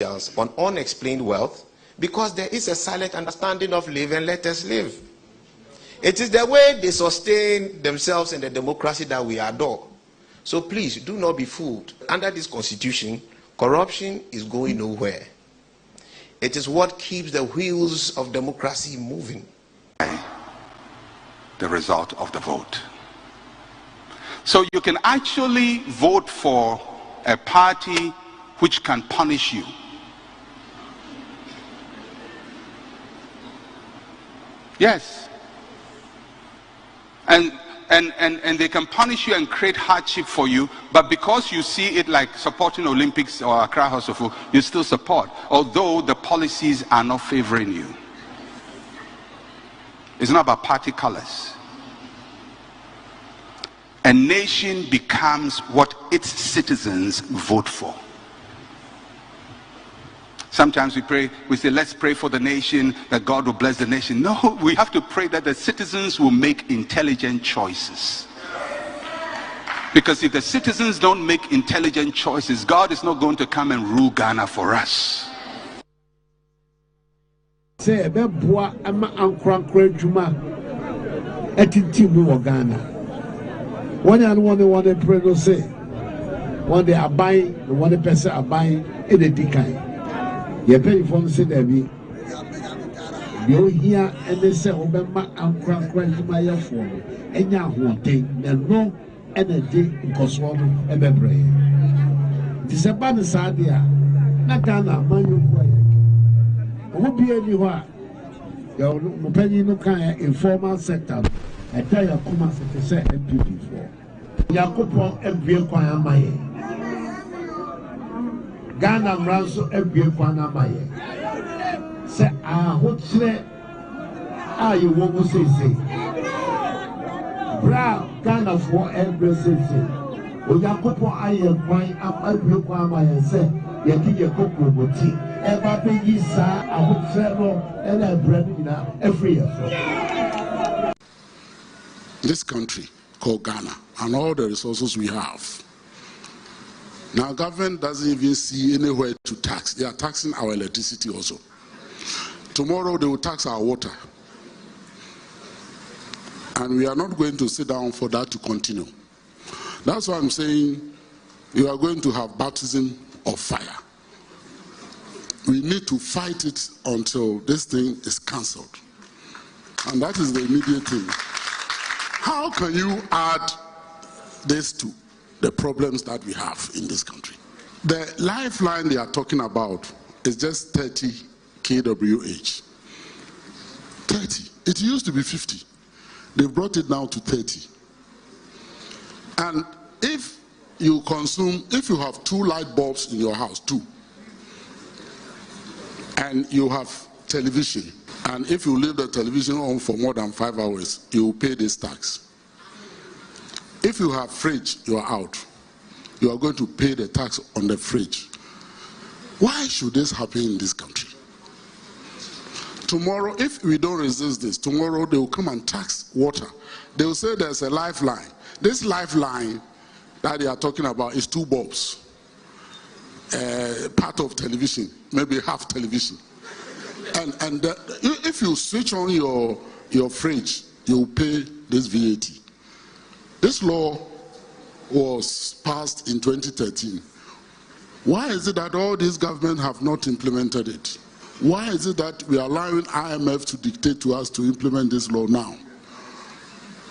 on unexplained wealth because there is a silent understanding of live and let us live. It is the way they sustain themselves in the democracy that we adore. So please do not be fooled. Under this constitution, corruption is going nowhere. It is what keeps the wheels of democracy moving. The result of the vote. So you can actually vote for a party which can punish you. Yes. And they can punish you and create hardship for you, but because you see it like supporting Olympics or Accra House of Folk, you still support, although the policies are not favoring you. It's not about party colors. A nation becomes what its citizens vote for. Sometimes we pray, we say, let's pray for the nation, that God will bless the nation. No, we have to pray that the citizens will make intelligent choices. Because if the citizens don't make intelligent choices, God is not going to come and rule Ghana for us. Say, Beboa ama ankra juma etiti mu Ghana. One pray no say, one day abai, one person abai in the dikai. Ye pay for say there be. You hear and they say obema ankra juma ya for. Enya hoten na no energy nkoso no ebebre. This about the sadia na Ghana manyu kwa. Who be anywhere? Your opinion no kind informal sector. I tell you, come and say MPP for. Yakupo MPP kwa amaye. Ghana Mranso MPP kwa amaye. Say ahotre you won't say. Bra Ghana for MPP say. Yakupo aye kwa MPP kwa amaye say. Yaki Yakupo boti. This country called Ghana and all the resources we have. Now government doesn't even see anywhere to tax. They are taxing our electricity also. Tomorrow they will tax our water. And we are not going to sit down for that to continue. That's why I'm saying you are going to have baptism of fire. We need to fight it until this thing is cancelled. And that is the immediate thing. How can you add this to the problems that we have in this country? The lifeline they are talking about is just 30 kWh. 30. It used to be 50. They've brought it down to 30. And if you have 2 light bulbs in your house, 2, and you have television, and if you leave the television on for more than 5 hours, you will pay this tax. If you have fridge, you are out. You are going to pay the tax on the fridge. Why should this happen in this country? Tomorrow, if we don't resist this, tomorrow they will come and tax water. They will say there's a lifeline. This lifeline that they are talking about is 2 bulbs. Part of television, maybe half television. And if you switch on your fridge, you pay this VAT. This law was passed in 2013. Why is it that all these governments have not implemented it? Why is it that we are allowing IMF to dictate to us to implement this law now?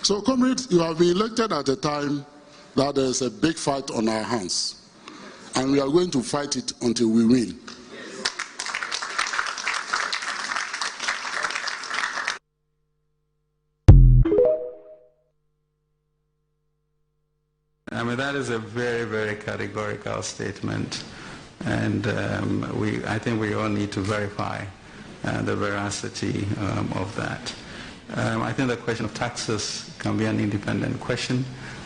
So, comrades, you have been elected at a time that there's a big fight on our hands. And we are going to fight it until we win. I mean, that is a very, very categorical statement. And I think we all need to verify the veracity of that. I think the question of taxes can be an independent question,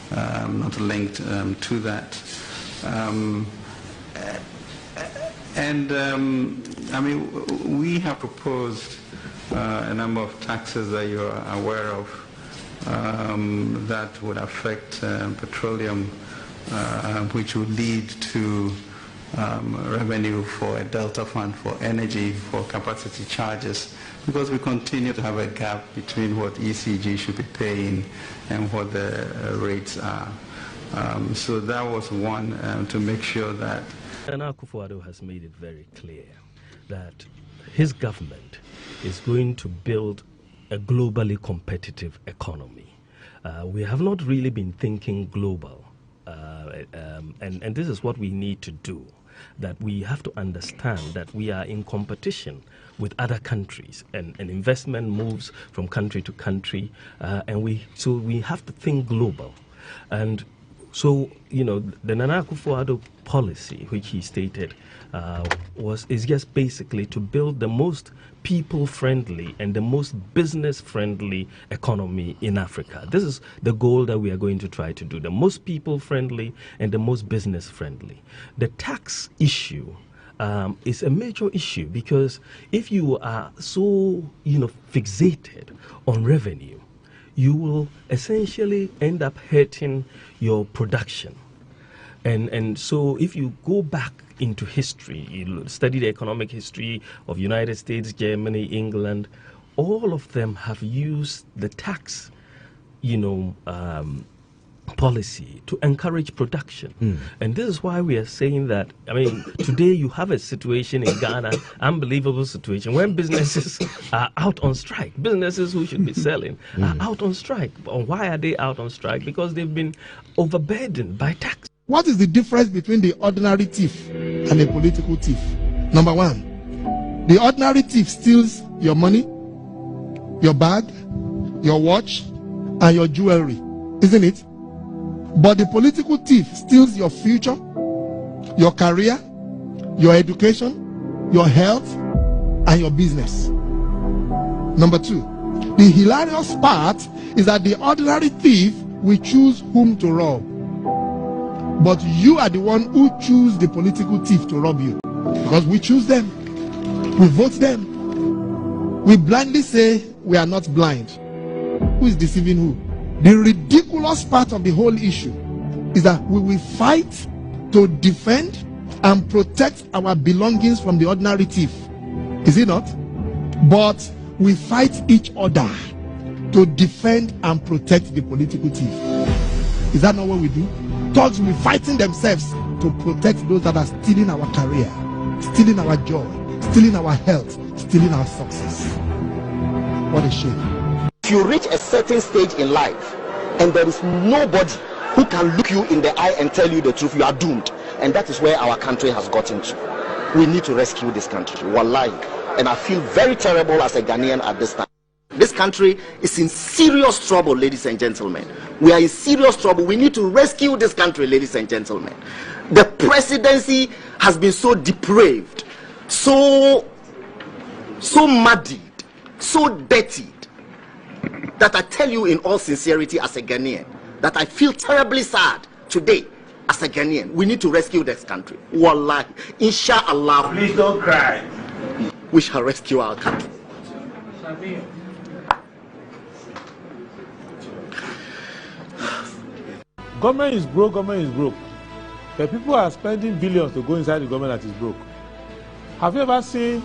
not linked to that. I mean, we have proposed a number of taxes that you are aware of that would affect petroleum, which would lead to revenue for a delta fund for energy, for capacity charges, because we continue to have a gap between what ECG should be paying and what the rates are. So that was one, to make sure that... Nana Akufo-Addo has made it very clear that his government is going to build a globally competitive economy. We have not really been thinking global, and this is what we need to do, that we have to understand that we are in competition with other countries, and investment moves from country to country, so we have to think global. And so, you know, the Nana Akufo-Addo policy, which he stated, is just basically to build the most people-friendly and the most business-friendly economy in Africa. This is the goal that we are going to try to do, the most people-friendly and the most business-friendly. The tax issue is a major issue, because if you are so, fixated on revenue, you will essentially end up hurting your production. And so if you go back into history, you study the economic history of United States, Germany, England, all of them have used the tax, policy to encourage production. And this is why we are saying that, today you have a situation in Ghana, unbelievable situation, when businesses are out on strike. Businesses who should be selling are out on strike. Why are they out on strike? Because they've been overburdened by tax. What is the difference between the ordinary thief and a political thief? Number one, the ordinary thief steals your money, your bag, your watch, and your jewelry, isn't it? But the political thief steals your future, your career, your education, your health, and your business. Number two, the hilarious part is that the ordinary thief will choose whom to rob. But you are the one who choose the political thief to rob you. Because we choose them. We vote them. We blindly say we are not blind. Who is deceiving who? The ridiculous part of the whole issue is that we will fight to defend and protect our belongings from the ordinary thief. Is it not? But we fight each other to defend and protect the political thief. Is that not what we do? Thugs will be fighting themselves to protect those that are stealing our career, stealing our joy, stealing our health, stealing our success. What a shame. If you reach a certain stage in life and there is nobody who can look you in the eye and tell you the truth, you are doomed. And that is where our country has gotten to. We need to rescue this country. Wallahi. And I feel very terrible as a Ghanaian at this time. This country is in serious trouble, ladies and gentlemen. We are in serious trouble. We need to rescue this country, ladies and gentlemen. The presidency has been so depraved, so muddied, so dirty, that I tell you in all sincerity as a Ghanaian, that I feel terribly sad today as a Ghanaian. We need to rescue this country. Wallahi. Inshallah. Please don't cry. We shall rescue our country. Government is broke, government is broke. The people are spending billions to go inside the government that is broke. Have you ever seen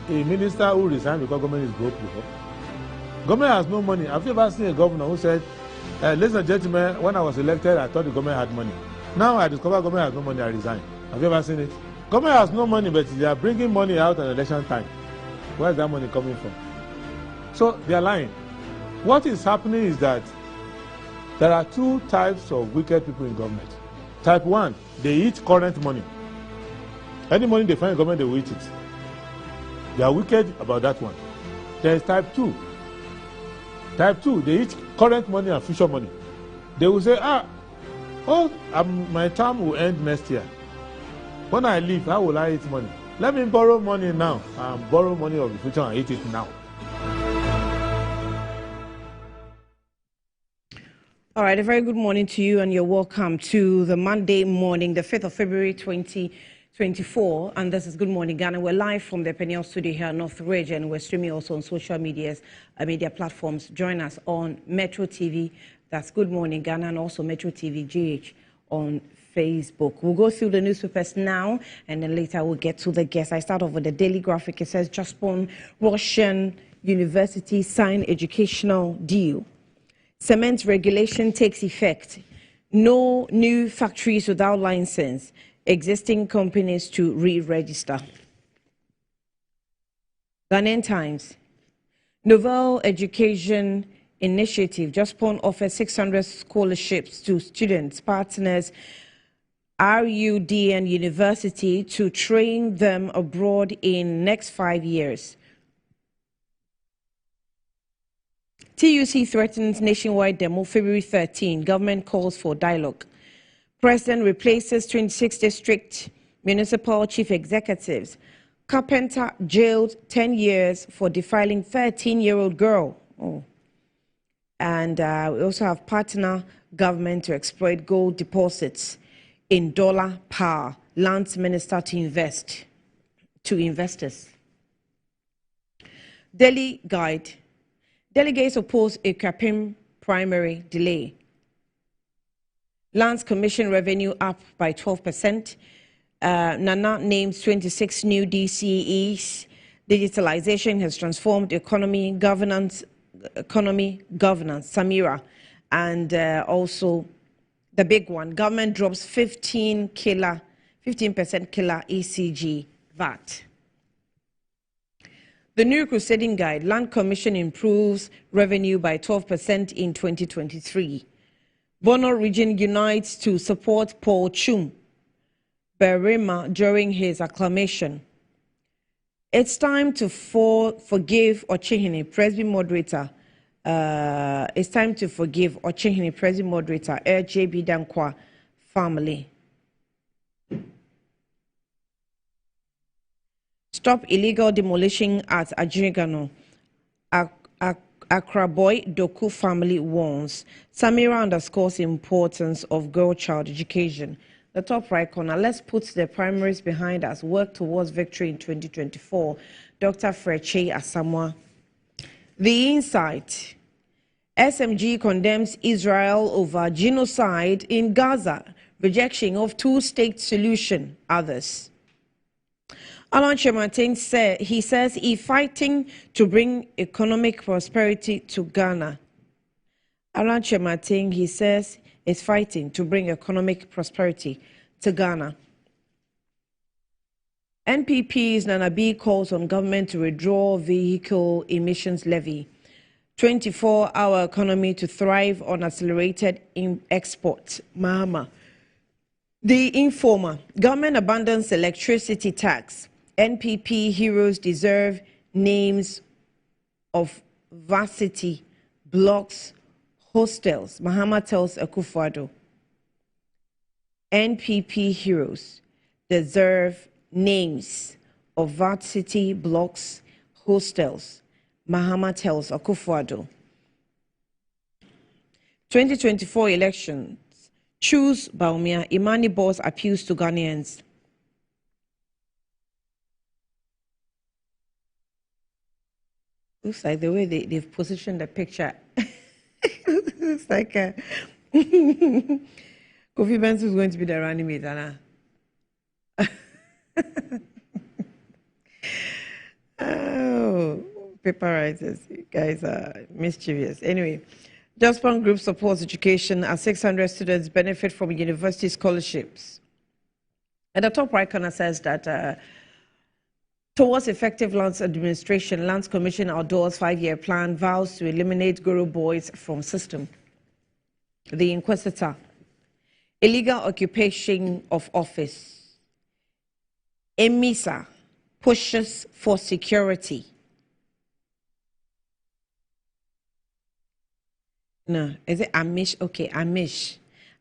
a minister who resigned because government is broke before? Government has no money. Have you ever seen a governor who said, ladies and gentlemen, when I was elected, I thought the government had money. Now I discover government has no money, I resign. Have you ever seen it? Government has no money, but they are bringing money out at election time. Where is that money coming from? So they are lying. What is happening is that there are two types of wicked people in government. Type 1, they eat current money. Any money they find in government, they will eat it. They are wicked about that one. There is type 2. Type 2, they eat current money and future money. They will say, my term will end next year. When I leave, how will I eat money? Let me borrow money now and borrow money of the future and eat it now. All right, a very good morning to you and you're welcome to the Monday morning, the 5th of February 2024. And this is Good Morning Ghana. We're live from the Peniel studio here at North Ridge, and we're streaming also on social media platforms. Join us on Metro TV, that's Good Morning Ghana, and also Metro TV GH on Facebook. We'll go through the newspapers now, and then later we'll get to the guests. I start off with the Daily Graphic. It says, Jaspon Russian University sign educational deal. Cement regulation takes effect. No new factories without license. Existing companies to re-register. Ghanaian Times. Novel Education Initiative. Jaspon offers 600 scholarships to students, partners, RUD and university to train them abroad in next 5 years. TUC threatens nationwide demo February 13. Government calls for dialogue. President replaces 26 district municipal chief executives. Carpenter jailed 10 years for defiling 13-year-old girl. Oh. And we also have partner government to exploit gold deposits in dollar power. Lands minister to invest to investors. Delhi Guide. Delegates oppose a Kapim primary delay. Lands Commission revenue up by 12%. Nana names 26 new DCEs. Digitalization has transformed economy governance. Samira, and also the big one. Government drops 15% killer ECG VAT. The New Crusading Guide. Land Commission improves revenue by 12% in 2023. Bono region unites to support Paul Chum Berima during his acclamation. It's time to forgive Ochehini, Presby moderator. It's time to forgive Ochehini, Presby moderator, JB Dankwa family. Stop illegal demolition at Ajigano. Accra boy Doku family warns. Samira underscores importance of girl-child education. The top right corner, let's put the primaries behind us, work towards victory in 2024. Dr. Freche Asamoah. The Insight. SMG condemns Israel over genocide in Gaza. Rejection of two-state solution. Others. Alan Chemating says he's fighting to bring economic prosperity to Ghana. Alan Chemating, he says, is fighting to bring economic prosperity to Ghana. NPP's Nana B calls on government to withdraw vehicle emissions levy. 24-hour economy to thrive on accelerated export. Mahama. The Informer. Government abandons electricity tax. NPP heroes deserve names of varsity, blocks, hostels. Mahama tells Akufo-Addo. NPP heroes deserve names of varsity, blocks, hostels. Mahama tells Akufo-Addo. 2024 elections. Choose Baumia. Imani Boss appeals to Ghanaians. Looks like the way they've positioned the picture. It's like Kofi Benson is going to be the running mate, Anna. Oh, paper writers, you guys are mischievous. Anyway, Jaspon Group supports education as 600 students benefit from university scholarships. And the top right corner says that towards effective lands administration, Lands Commission outdoors 5-year plan vows to eliminate Guru boys from system. The Inquisitor. Illegal occupation of office. EMISA pushes for security. No, is it Amish? Okay, Amish.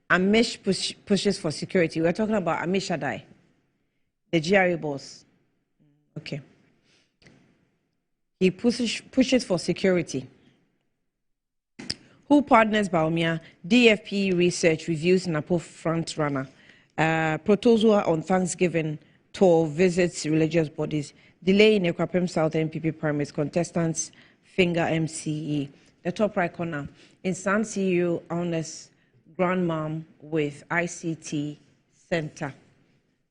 Amish pushes for security. We're talking about Amish Adai, the GRA boss. Okay. He pushes for security. Who partners Baumia? DFP research reviews Napo front runner. Protozoa on Thanksgiving tour visits religious bodies. Delay in Ekwapem South MPP primaries. Contestants finger MCE. The top right corner. In San CEO owners grandmom with ICT Center.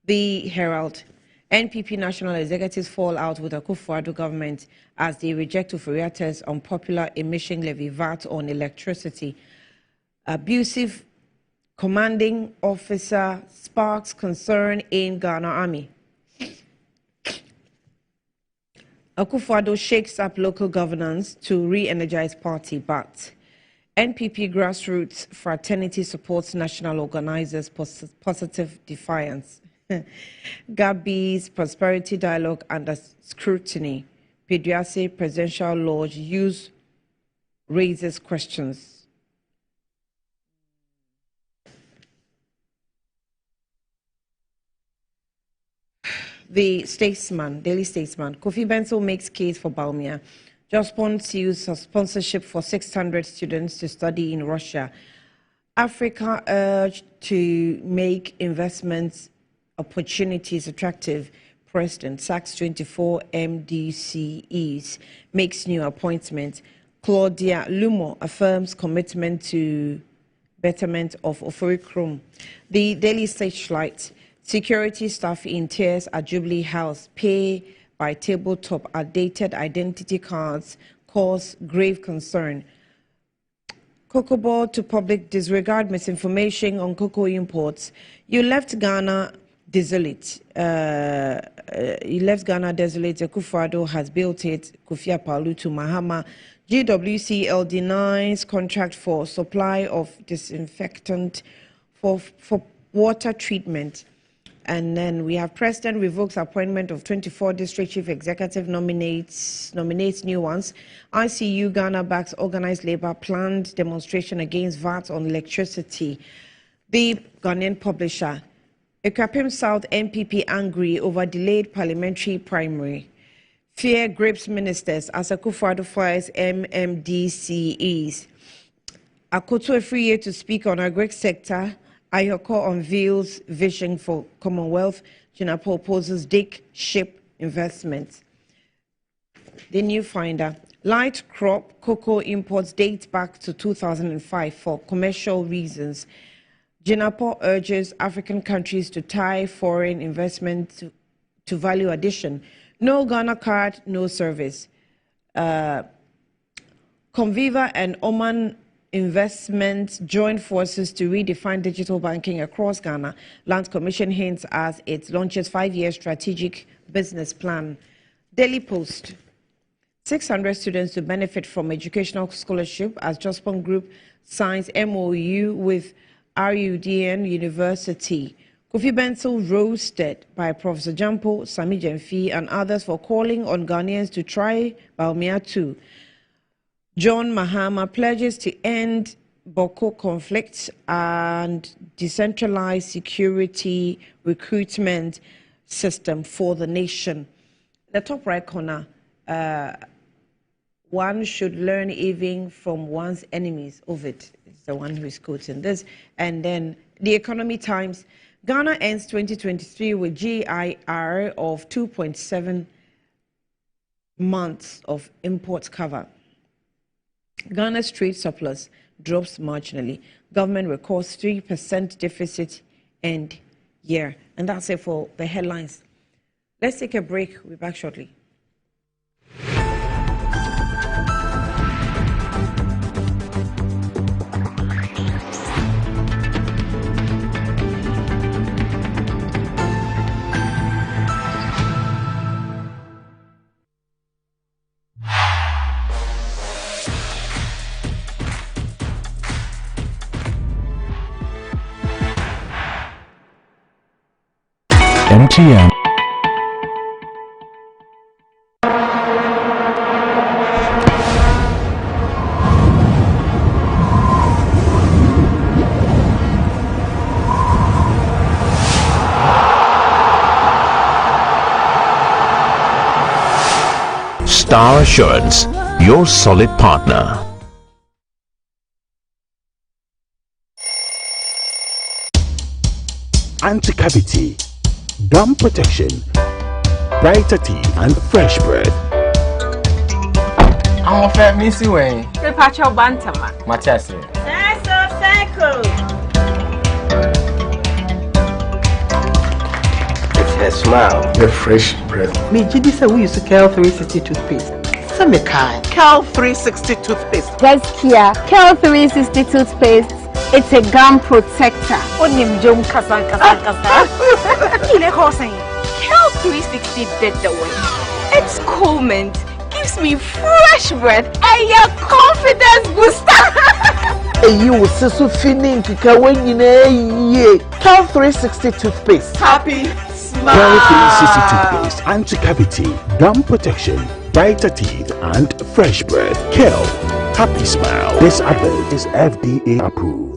The Herald. NPP National Executives fall out with the Akufo-Addo government as they reject Oforiatta's unpopular emission levy VAT on electricity. Abusive commanding officer sparks concern in Ghana Army. Akufo-Addo shakes up local governance to re-energize party, but NPP grassroots fraternity supports national organizers' positive defiance. Gabi's prosperity dialogue under scrutiny. Pediase presidential lodge use raises questions. The Statesman, Daily Statesman. Kofi Benso makes case for Baumia. Jospon seals sponsorship for 600 students to study in Russia. Africa urged to make investments opportunities attractive. President sacks 24 MDCEs, makes new appointments. Claudia Lumo affirms commitment to betterment of Ofori-Krom. The Daily Searchlight. Security staff in tears at Jubilee House. Pay by tabletop outdated identity cards cause grave concern. Cocoa Board to public disregard misinformation on cocoa imports. You left Ghana desolate. Akufo-Addo has built it. Kofi Akpaloo to Mahama. GWCL denies contract for supply of disinfectant for water treatment. And then we have President revokes appointment of 24 district chief executive, nominates new ones. ICU Ghana backs organized labor planned demonstration against VAT on electricity. The Ghanaian publisher. Ekwapim South NPP angry over delayed parliamentary primary. Fear grips ministers as Akufo-Addo fires MMDCEs. Akoto Afriye to speak on agri sector. Ayoko unveils vision for Commonwealth. Jinapo opposes dig ship investments. The New Finder. Light crop cocoa imports date back to 2005 for commercial reasons. Jinapo urges African countries to tie foreign investment to value addition. No Ghana card, no service. Conviva and Oman Investments join forces to redefine digital banking across Ghana. Land Commission hints as it launches 5-year strategic business plan. Daily Post. 600 students to benefit from educational scholarship as Jospon Group signs MOU with RUDN University. Kofi Benso roasted by Professor Jampo, Sami Jemfi, and others for calling on Ghanaians to try Baumia too. John Mahama pledges to end Boko conflicts and decentralized security recruitment system for the nation. The top right corner, one should learn even from one's enemies. Ovid is the one who is quoting this. And then the Economy Times, Ghana ends 2023 with GIR of 2.7 months of import cover. Ghana's trade surplus drops marginally. Government records 3% deficit end year. And that's it for the headlines. Let's take a break. We'll be back shortly. MTN. Star Assurance, your solid partner. Anti-cavity, gum protection, brighter teeth, and fresh bread. I'm a fair missy way. The patch of Bantama. Matasi. Cycle. her smile. The fresh breath. Me Gidi said we used to Cal 360 toothpaste. Some kind. Cal 360 toothpaste. Guys, here, Cal 360 toothpaste. It's a gum protector. Onim jom kasa. Kile hosen. Cal 360 did the way. It's cool mint. Gives me fresh breath and your confidence booster. You will see so feeling to when you know Cal 360 toothpaste. Happy smile. Cal 360 toothpaste, anti-cavity, gum protection, brighter teeth, and fresh breath. Cal, happy smile. This advert is FDA approved.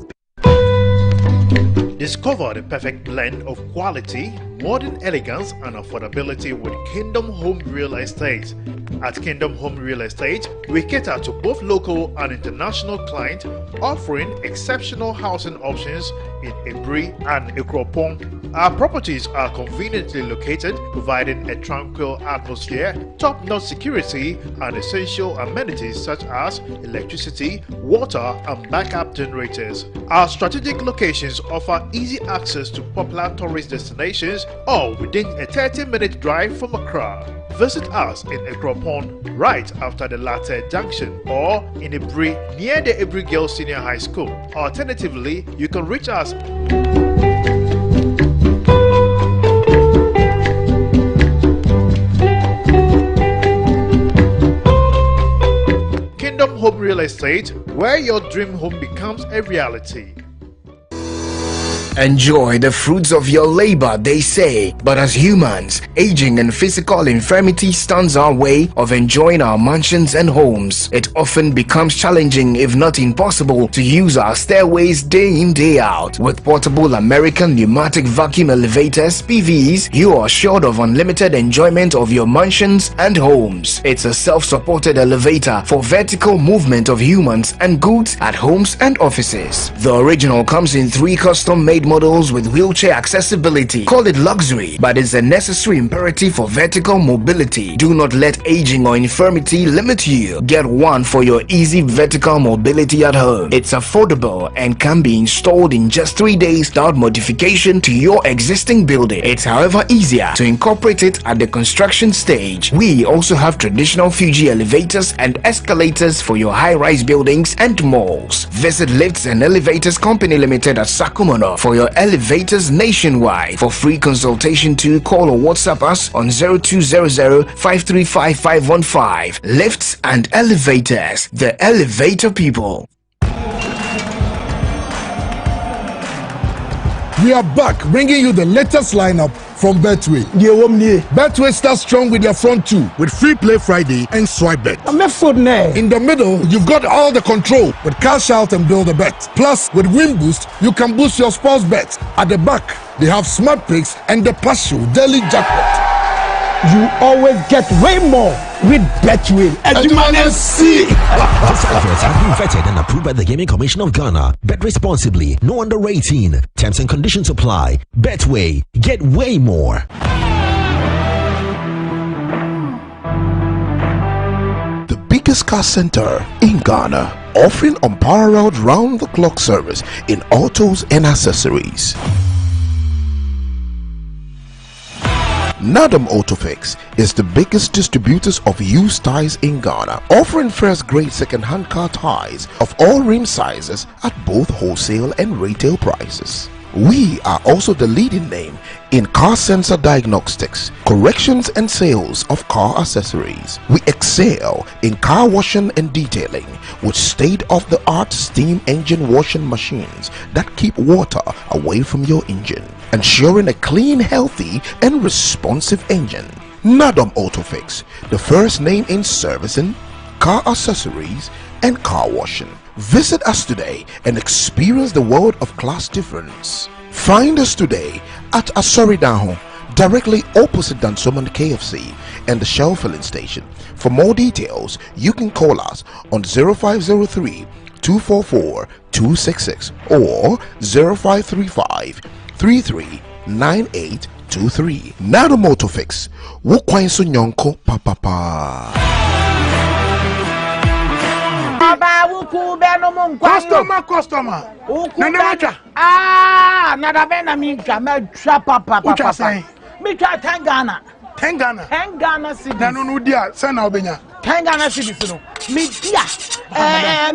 Discover the perfect blend of quality, modern elegance, and affordability with Kingdom Home Real Estate. At Kingdom Home Real Estate, we cater to both local and international clients, offering exceptional housing options in Ebri and Ikropong. Our properties are conveniently located, providing a tranquil atmosphere, top-notch security, and essential amenities such as electricity, water, and backup generators. Our strategic locations offer easy access to popular tourist destinations, all within a 30-minute drive from Accra. Visit us in Ikropong right after the Latte Junction, or in Ebri near the Ebri Girls Senior High School. Alternatively, you can reach us Kingdom Home Real Estate, where your dream home becomes a reality. Enjoy the fruits of your labor, they say, but as humans, aging and physical infirmity stands our way of enjoying our mansions and homes. It often becomes challenging, if not impossible, to use our stairways day in, day out. With portable American pneumatic vacuum elevators, PVs, you are assured of unlimited enjoyment of your mansions and homes. It's a self-supported elevator for vertical movement of humans and goods at homes and offices. The original comes in 3 custom-made models with wheelchair accessibility. Call it luxury, but it's a necessary imperative for vertical mobility. Do not let aging or infirmity limit you. Get one for your easy vertical mobility at home. It's affordable and can be installed in just 3 days without modification to your existing building. It's however easier to incorporate it at the construction stage. We also have traditional Fuji elevators and escalators for your high-rise buildings and malls. Visit Lifts and Elevators Company Limited at Sakumono for your elevators nationwide. For free consultation, to call or WhatsApp us on 0200-535-515. Lifts and Elevators, the elevator people. We are back bringing you the latest lineup from Betway. Betway starts strong with your front 2 with Free Play Friday and Swipe Bet. In the middle, you've got all the control with Cash Out and Build a Bet. Plus, with Win Boost, you can boost your sports bets. At the back, they have Smart Picks and the Partial Daily Jackpot. You always get way more with Betway. As you might see. These adverts have been vetted and approved by the Gaming Commission of Ghana. Bet responsibly. No under 18. Terms and conditions apply. Betway. Get way more. The biggest car center in Ghana, offering unparalleled round-the-clock service in autos and accessories. Nadam Autofix is the biggest distributors of used tires in Ghana, offering first-grade second-hand car tires of all rim sizes at both wholesale and retail prices. We are also the leading name in car sensor diagnostics, corrections and sales of car accessories. We excel in car washing and detailing with state-of-the-art steam engine washing machines that keep water away from your engine, ensuring a clean, healthy and responsive engine. Nadam Autofix, the first name in servicing, car accessories and car washing. Visit us today and experience the world of class difference. Find us today at Asoridaho, directly opposite Dansoman KFC and the Shell filling station. For more details, you can call us on 0503 244 266 or 0535 339823. Nado Motofix, Wukwain Sunyonko Papa. Customer. Nada bena minka me papa. Me try 10 Ghana. 10 Ghana. 10 Ghana cedis. No, dear, send out Benya. 10 Ghana cedis, no. Me,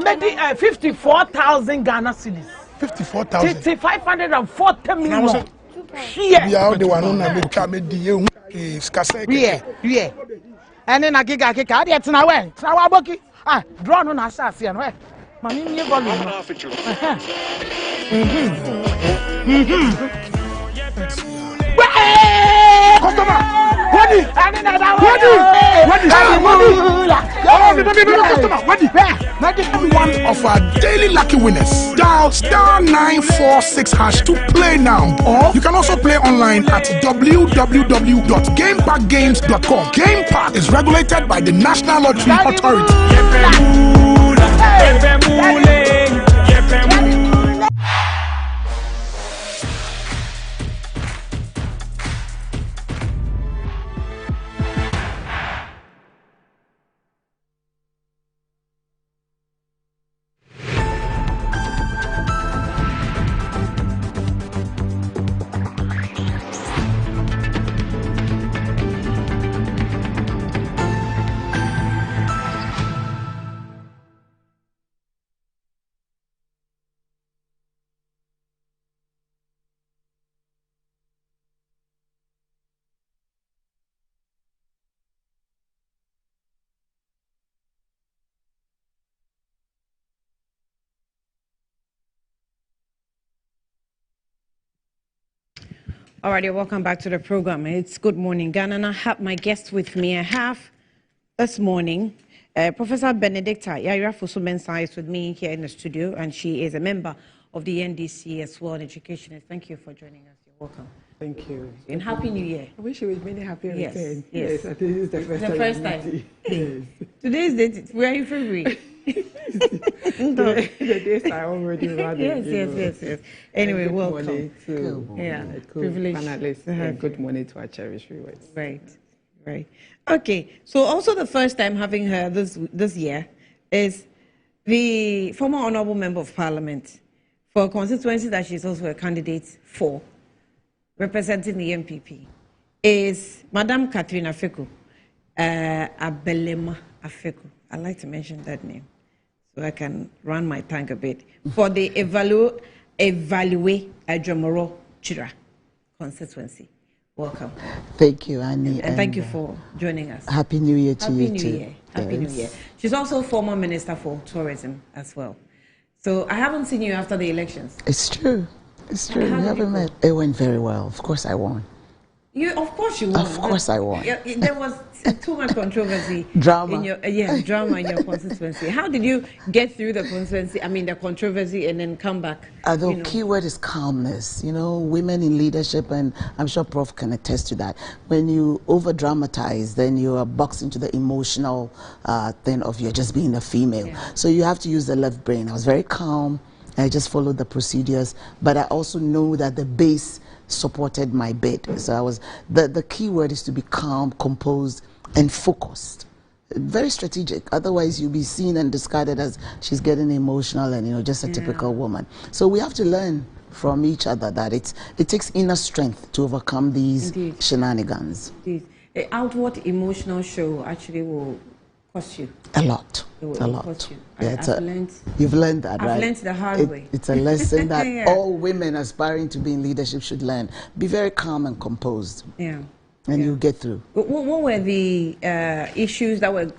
maybe 54,000 Ghana cedis. 54,000. 540 million. Yeah, the one who make Chamedi is Cassette. Yeah. And then I get a it's now when. Now I book it. Drawn on assassin. Mammy, me volume. Customer! One of our daily lucky winners. Dial *946# to play now. Or you can also play online at www.gamepackgames.com. Game Park is regulated by the National Lottery Authority. All right, welcome back to the program. It's Good Morning Ghana, and I have my guest with me. I have this morning Professor Benedicta Yaira Fosu-Mensah is with me here in the studio, and she is a member of the NDC as well, an educationist. Thank you for joining us. You're welcome. Thank you. And Happy New Year. I wish you would many happy returns. Yes. I think this is the first time. Yes. Today's date, we are in February. The days are already running. Yes. Anyway, welcome. Morning to privileged panelists, and good morning to our cherished viewers. Right. Okay, so also the first time having her this year is the former Honourable Member of Parliament for a constituency that she's also a candidate for, representing the MPP, is Madam Catherine Afeku, Abelema Afeku. I'd like to mention that name so I can run my tongue a bit. For the Evaluate Ajomoro Chira constituency. Welcome. Thank you, Annie. And thank you for joining us. Happy New Year to you too. Happy New Year. She's also former Minister for Tourism as well. So I haven't seen you after the elections. It's true. We haven't met. It went very well. Of course I won. Of course you won. Of course I won. There was too much controversy. Drama. In your, drama in your constituency. How did you get through the constituency, the controversy, and then come back? The key word is calmness. Women in leadership, and I'm sure Prof can attest to that. When you over-dramatize, then you are boxed into the emotional thing of you're just being a female. Yeah. So you have to use the left brain. I was very calm. I just followed the procedures, but I also know that the base supported my bid. So I was, the key word is to be calm, composed, and focused. Very strategic. Otherwise, you'll be seen and discarded as she's getting emotional and, just a typical woman. So we have to learn from each other that it takes inner strength to overcome these shenanigans. Indeed. Outward emotional show actually will cost you. A lot. It will cost you. You've learned that, right? I've learned the hard way. It's a lesson that all women aspiring to be in leadership should learn. Be very calm and composed. Yeah. And you'll get through. What were the issues that were,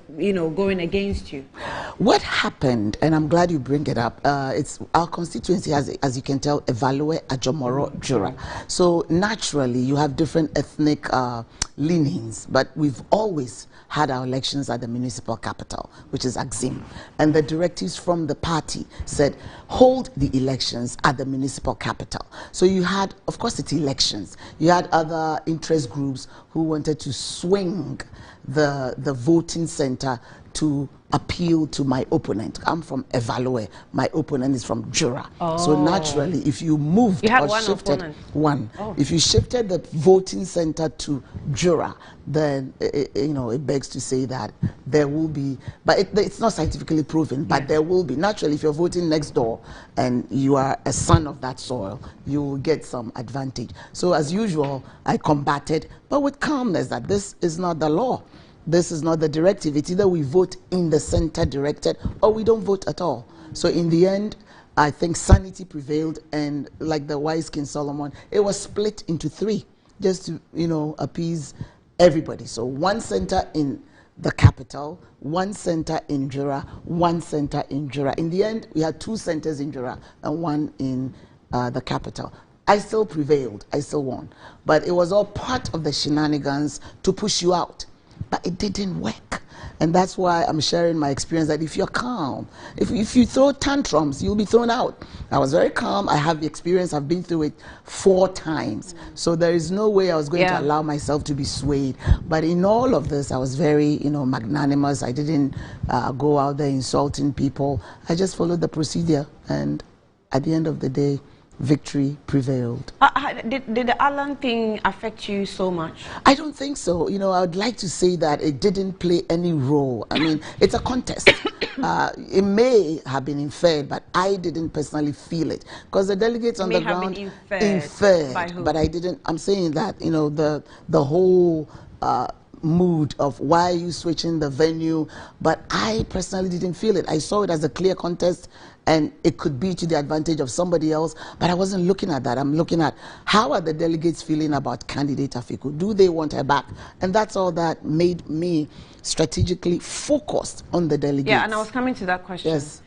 going against you? What happened, and I'm glad you bring it up, it's our constituency has, as you can tell, Evaluate Ajomoro Jura. So naturally, you have different ethnic leanings, but we've always had our elections at the municipal capital, which is Axim. And the directives from the party said, hold the elections at the municipal capital. So you had, of course, it's elections. You had other interest groups who wanted to swing the voting center to appeal to my opponent. I'm from Evaluate. My opponent is from Jura. Oh. So naturally, if you moved You had or one shifted opponent. one, if you shifted the voting center to Jura, then it begs to say that there will be, but it's not scientifically proven, but there will be. Naturally, if you're voting next door and you are a son of that soil, you will get some advantage. So as usual, I combated, but with calmness, that this is not the law. This is not the directive. It's either we vote in the center directed or we don't vote at all. So in the end, I think sanity prevailed, and like the wise King Solomon, it was split into 3 just to, appease everybody. So 1 center in the capital, 1 center in Jura, 1 center in Jura. In the end, we had 2 centers in Jura and 1 in the capital. I still prevailed. I still won. But it was all part of the shenanigans to push you out. But it didn't work. And that's why I'm sharing my experience that if you're calm, if you throw tantrums, you'll be thrown out. I was very calm. I have the experience. I've been through it 4 times. So there is no way I was going to allow myself to be swayed. But in all of this, I was very, magnanimous. I didn't go out there insulting people. I just followed the procedure. And at the end of the day, victory prevailed. Did the Alan thing affect you so much? I don't think so. I would like to say that it didn't play any role. I mean, it's a contest. It may have been inferred, but I didn't personally feel it. Because the delegates on the ground inferred, but I didn't. I'm saying that, the whole mood of why are you switching the venue, but I personally didn't feel it. I saw it as a clear contest, and it could be to the advantage of somebody else, but I wasn't looking at that. I'm looking at how are the delegates feeling about candidate Afiku? Do they want her back? And that's all that made me strategically focused on the delegates. Yeah, and I was coming to that question. Yes.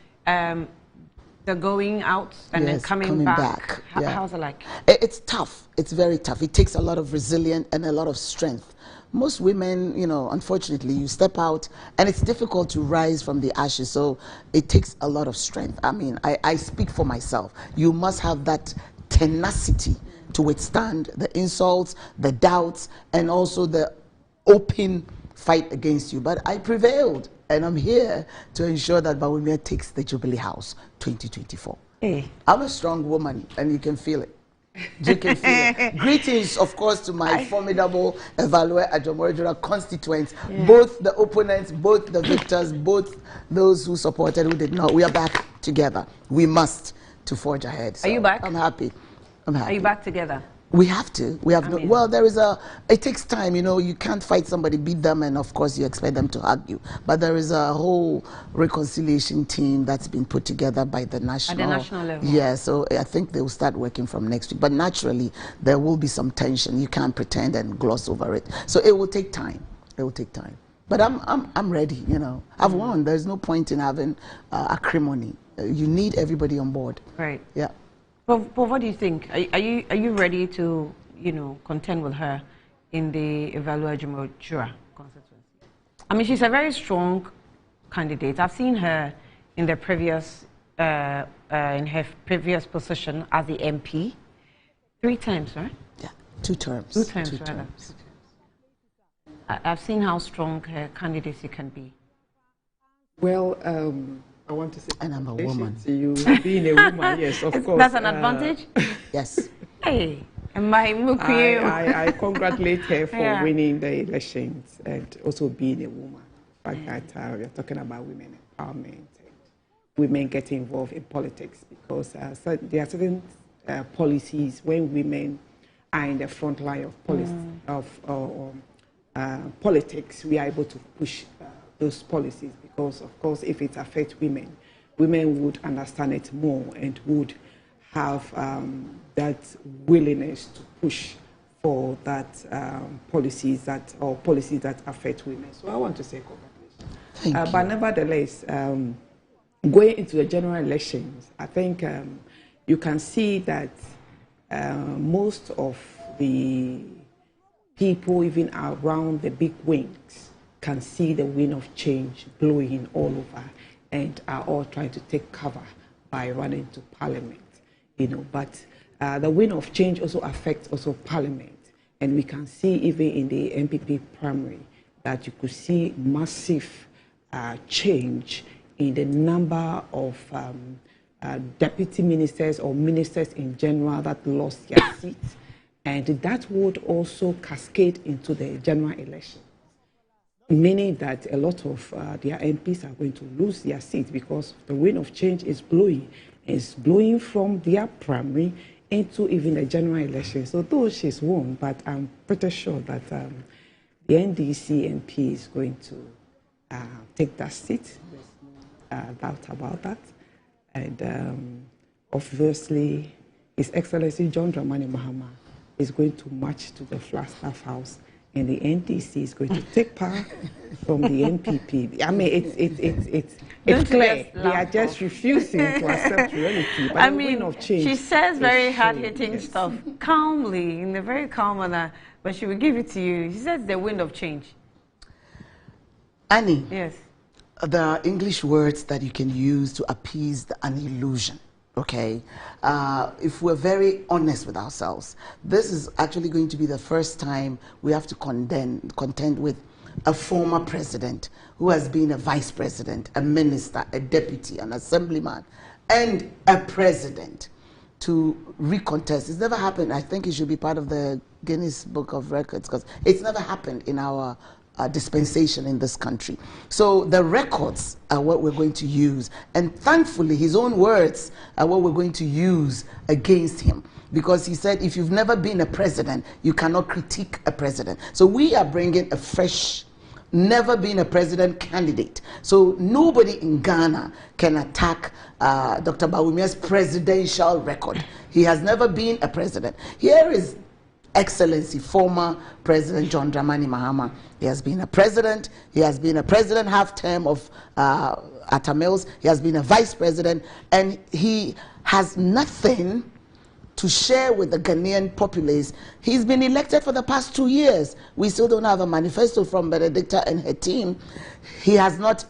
The going out and then coming back. How's it like? It's tough. It's very tough. It takes a lot of resilience and a lot of strength. Most women, unfortunately, you step out and it's difficult to rise from the ashes. So it takes a lot of strength. I mean, I speak for myself. You must have that tenacity to withstand the insults, the doubts, and also the open fight against you. But I prevailed, and I'm here to ensure that Bawumia takes the Jubilee House 2024. Hey. I'm a strong woman, and you can feel it. You can feel it. Greetings, of course, to my formidable Evaluate Ajomorejura constituents, both the opponents, both the victors, both those who supported, who did not. We are back together. We must to forge ahead. So are you back? I'm happy. Are you back together? We have to. We have well, it takes time, you can't fight somebody, beat them, and of course you expect them to hug you. But there is a whole reconciliation team that's been put together by the national. At the national level. Yeah, so I think they will start working from next week. But naturally, there will be some tension. You can't pretend and gloss over it. So it will take time. It will take time. But I'm ready, I've won. There's no point in having acrimony. You need everybody on board. Right. Yeah. But what do you think? Are you ready to, contend with her in the Evaluate Ajomorejura constituency? I mean, she's a very strong candidate. I've seen her in the previous, in her previous position as the MP 3 times, right? Yeah, 2 terms. 2 terms, rather. I've seen how strong her candidacy can be. Well, I want to say, and I'm a woman. To you being a woman, yes, of course. That's an advantage? Yes. Hey, I congratulate her for winning the elections and also being a woman. The fact that we are talking about women empowerment and women getting involved in politics, because there are certain policies when women are in the front line of politics, we are able to push those policies, because of course if it affects women, women would understand it more and would have that willingness to push for that policies that affect women. So I want to say congratulations. But nevertheless, going into the general elections, I think you can see that most of the people, even around the big wings, can see the wind of change blowing all over and are all trying to take cover by running to parliament, But the wind of change also affects parliament. And we can see even in the MPP primary that you could see massive change in the number of deputy ministers or ministers in general that lost their seats, and that would also cascade into the general election, meaning that a lot of their MPs are going to lose their seats because the wind of change is blowing. It's blowing from their primary into even the general election. So though she's won, but I'm pretty sure that the NDC MP is going to take that seat. There's no doubt about that. And obviously, His Excellency John Dramani Mahama is going to march to the Flagstaff House, and the NDC is going to take power from the NPP. I mean, it's clear. They are just refusing to accept reality. But I mean, she says very hard-hitting stuff, calmly, in a very calm manner, but she will give it to you. She says the wind of change. Annie. Yes. There are English words that you can use to appease an illusion. Okay, if we're very honest with ourselves, this is actually going to be the first time we have to contend with a former president who has been a vice president, a minister, a deputy, an assemblyman, and a president to recontest. It's never happened. I think it should be part of the Guinness Book of Records because it's never happened in our dispensation in this country. So the records are what we're going to use, and thankfully his own words are what we're going to use against him, because he said if you've never been a president, you cannot critique a president. So we are bringing a fresh, never been a president candidate. So nobody in Ghana can attack Dr. Bawumia's presidential record. He has never been a president. Here is Excellency, former President John Dramani Mahama. He has been a president. He has been a president half-term of Atamils. He has been a vice president, and he has nothing to share with the Ghanaian populace. He's been elected for the past 2 years. We still don't have a manifesto from Benedicta and her team. He has not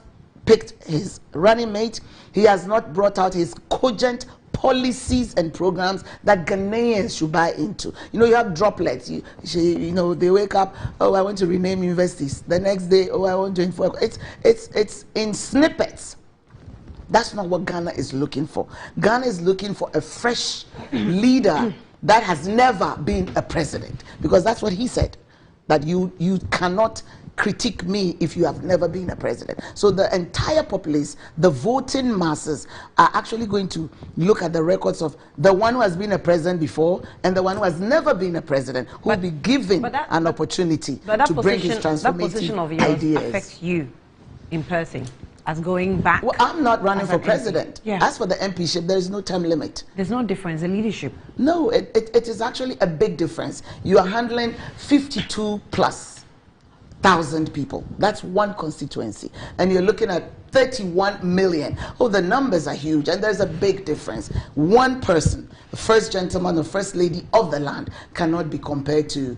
picked his running mate. He has not brought out his cogent policies and programs that Ghanaians should buy into. You know, you have droplets. You know, they wake up, oh, I want to rename universities. The next day, oh, I want to inform. It's in snippets. That's not what Ghana is looking for. Ghana is looking for a fresh leader that has never been a president, because that's what he said, that you cannot critique me if you have never been a president. So the entire populace, the voting masses, are actually going to look at the records of the one who has been a president before and the one who has never been a president, who will be given an opportunity to bring his transformative that position of yours ideas. Affects you in person as going back. Well, I'm not running for president. Yeah. As for the MPship, there is no term limit. There's no difference in leadership. No, it is actually a big difference. You are handling 52,000+ people. That's one constituency. And you're looking at 31 million. Oh, the numbers are huge, and there's a big difference. One person, the first gentleman or first lady of the land, cannot be compared to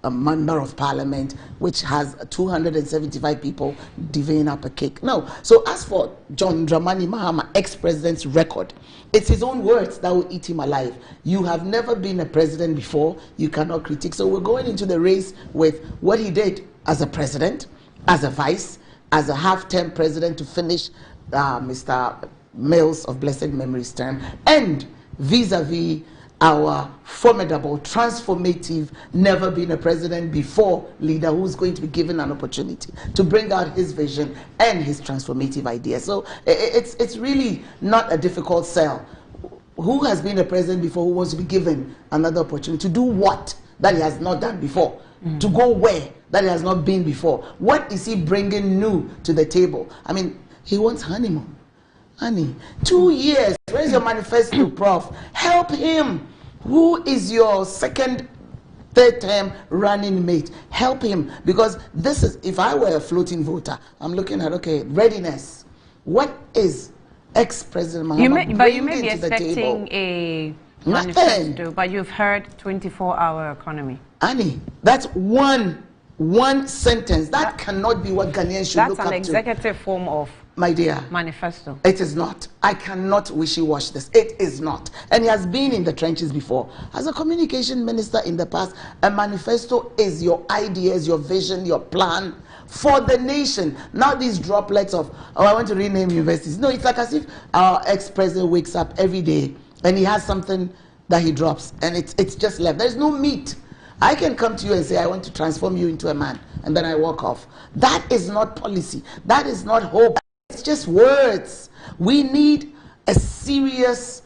a member of parliament which has 275 people divvying up a cake. No. So as for John Dramani Mahama, ex-president's record, it's his own words that will eat him alive. You have never been a president before, you cannot critique. So we're going into the race with what he did as a president, as a vice, as a half-term president to finish Mr. Mills of blessed memory's term, and vis-a-vis our formidable, transformative, never been a president before leader who's going to be given an opportunity to bring out his vision and his transformative ideas. So it's really not a difficult sell. Who has been a president before who wants to be given another opportunity to do what that he has not done before? To go where that he has not been before? What is he bringing new to the table? I mean, he wants honeymoon. Honey, 2 years. Where's your manifesto, Prof? Help him. Who is your second, third term running mate? Help him, because this is, if I were a floating voter, I'm looking at, okay, readiness. What is ex-President Mahama But you may be to the expecting table? a Nothing. manifesto, but you've heard 24-hour economy. Annie, that's one sentence. That cannot be what Ghanaians should look up to. That's an executive form of, my dear, manifesto. It is not. I cannot wishy-wash this. It is not. And he has been in the trenches before. As a communication minister in the past, a manifesto is your ideas, your vision, your plan for the nation. Not these droplets of, oh, I want to rename universities. No, it's like as if our ex-president wakes up every day and he has something that he drops and it's just left. There's no meat. I can come to you and say, I want to transform you into a man, and then I walk off. That is not policy. That is not hope. It's just words. We need a serious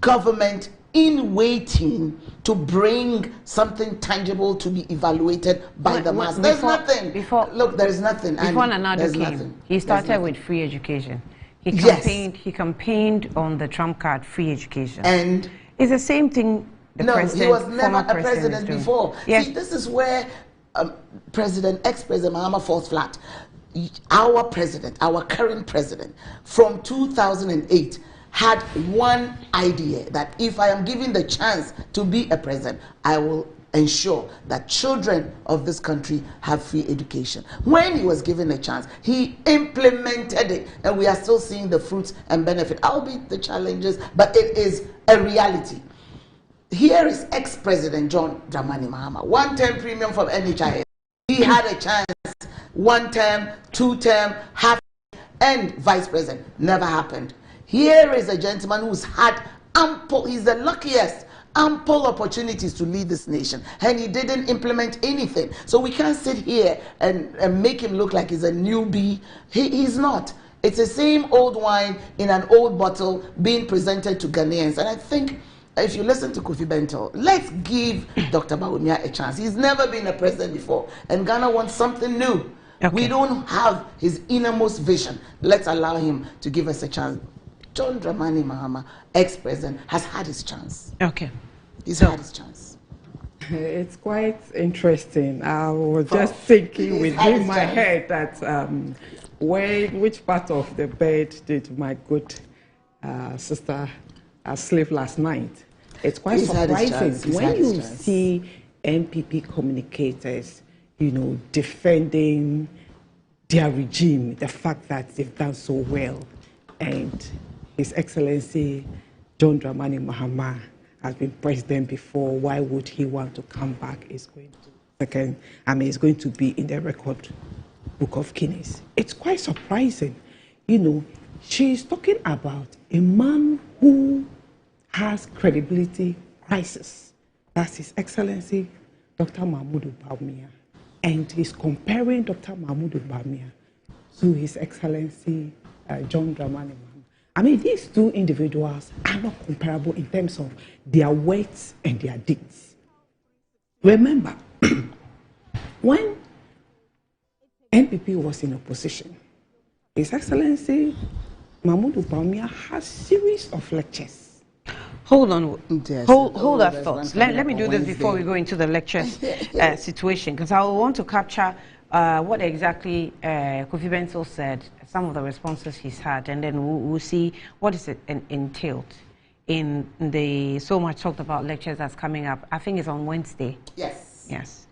government in waiting to bring something tangible to be evaluated by the mass. There's nothing. Look, there's nothing. Before Nanado came, he started with free education. He campaigned on the Trump card, free education. And it's the same thing. He was never a president before. Yes. See, this is where ex-president Mahama falls flat. Our president, our current president, from 2008, had one idea, that if I am given the chance to be a president, I will ensure that children of this country have free education. When he was given a chance, he implemented it, and we are still seeing the fruits and benefit, albeit the challenges, but it is a reality. Here is ex-president John Dramani Mahama, one-term premium from NHIS. He had a chance, one term, two term, half, and vice president. Never happened. Here is a gentleman who's had ample, he's the luckiest, ample opportunities to lead this nation, and he didn't implement anything. So we can't sit here and make him look like he's a newbie. He's not. It's the same old wine in an old bottle being presented to Ghanaians. And I think if you listen to Kofi Bento, let's give Dr. Bawumia a chance. He's never been a president before, and Ghana wants something new. Okay. We don't have his innermost vision. Let's allow him to give us a chance. John Dramani Mahama, ex-president, has had his chance. Okay. He's had his chance. It's quite interesting. I was just thinking within my head that which part of the bed did my good sister sleep last night? It's quite surprising when you see MPP communicators, defending their regime, the fact that they've done so well, and His Excellency John Dramani Mahama has been president before. Why would he want to come back? It's going to be in the record book of Guinness. It's quite surprising. She's talking about a man who has credibility crisis. That's His Excellency Dr. Mahmoud Bawumia. And he's comparing Dr. Mahmoud Bawumia to His Excellency John Dramani Mahama. I mean, these two individuals are not comparable in terms of their words and their deeds. Remember, when NPP was in opposition, His Excellency Mahmoud Bawumia has series of lectures. Hold on, hold our thoughts. Let me do this before we go into the lecture situation, because I want to capture what exactly Kofi Bento said, some of the responses he's had, and then we'll see what is it entailed in the so much talked about lectures that's coming up. I think it's on Wednesday. Yes.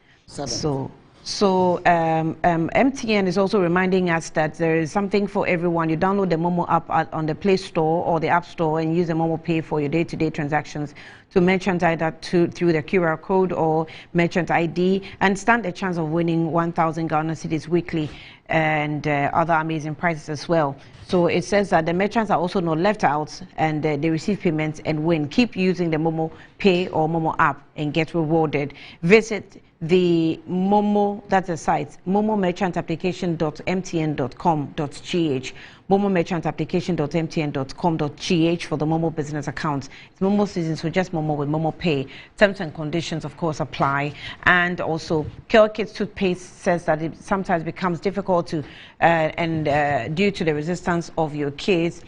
So MTN is also reminding us that there is something for everyone. You download the Momo app on the Play Store or the App Store and use the Momo Pay for your day-to-day transactions to merchant either through the QR code or merchant ID, and stand a chance of winning 1,000 Ghana cedis weekly and other amazing prizes as well. So it says that the merchants are also not left out, and they receive payments and win. Keep using the Momo Pay or Momo app and get rewarded. Visit the Momo, that's the site, momomerchantapplication.mtn.com.gh, momomerchantapplication.mtn.com.gh for the Momo business account. It's Momo season, so just Momo with Momo Pay. Terms and conditions, of course, apply. And also, Care Kids toothpaste says that it sometimes becomes difficult to, due to the resistance of your kids,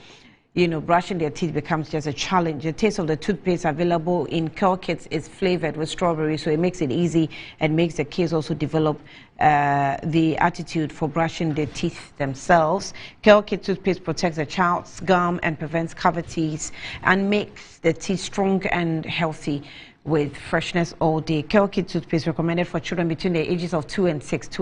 brushing their teeth becomes just a challenge. The taste of the toothpaste available in Care Kits is flavored with strawberry, so it makes it easy and makes the kids also develop the attitude for brushing their teeth themselves. Care Kit toothpaste protects the child's gum and prevents cavities and makes the teeth strong and healthy with freshness all day. Care Kit toothpaste recommended for children between the ages of 2 and 6,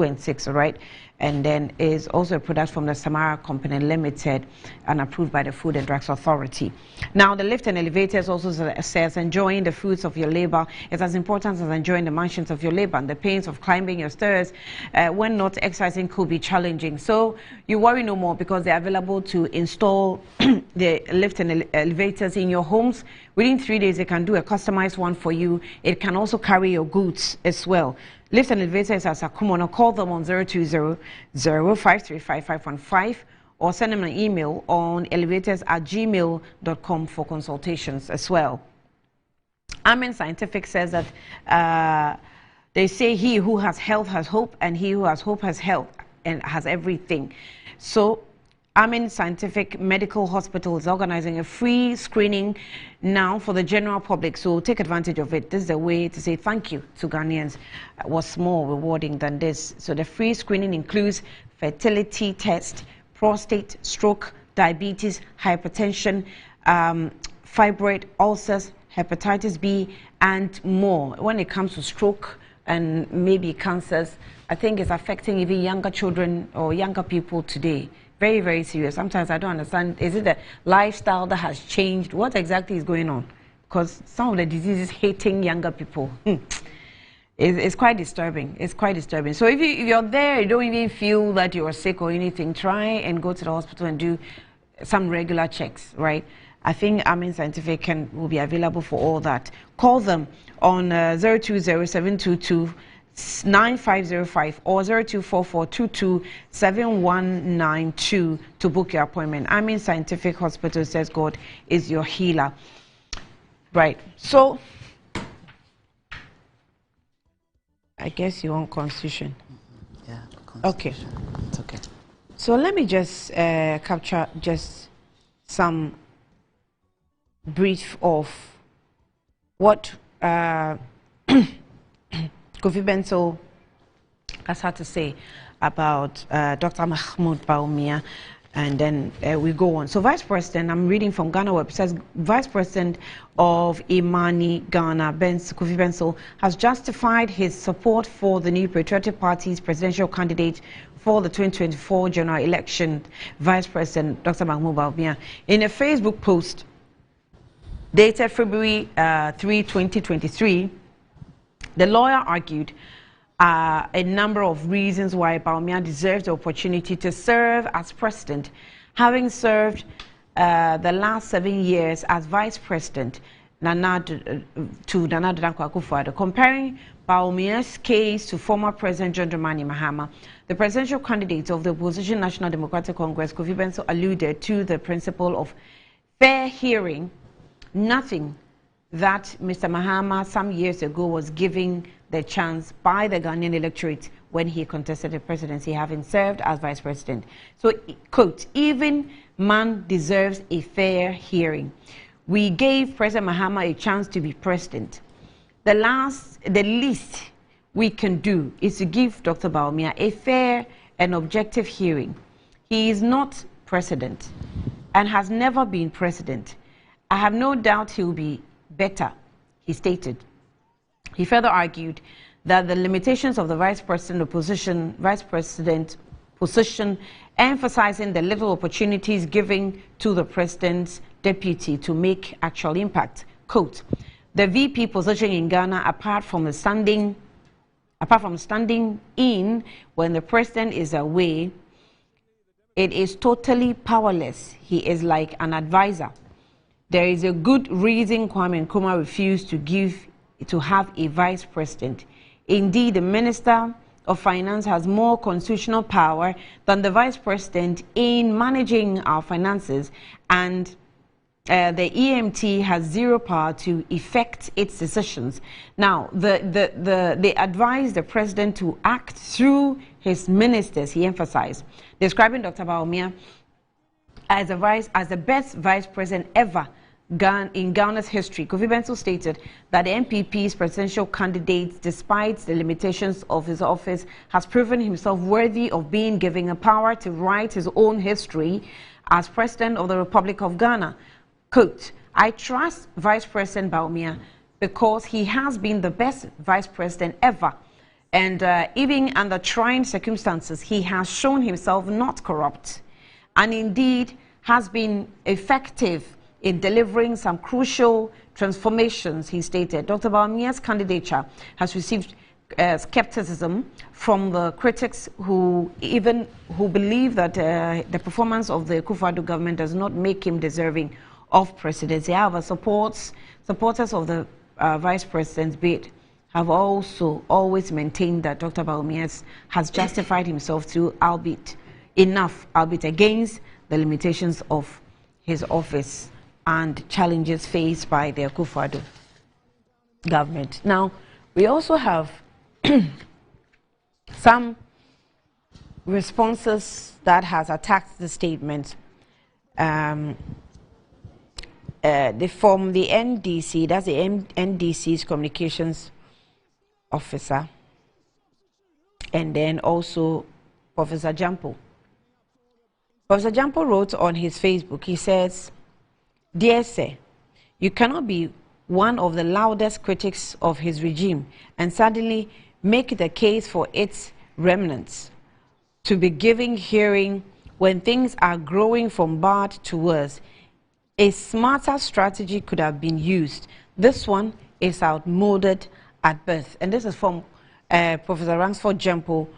all right? and then is also a product from the Samara Company Limited and approved by the Food and Drugs Authority. Now, the lift and elevators also says enjoying the fruits of your labor is as important as enjoying the mansions of your labor, and the pains of climbing your stairs when not exercising could be challenging. So you worry no more, because they're available to install the lift and elevators in your homes. Within 3 days, they can do a customized one for you. It can also carry your goods as well. Lift and elevators as a common. Call them on 020-0535-515 or send them an email on elevators@gmail.com for consultations as well. Amen Scientific says that they say he who has health has hope, and he who has hope has health and has everything. So Amen Scientific Medical Hospital is organizing a free screening now for the general public, so take advantage of it. This is a way to say thank you to Ghanaians. What's more rewarding than this? So the free screening includes fertility test, prostate, stroke, diabetes, hypertension, fibroid, ulcers, hepatitis B, and more. When it comes to stroke and maybe cancers, I think it's affecting even younger children or younger people today. Very, very serious. Sometimes I don't understand. Is it the lifestyle that has changed? What exactly is going on? Because some of the diseases hitting younger people. It's quite disturbing. It's quite disturbing. So if you're there, you don't even feel that you're sick or anything, try and go to the hospital and do some regular checks, right? I think Amen Scientific will be available for all that. Call them on 020-722-9505 or 0244227192 to book your appointment. Amen Scientific Hospital says God is your healer. Right. So I guess you want Constitution. Yeah. Okay. It's okay. So let me just capture just some brief of what Kofi Bensel has had to say about Dr. Mahmoud Bawumia, and then we go on. So Vice President, I'm reading from Ghana Web, says Vice President of Imani Ghana, Kofi Bensel, has justified his support for the New Patriotic Party's presidential candidate for the 2024 general election, Vice President Dr. Mahmoud Bawumia. In a Facebook post dated February 3, 2023, the lawyer argued a number of reasons why Bawumia deserves the opportunity to serve as president, having served the last 7 years as vice president to Nana Dankwa Akufo-Addo. Comparing Bawumia's case to former President John Dramani Mahama, the presidential candidate of the opposition National Democratic Congress, Kofi Bensel, alluded to the principle of fair hearing, nothing that Mr. Mahama some years ago was giving the chance by the Ghanaian electorate when he contested the presidency, having served as vice president. So, quote, even man deserves a fair hearing. We gave President Mahama a chance to be president. The least we can do is to give Dr. Bawumia a fair and objective hearing. He is not president and has never been president. I have no doubt he will be better, he stated. He further argued that the limitations of the vice president position, emphasizing the little opportunities given to the president's deputy to make actual impact. Quote, the VP position in Ghana, apart from standing in when the president is away, it is totally powerless. He is like an advisor. There is a good reason Kwame Nkrumah refused to have a vice president. Indeed, the Minister of Finance has more constitutional power than the vice president in managing our finances, and the EMT has zero power to effect its decisions. Now, they advise the president to act through his ministers, he emphasized, describing Dr. Bawumia as the best vice president ever in Ghana's history. Kofi Bensel stated that the NPP's presidential candidate, despite the limitations of his office, has proven himself worthy of being given a power to write his own history as president of the Republic of Ghana. Quote, I trust Vice President Bawumia because he has been the best vice president ever And even under trying circumstances, he has shown himself not corrupt and indeed has been effective in delivering some crucial transformations, he stated. Dr. Bawumia's candidature has received skepticism from the critics who believe that the performance of the Akufo-Addo government does not make him deserving of presidency. However, supporters of the vice president's bid have also always maintained that Dr. Bawumia has justified himself through albeit against the limitations of his office and challenges faced by the Akufo-Addo government. Now, we also have some responses that has attacked the statement. From the NDC, that's the NDC's communications officer, and then also Professor Jampo. Professor Jampo wrote on his Facebook, he says, "Dear sir, you cannot be one of the loudest critics of his regime and suddenly make the case for its remnants to be giving hearing when things are growing from bad to worse. A smarter strategy could have been used. This one is outmoded at birth." And this is from Professor Ransford Jampo,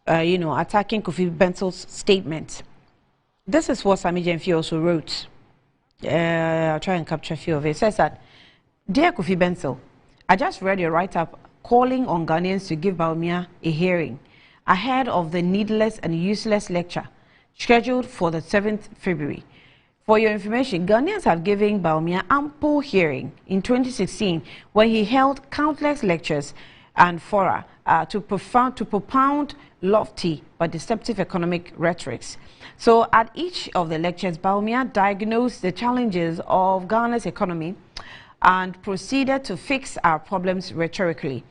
attacking Kofi Bentle's statement. This is what Sami Jemfi also wrote. I'll try and capture a few of it. It says that, "Dear Kofi Bentle, I just read your write-up calling on Ghanaians to give Bawumia a hearing ahead of the needless and useless lecture scheduled for the 7th February. For your information, Ghanaians have given Bawumia ample hearing in 2016 when he held countless lectures and fora to propound lofty but deceptive economic rhetorics. So at each of the lectures, Bawumia diagnosed the challenges of Ghana's economy and proceeded to fix our problems rhetorically.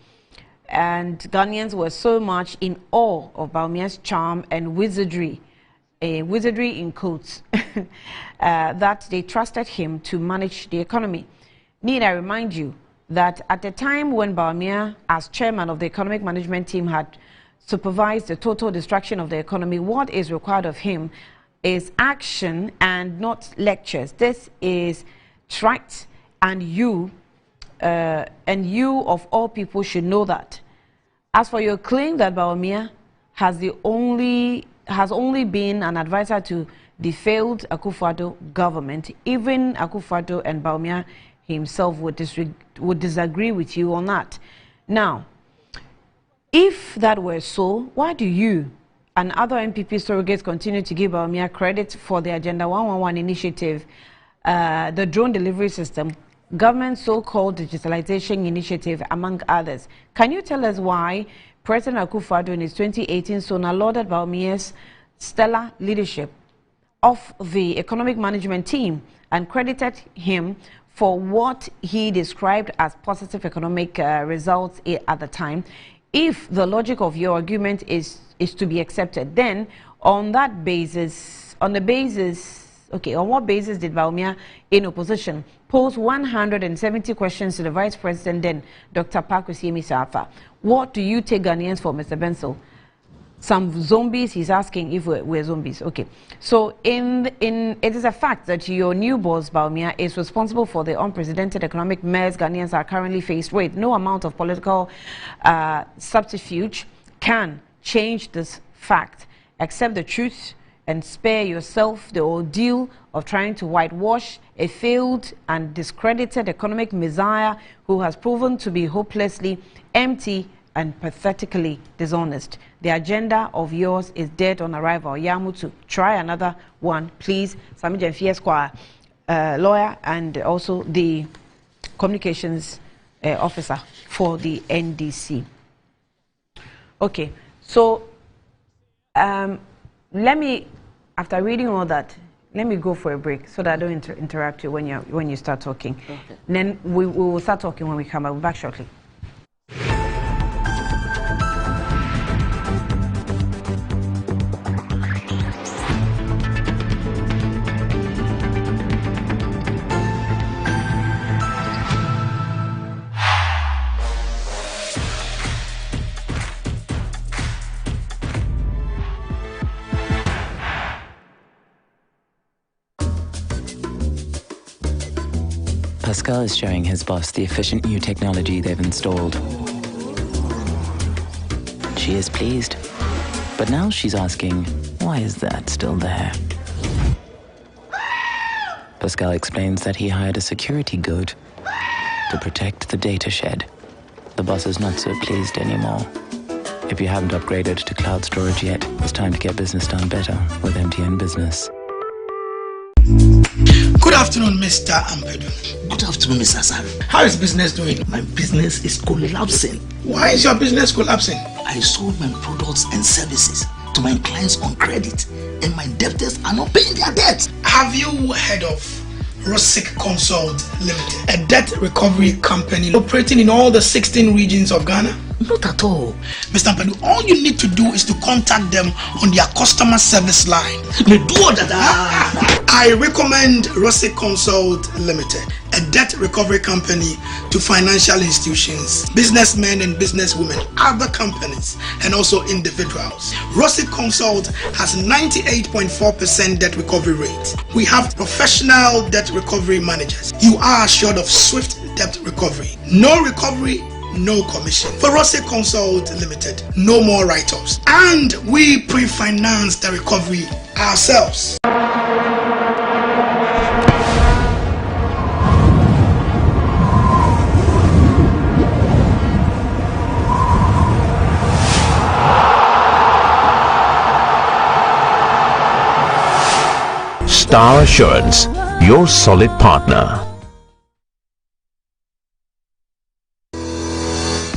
And Ghanaians were so much in awe of Bawumia's charm and wizardry, wizardry in quotes, that they trusted him to manage the economy. Need I remind you that at the time when Bawumia, as chairman of the economic management team, had supervised the total destruction of the economy, what is required of him is action and not lectures. This is trite, and you of all people should know that. As for your claim that Bawumia has only been an advisor to the failed Akufo-Addo government, even Akufo-Addo and Bawumia himself would disagree with you on that. Now, if that were so, why do you and other MPP surrogates continue to give Bawumia credit for the Agenda 111 initiative, the drone delivery system, government so-called digitalization initiative, among others? Can you tell us why President Akufo-Addo in his 2018 SONA lauded Bawumia's stellar leadership of the economic management team and credited him for what he described as positive economic results at the time? If the logic of your argument is to be accepted, then on what basis did Bawumia, in opposition, pose 170 questions to the Vice President then, Dr. Pakwesi Emi-Safa? What do you take Ghanaians for, Mr. Benzel? Some zombies? He's asking if we're zombies. Okay. So it is a fact that your new boss, Bawumia, is responsible for the unprecedented economic mess Ghanaians are currently faced with. No amount of political subterfuge can change this fact. Accept the truth and spare yourself the ordeal of trying to whitewash a failed and discredited economic messiah who has proven to be hopelessly empty and pathetically dishonest. The agenda of yours is dead on arrival. Yamutu, try another one, please. Sami Jemfi Esquire, lawyer and also the communications officer for the NDC. Okay, so let me, after reading all that, let me go for a break so that I don't interrupt you when you start talking. Okay. Then we will start talking when we come back. We'll be back shortly. Pascal is showing his boss the efficient new technology they've installed. She is pleased, but now she's asking, why is that still there? Pascal explains that he hired a security guard to protect the data shed. The boss is not so pleased anymore. If you haven't upgraded to cloud storage yet, it's time to get business done better with MTN Business. Good afternoon, Mr. Ampedu. Good afternoon, Mr. Hassan. How is business doing? My business is collapsing. Why is your business collapsing? I sold my products and services to my clients on credit, and my debtors are not paying their debt. Have you heard of rhetoric Consult Limited, a debt recovery company operating in all the 16 regions of Ghana? Not at all. Mr. Ampedu, all you need to do is to contact them on their customer service line. I recommend rhetoric Consult Limited, a debt recovery company to financial institutions, businessmen and businesswomen, other companies, and also individuals. Rhetoric Consult has 98.4% debt recovery rate. We have professional debt recovery managers. You are assured of swift debt recovery. No recovery, no commission. For Rhetoric Consult Limited, no more write-offs. And we pre-finance the recovery ourselves. Star Assurance, your solid partner.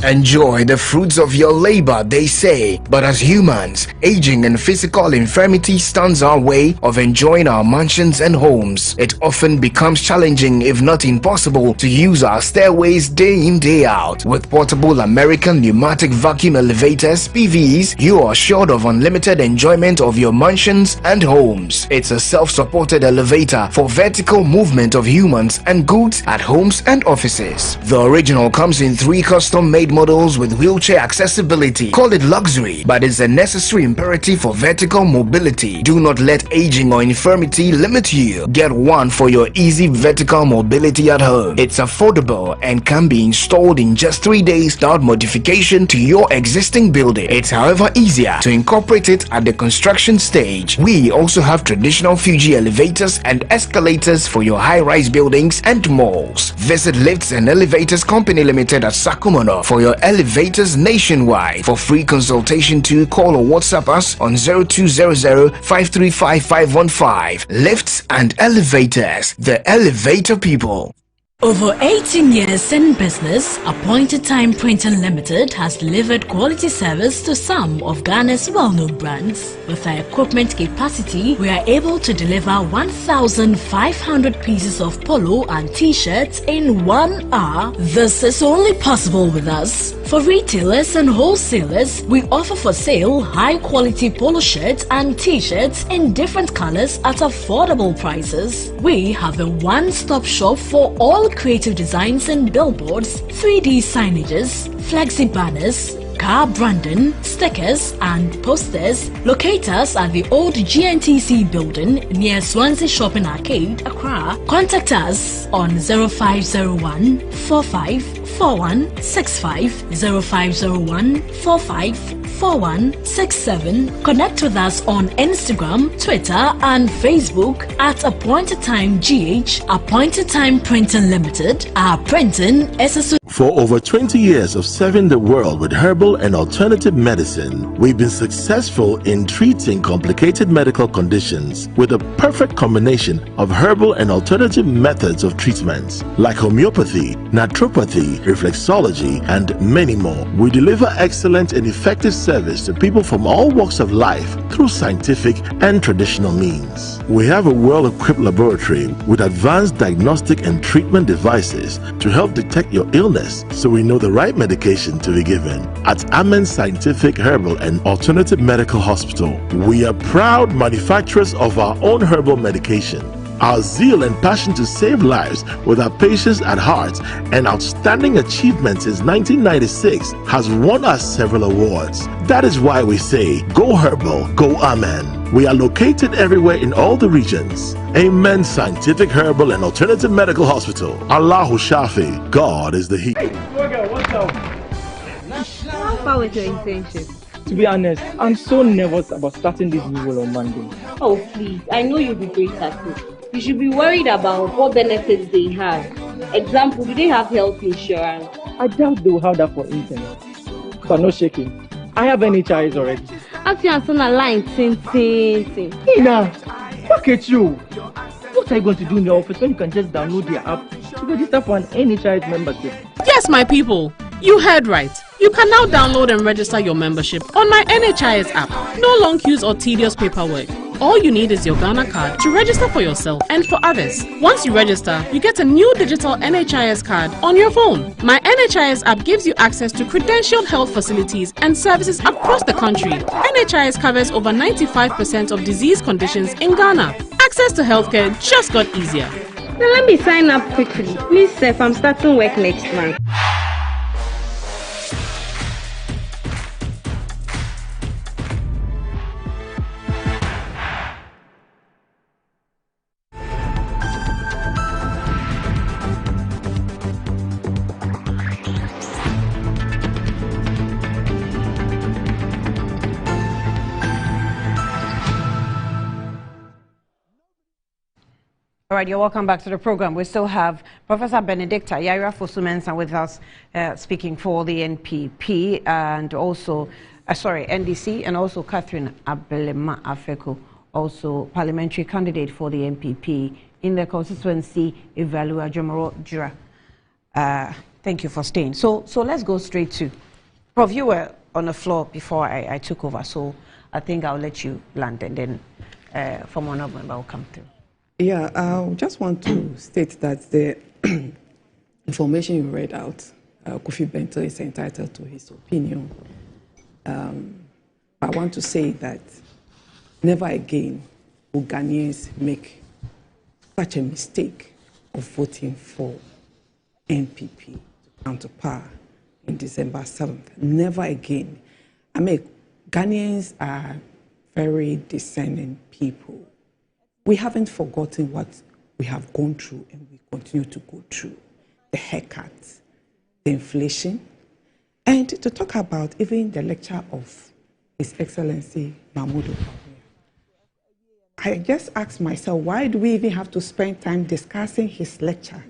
Enjoy the fruits of your labor, they say, but as humans, aging and physical infirmity stands our way of enjoying our mansions and homes. It often becomes challenging, if not impossible, to use our stairways day in, day out. With portable American pneumatic vacuum elevators, PVs, you are assured of unlimited enjoyment of your mansions and homes. It's a self-supported elevator for vertical movement of humans and goods at homes and offices. The original comes in 3 custom-made models with wheelchair accessibility. Call it luxury, but it's a necessary imperative for vertical mobility. Do not let aging or infirmity limit you. Get one for your easy vertical mobility at home. It's affordable and can be installed in just 3 days without modification to your existing building. It's however easier to incorporate it at the construction stage. We also have traditional Fuji elevators and escalators for your high-rise buildings and malls. Visit Lifts and Elevators Company Limited at Sakumono for your elevators nationwide. For free consultation, to call or WhatsApp us on 0200-535-515. Lifts and Elevators, the elevator people. Over 18 years in business, Appointed Time Printing Limited has delivered quality service to some of Ghana's well-known brands. With our equipment capacity, we are able to deliver 1,500 pieces of polo and t-shirts in 1 hour. This is only possible with us. For retailers and wholesalers, we offer for sale high-quality polo shirts and t-shirts in different colors at affordable prices. We have a one-stop shop for all creative designs and billboards, 3D signages, flexi banners, car branding, stickers and posters. Locate us at the old GNTC building near Swansea Shopping Arcade, Accra. Contact us on 0501 454165, 0501 454167. Connect with us on Instagram, Twitter and Facebook at Appointed Time GH. Appointed Time Printing Limited. Our printing is a... For over 20 years of serving the world with herbal and alternative medicine, we've been successful in treating complicated medical conditions with a perfect combination of herbal and alternative methods of treatment like homeopathy, naturopathy, reflexology, and many more. We deliver excellent and effective service to people from all walks of life through scientific and traditional means. We have a well-equipped laboratory with advanced diagnostic and treatment devices to help detect your illness, so we know the right medication to be given. At Amen Scientific Herbal and Alternative Medical Hospital, we are proud manufacturers of our own herbal medication. Our zeal and passion to save lives with our patients at heart and outstanding achievements since 1996 has won us several awards. That is why we say, go herbal, go amen. We are located everywhere in all the regions. Amen Scientific Herbal and Alternative Medical Hospital. Allahu Shafi, God is the healer. Hey, what's up? How far with your internship? To be honest, I'm so nervous about starting this new role on Monday. Oh, please. I know you'll be great at it. You should be worried about what benefits they have. Example, do they have health insurance? I doubt they will have that for interns. But no shaking. I have NHIS already. As you are on a line, ting. Ina, look at you. What are you going to do in the office when you can just download the app to register for an NHIS membership? Yes, my people. You heard right. You can now download and register your membership on my NHIS app. No long queues or tedious paperwork. All you need is your Ghana card to register for yourself and for others. Once you register, you get a new digital NHIS card on your phone. My NHIS app gives you access to credentialed health facilities and services across the country. NHIS covers over 95% of disease conditions in Ghana. Access to healthcare just got easier. Now let me sign up quickly. Please, Seth, I'm starting work next month. All right, you're welcome back to the program. We still have Professor Benedicta Yaira Fosu-Mensah with us, speaking for the NPP and also, NDC, and also Catherine Abelema Afeko, also parliamentary candidate for the NPP in the constituency Evalua Jomoro Jura. Thank you for staying. So let's go straight to Prof. You were on the floor before I took over, so I think I'll let you land, and then from one of them I'll come through. Yeah, I just want to state that the information you read out, Kofi Bento is entitled to his opinion. I want to say that never again will Ghanaians make such a mistake of voting for NPP to come to power in December 7th. Never again. I mean, Ghanaians are very discerning people. We haven't forgotten what we have gone through and we continue to go through. The haircuts, the inflation, and to talk about even the lecture of His Excellency Mahmoud. I just asked myself, why do we even have to spend time discussing his lecture?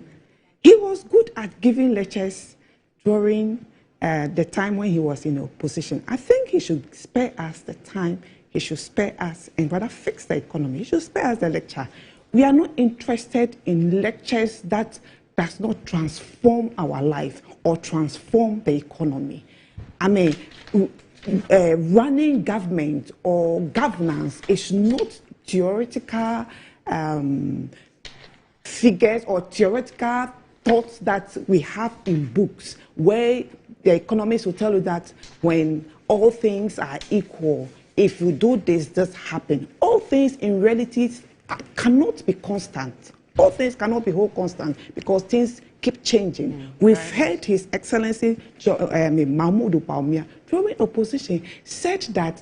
He was good at giving lectures during the time when he was in opposition. I think he should spare us the time. He should spare us and rather fix the economy. He should spare us the lecture. We are not interested in lectures that does not transform our life or transform the economy. I mean, running government or governance is not theoretical figures or theoretical thoughts that we have in books, where the economists will tell you that when all things are equal, if you do this, this happen. All things in reality cannot be constant. All things cannot be whole constant because things keep changing. We've heard His Excellency Mahmoud Bawumia during opposition said that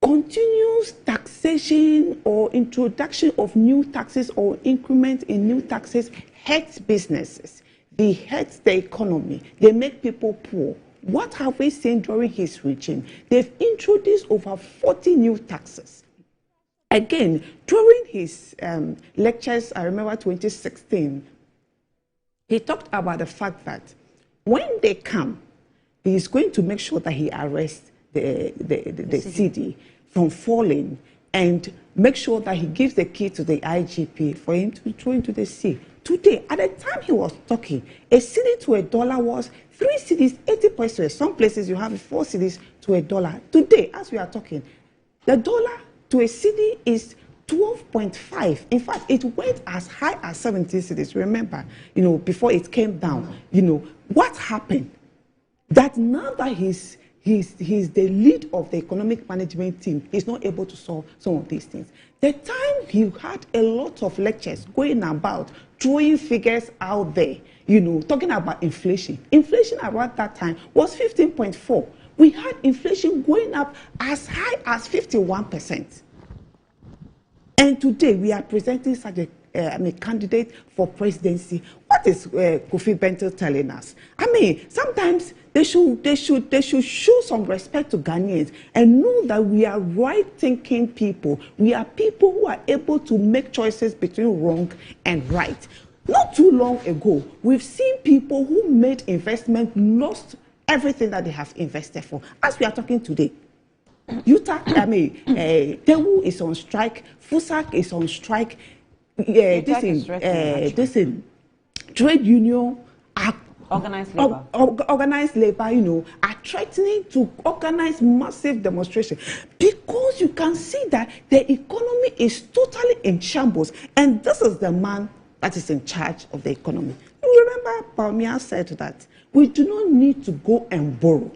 continuous taxation or introduction of new taxes or increment in new taxes hurts businesses. They hurt the economy. They make people poor. What have we seen during his regime? They've introduced over 40 new taxes. Again, during his lectures, I remember 2016, he talked about the fact that when they come, he is going to make sure that he arrests the city from falling and make sure that he gives the key to the IGP for him to throw into the sea. Today, at the time he was talking, a cedi to $1 was 3 cedis, 80 pesos. Some places you have 4 cedis to $1. Today, as we are talking, the dollar to a cedi is 12.5. In fact, it went as high as 70 cedis. Remember, before it came down, what happened? That now that he's the lead of the economic management team. He's not able to solve some of these things. The time he had a lot of lectures going about, throwing figures out there, you know, talking about inflation. Inflation around that time was 15.4. We had inflation going up as high as 51%. And today we are presenting such a candidate for presidency. What is Kofi Bento telling us? I mean, sometimes they should show some respect to Ghanaians and know that we are right-thinking people. We are people who are able to make choices between wrong and right. Not too long ago, we've seen people who made investment lost everything that they have invested for. As we are talking today, Tewu is on strike, FUSAC is on strike. This is trade union, organized labor, you know, are threatening to organize massive demonstration because you can see that the economy is totally in shambles, and this is the man that is in charge of the economy. You remember Palmia said that we do not need to go and borrow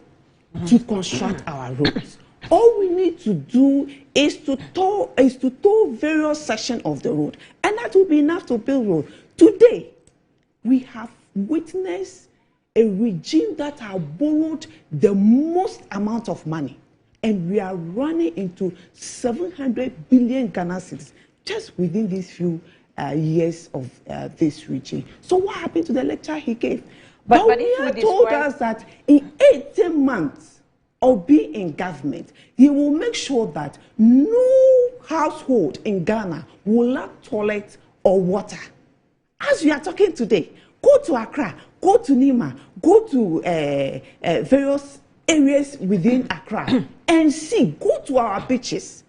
to construct our roads. All we need to do is to tow various sections of the road, and that will be enough to build road. Today, we have witnessed a regime that has borrowed the most amount of money, and we are running into 700 billion Ghana cedis just within these few years of this regime. So what happened to the lecture he gave? But he told us that in 18 months, or be in government, he will make sure that no household in Ghana will lack toilet or water. As we are talking today, go to Accra, go to Nima, go to various areas within Accra and see, go to our beaches.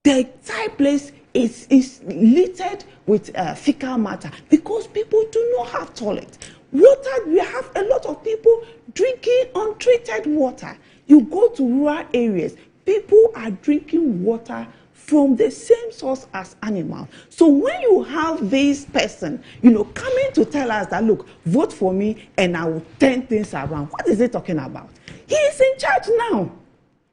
The entire place is littered with fecal matter because people do not have toilet. Water, we have a lot of people drinking untreated water. You go to rural areas, people are drinking water from the same source as animals. So when you have this person, you know, coming to tell us that, look, vote for me and I will turn things around, what is he talking about? He is in charge now.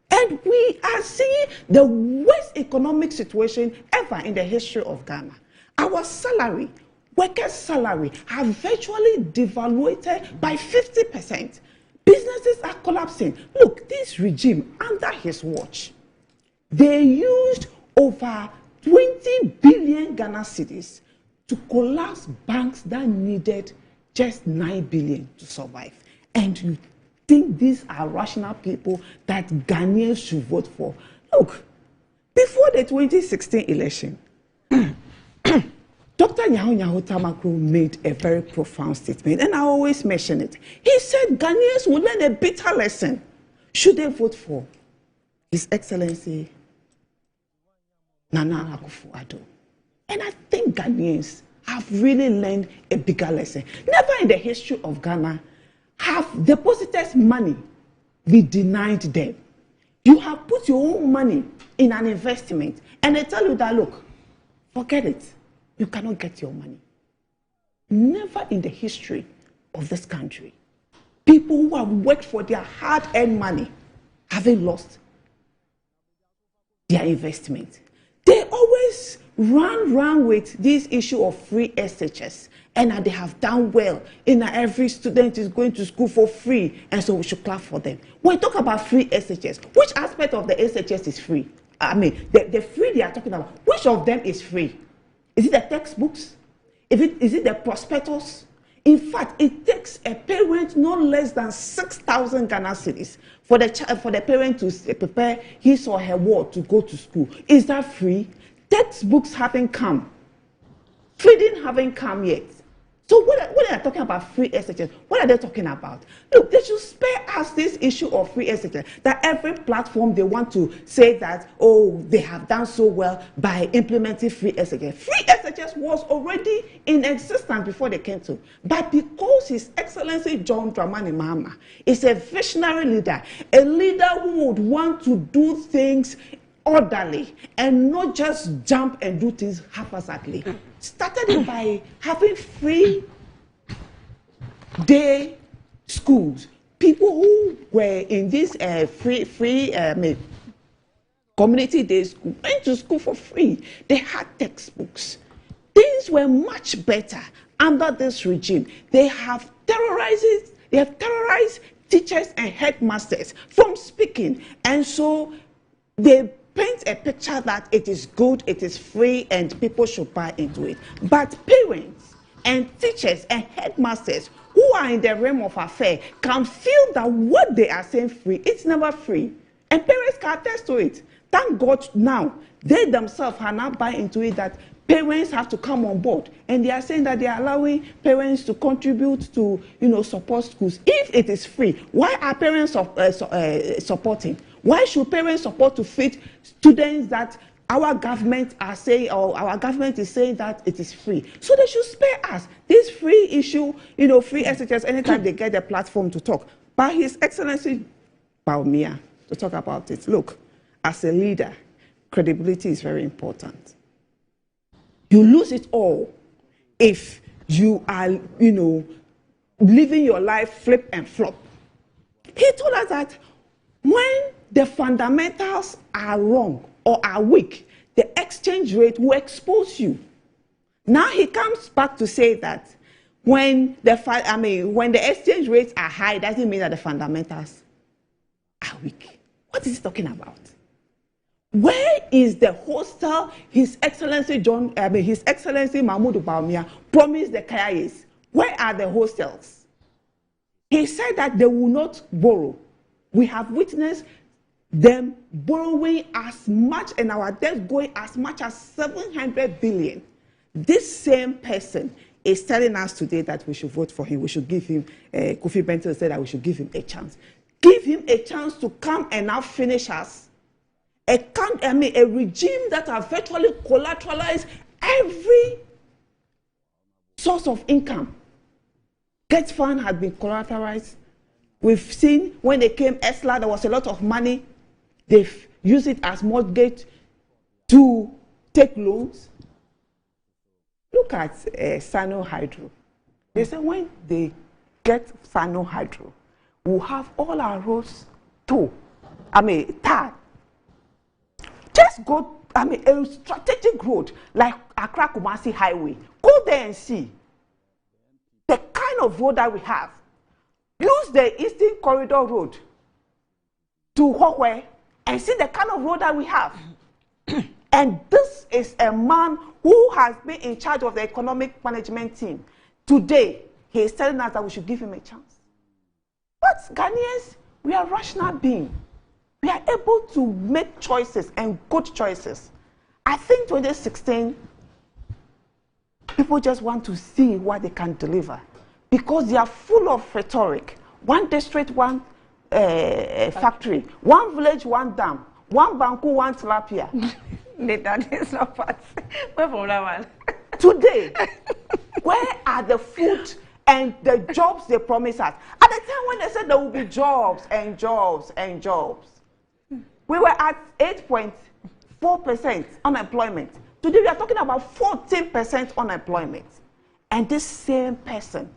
And we are seeing the worst economic situation ever in the history of Ghana. Our salary, workers' salary, have virtually devaluated by 50%. Businesses are collapsing. Look, this regime, under his watch, they used over 20 billion Ghana cedis to collapse banks that needed just 9 billion to survive. And you think these are rational people that Ghanaians should vote for? Look, before the 2016 election, Dr. Nyaho Tamakro made a very profound statement, and I always mention it. He said Ghanaians will learn a bitter lesson should they vote for His Excellency Nana Akufo-Addo. And I think Ghanaians have really learned a bigger lesson. Never in the history of Ghana have depositors' money be denied them. You have put your own money in an investment, and they tell you that, look, forget it. You cannot get your money. Never in the history of this country, people who have worked for their hard-earned money haven't lost their investment. They always run with this issue of free SHS, and they have done well. Every student is going to school for free, and so we should clap for them. When we talk about free SHS, which aspect of the SHS is free? I mean, the free they are talking about, which of them is free? Is it the textbooks? Is it the prospectus? In fact, it takes a parent no less than 6,000 Ghana cedis for the parent to prepare his or her ward to go to school. Is that free? Textbooks haven't come. Feeding haven't come yet. So when they are talking about free SHS, what are they talking about? Look, they should spare us this issue of free SHS, that every platform they want to say that, oh, they have done so well by implementing free SHS. Free SHS was already in existence before they came to. But because His Excellency John Dramani Mahama is a visionary leader, a leader who would want to do things orderly and not just jump and do things haphazardly, started it by having free day schools people who were in this free community day school went to school for free. They had textbooks. Things were much better under this regime. They have terrorized teachers and headmasters from speaking, and so they paint a picture that it is good, it is free, and people should buy into it. But parents and teachers and headmasters who are in the realm of affair can feel that what they are saying free, it's never free. And parents can attest to it. Thank God now, they themselves are now buying into it that parents have to come on board. And they are saying that they are allowing parents to contribute to, support schools. If it is free, why are parents supporting? Why should parents support to feed students that our government are saying, or our government is saying that it is free? So they should spare us this free issue, free SHS anytime they get a platform to talk. But His Excellency Bawumia, to talk about it. Look, as a leader, credibility is very important. You lose it all if you are, living your life flip and flop. He told us that when the fundamentals are wrong or are weak, the exchange rate will expose you. Now he comes back to say that when the exchange rates are high, doesn't mean that the fundamentals are weak. What is he talking about? Where is the hostel His Excellency Mahmoud Bawumia promised the Kayais? Where are the hostels? He said that they will not borrow. We have witnessed them borrowing as much and our debt going as much as 700 billion. This same person is telling us today that we should vote for him. We should give him, Kofi Benton said that we should give him a chance. Give him a chance to come and now finish us. A regime that have virtually collateralized every source of income. Get Fund had been collateralized. We've seen when they came, ESLA, there was a lot of money. They've used it as mortgage to take loans. Look at Sano Hydro. They say when they get Sano Hydro, we'll have all our roads tarred. Just go, a strategic road like Accra Kumasi Highway. Go there and see the kind of road that we have. Use the Eastern Corridor Road to Hokwe and see the kind of road that we have. And this is a man who has been in charge of the economic management team. Today, he is telling us that we should give him a chance. But Ghanaians, we are rational beings. We are able to make choices and good choices. I think 2016, people just want to see what they can deliver because they are full of rhetoric. One district, one factory, one village, one dam, one banku, one tilapia. That is not part. Where from that one? Today, where are the food and the jobs they promised us? At the time when they said there will be jobs and jobs and jobs, we were at 8.4% unemployment. Today we are talking about 14% unemployment. And this same person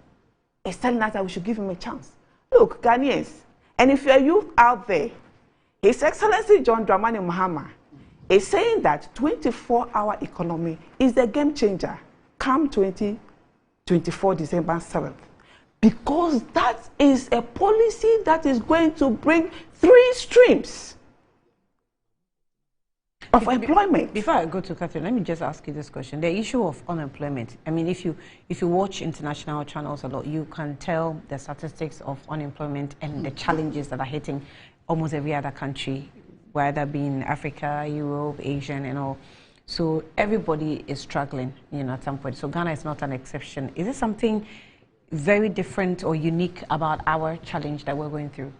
is telling us that we should give him a chance. Look, Ghanaians, and if you're a youth out there, His Excellency John Dramani Mahama is saying that 24-hour economy is the game changer come 2024 December 7th. Because that is a policy that is going to bring 3 streams of employment. Before I go to Catherine, let me just ask you this question. The issue of unemployment. I mean, if you watch international channels a lot, you can tell the statistics of unemployment and the challenges that are hitting almost every other country, whether being Africa, Europe, Asian, and all. So everybody is struggling, at some point. So Ghana is not an exception. Is there something very different or unique about our challenge that we're going through?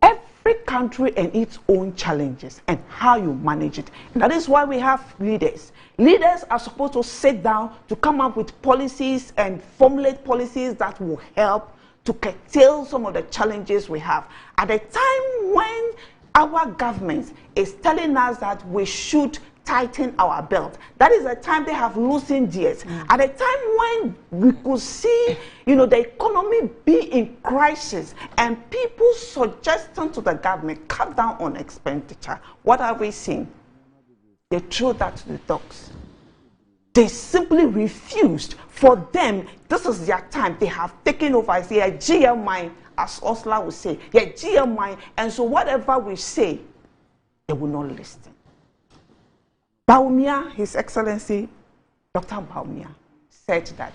Every country and its own challenges and how you manage it. And that is why we have leaders. Leaders are supposed to sit down to come up with policies and formulate policies that will help to curtail some of the challenges we have. At a time when our government is telling us that we should tighten our belt. That is the time they have loosened gears. At a time when we could see, the economy be in crisis and people suggesting to the government cut down on expenditure, what have we seen? They threw that to the dogs. They simply refused. For them, this is their time. They have taken over. I say a GM mine, as Osla would say, a GM mine, and so whatever we say, they will not listen. Bawumia, His Excellency, Dr. Bawumia, said that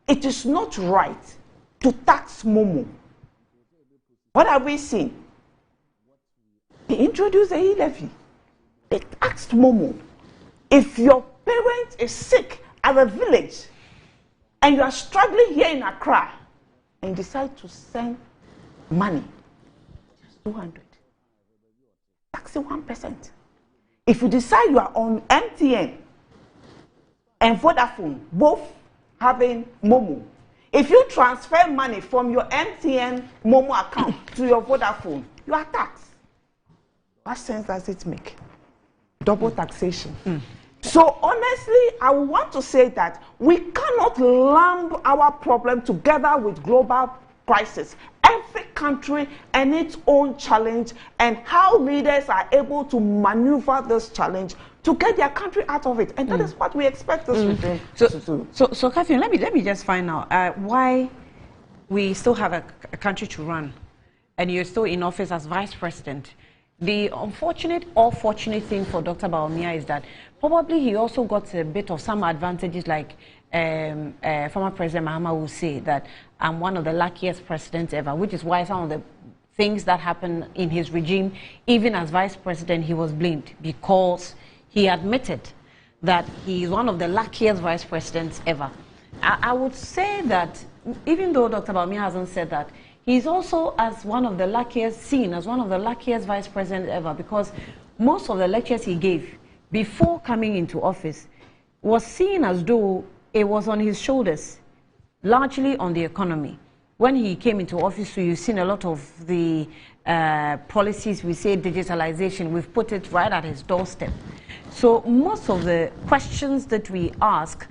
it is not right to tax Momo. What have we seen? They introduced a e-levy. They taxed Momo. If your parent is sick at a village and you are struggling here in Accra and you decide to send money, just 200, tax 1%. If you decide you are on MTN and Vodafone, both having Momo, if you transfer money from your MTN Momo account to your Vodafone, you are taxed. What sense does it make? Double taxation. So honestly, I want to say that we cannot lump our problem together with global crisis. Every country and its own challenge, and how leaders are able to maneuver this challenge to get their country out of it, and that is what we expect this regime to do. So Catherine, let me just find out why we still have a country to run, and you're still in office as vice president. The unfortunate or fortunate thing for Dr. Bawumia is that probably he also got a bit of some advantages, like former President Mahama will say that I'm one of the luckiest presidents ever, which is why some of the things that happened in his regime, even as vice president, he was blamed, because he admitted that he is one of the luckiest vice presidents ever. I would say that even though Dr. Bawumia hasn't said that, he's also seen as one of the luckiest vice presidents ever, because most of the lectures he gave before coming into office was seen as though it was on his shoulders, largely on the economy. When he came into office, so you've seen a lot of the policies, we say digitalization, we've put it right at his doorstep. So most of the questions that we ask,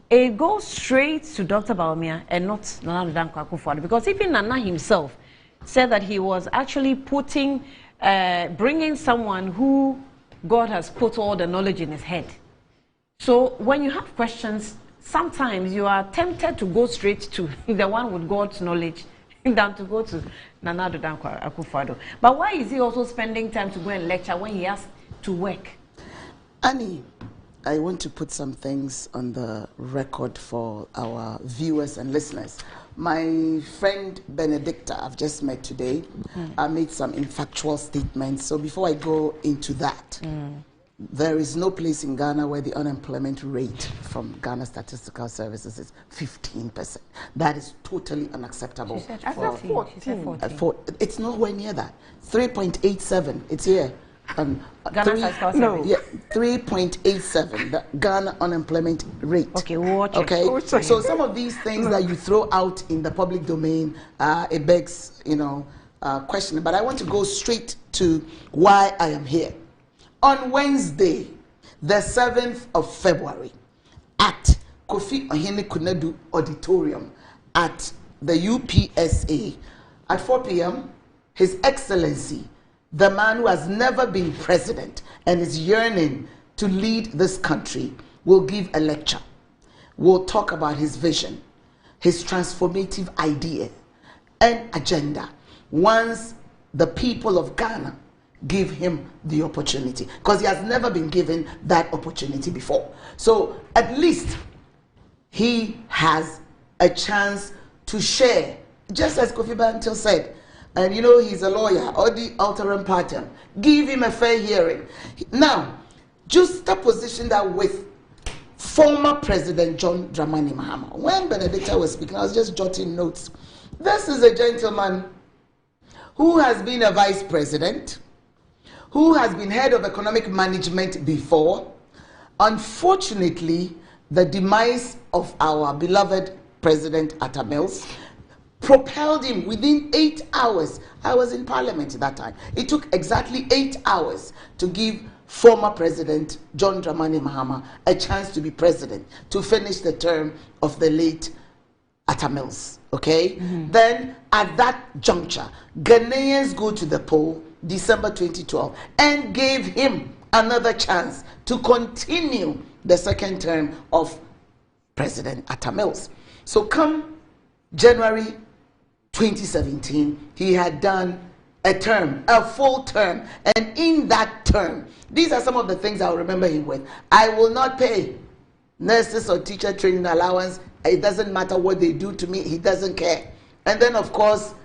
it goes straight to Dr. Bawumia and not Nana Dankwa Akufo-Addo, because even Nana himself said that he was actually bringing someone who God has put all the knowledge in his head. So when you have questions, sometimes you are tempted to go straight to the one with God's knowledge than to go to Nana Dankwa Akufo-Addo. But why is he also spending time to go and lecture when he has to work? Annie, I want to put some things on the record for our viewers and listeners. My friend Benedicta, I've just met today, I made some factual statements. So before I go into that, there is no place in Ghana where the unemployment rate from Ghana Statistical Services is 15%. That is totally unacceptable. She said 14. It's nowhere near that. 3.87, it's here. Ghana Statistical Service. Yeah, 3.87, the Ghana unemployment rate. Okay, watch it. Okay, so some of these things that you throw out in the public domain, it begs, question. But I want to go straight to why I am here. On Wednesday, the 7th of February, at Kofi Ohene Kunedu Auditorium at the UPSA, at 4 p.m., His Excellency, the man who has never been president and is yearning to lead this country, will give a lecture. We'll talk about his vision, his transformative idea and agenda once the people of Ghana give him the opportunity, because he has never been given that opportunity before. So at least he has a chance to share, just as Kofi Bantil said. And he's a lawyer, or the alterum partem. Give him a fair hearing. Now, just position that with former President John Dramani Mahama. When Benedicta was speaking, I was just jotting notes. This is a gentleman who has been a vice president, who has been head of economic management before. Unfortunately, the demise of our beloved President Atta Mills propelled him within 8 hours. I was in Parliament at that time. It took exactly 8 hours to give former President John Dramani Mahama a chance to be president, to finish the term of the late Atta Mills. Okay? Then at that juncture, Ghanaians go to the poll December 2012 and gave him another chance to continue the second term of President Atta Mills. So come January 2017, he had done a term, a full term, and in that term, these are some of the things I'll remember him with. I will not pay nurses or teacher training allowance. It doesn't matter what they do to me, he doesn't care. And then of course,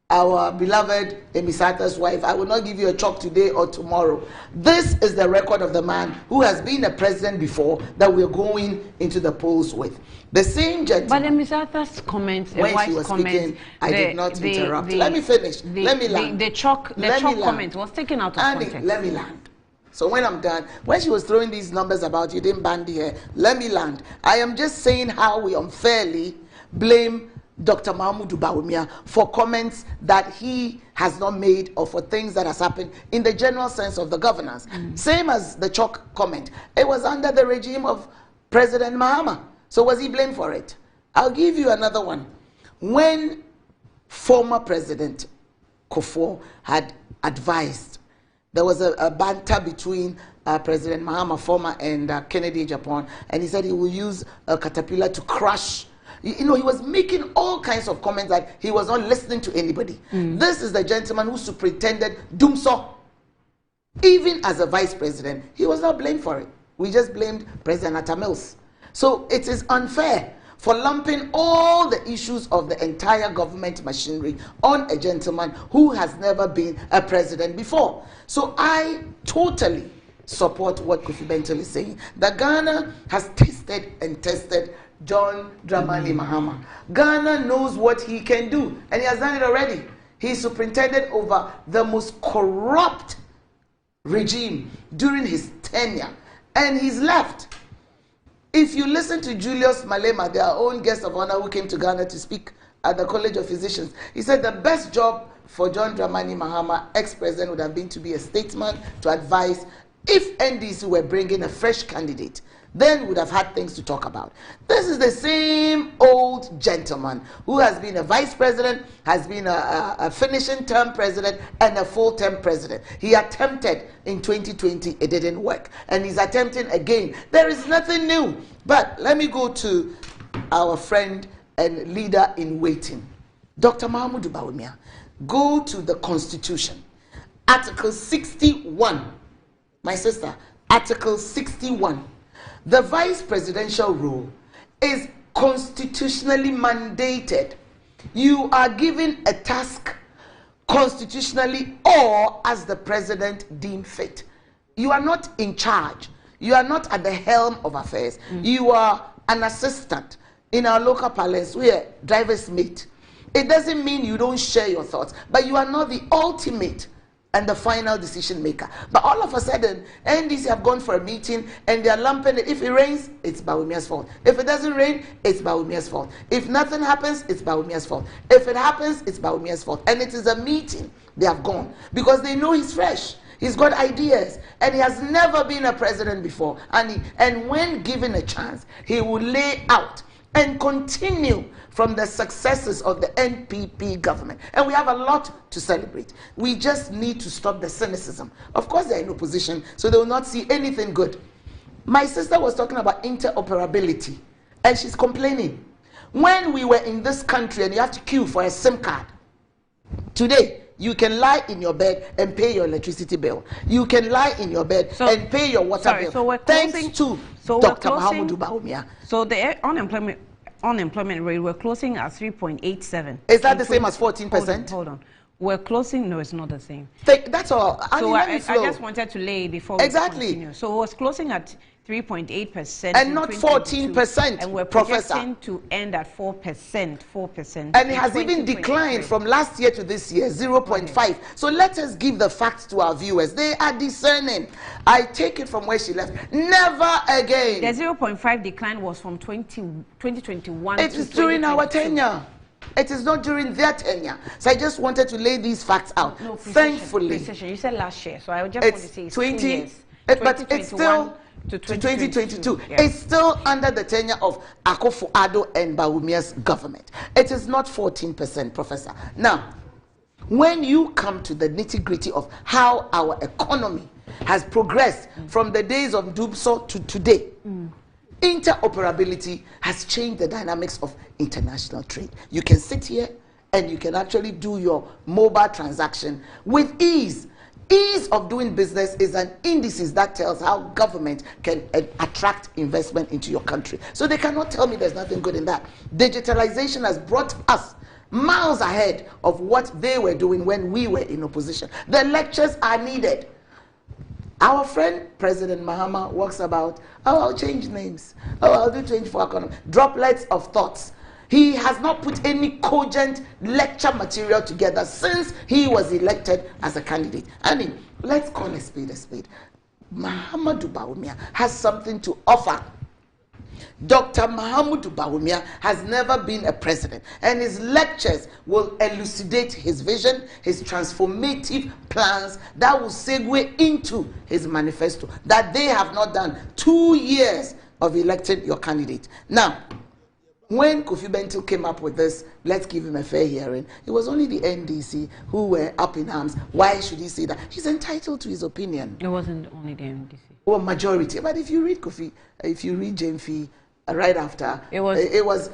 our beloved Emisata's wife, I will not give you a chop today or tomorrow. This is the record of the man who has been a president before that we're going into the polls with. The same gentleman. But Emisata's comments, when she was speaking, I did not interrupt. Let me finish. Let me land. The chalk comment was taken out of context. Let me land. So when I'm done, when she was throwing these numbers about you didn't ban the hair, let me land. I am just saying how we unfairly blame Dr. Mahmoud Bawumia for comments that he has not made or for things that has happened in the general sense of the governance. Same as the chalk comment. It was under the regime of President Mahama. So was he blamed for it? I'll give you another one. When former President Kufuor had advised, there was a banter between President Mahama, former, and Kennedy Japan, and he said he will use a caterpillar to crush. You know, he was making all kinds of comments that he was not listening to anybody. This is the gentleman who superintended Dumso. Even as a vice president, he was not blamed for it. We just blamed President Atta Mills. So it is unfair for lumping all the issues of the entire government machinery on a gentleman who has never been a president before. So I totally support what Kofi Bentil is saying. That Ghana has tasted and tested John Dramani Mahama. Ghana knows what he can do, and he has done it already. He superintended over the most corrupt regime during his tenure, and he's left. If you listen to Julius Malema, their own guest of honor who came to Ghana to speak at the College of Physicians, he said the best job for John Dramani Mahama, ex-president, would have been to be a statesman, to advise. If NDC were bringing a fresh candidate, then we would have had things to talk about. This is the same old gentleman who has been a vice president, has been a finishing term president, and a full-term president. He attempted in 2020, it didn't work. And he's attempting again. There is nothing new. But let me go to our friend and leader in waiting, Dr. Mahmoud Bawumia. Go to the Constitution. Article 61. My sister, Article 61. The vice presidential role is constitutionally mandated. You are given a task constitutionally or as the president deemed fit. You are not in charge. You are not at the helm of affairs. You are an assistant. In our local parlance, we are driver's mate. It doesn't mean you don't share your thoughts, but you are not the ultimate and the final decision maker. But all of a sudden, NDC have gone for a meeting and they are lumping it. If it rains, it's Bawumia's fault. If it doesn't rain, it's Bawumia's fault. If nothing happens, it's Bawumia's fault. If it happens, it's Bawumia's fault. And it is a meeting they have gone because they know he's fresh. He's got ideas and he has never been a president before. And when given a chance, he will lay out and continue from the successes of the NPP government. And we have a lot to celebrate. We just need to stop the cynicism. Of course, they're in opposition, so they will not see anything good. My sister was talking about interoperability, and she's complaining. When we were in this country and you have to queue for a SIM card, today, you can lie in your bed and pay your electricity bill. You can lie in your bed and pay your water bill. So thanks to Dr. Mahmoud Bawumia. So the unemployment rate, we're closing at 3.87. Is that the same as 14%? Hold on. We're closing, no, it's not the same. That's all. So I just wanted to lay before we continue. So it was closing at 3.8%. And not 14%, and we're projecting to end at 4%. And it has even declined from last year to this year, 0.5. So let us give the facts to our viewers. They are discerning. I take it from where she left. Never again. The 0.5 decline was from 2021 it is during our tenure. It is not during their tenure. So I just wanted to lay these facts out. No, thankfully. Precision. You said last year, so I just want to say it's 20, 2 years. But it's still to 2022. Yes. It's still under the tenure of Akufo-Addo and Bawumia's government. It is not 14%, Professor. Now, when you come to the nitty-gritty of how our economy has progressed from the days of Dubso to today, interoperability has changed the dynamics of international trade. You can sit here and you can actually do your mobile transaction with ease. Ease of doing business is an indices that tells how government can attract investment into your country. So they cannot tell me there's nothing good in that. Digitalization has brought us miles ahead of what they were doing when we were in opposition. The lectures are needed. Our friend President Mahama walks about, oh, I'll change names. Oh, I'll do change for economy. Droplets of thoughts. He has not put any cogent lecture material together since he was elected as a candidate. I mean, let's call a spade a spade. Mahamudu Bawumia has something to offer. Dr. Mahamudu Bawumia has never been a president, and his lectures will elucidate his vision, his transformative plans that will segue into his manifesto that they have not done. 2 years of electing your candidate. Now, when Kofi Bentil came up with this, let's give him a fair hearing, it was only the NDC who were up in arms. Why should he say that? He's entitled to his opinion. It wasn't only the NDC. Well, majority. But if you read Kofi, if you read Jemfi, right after, it was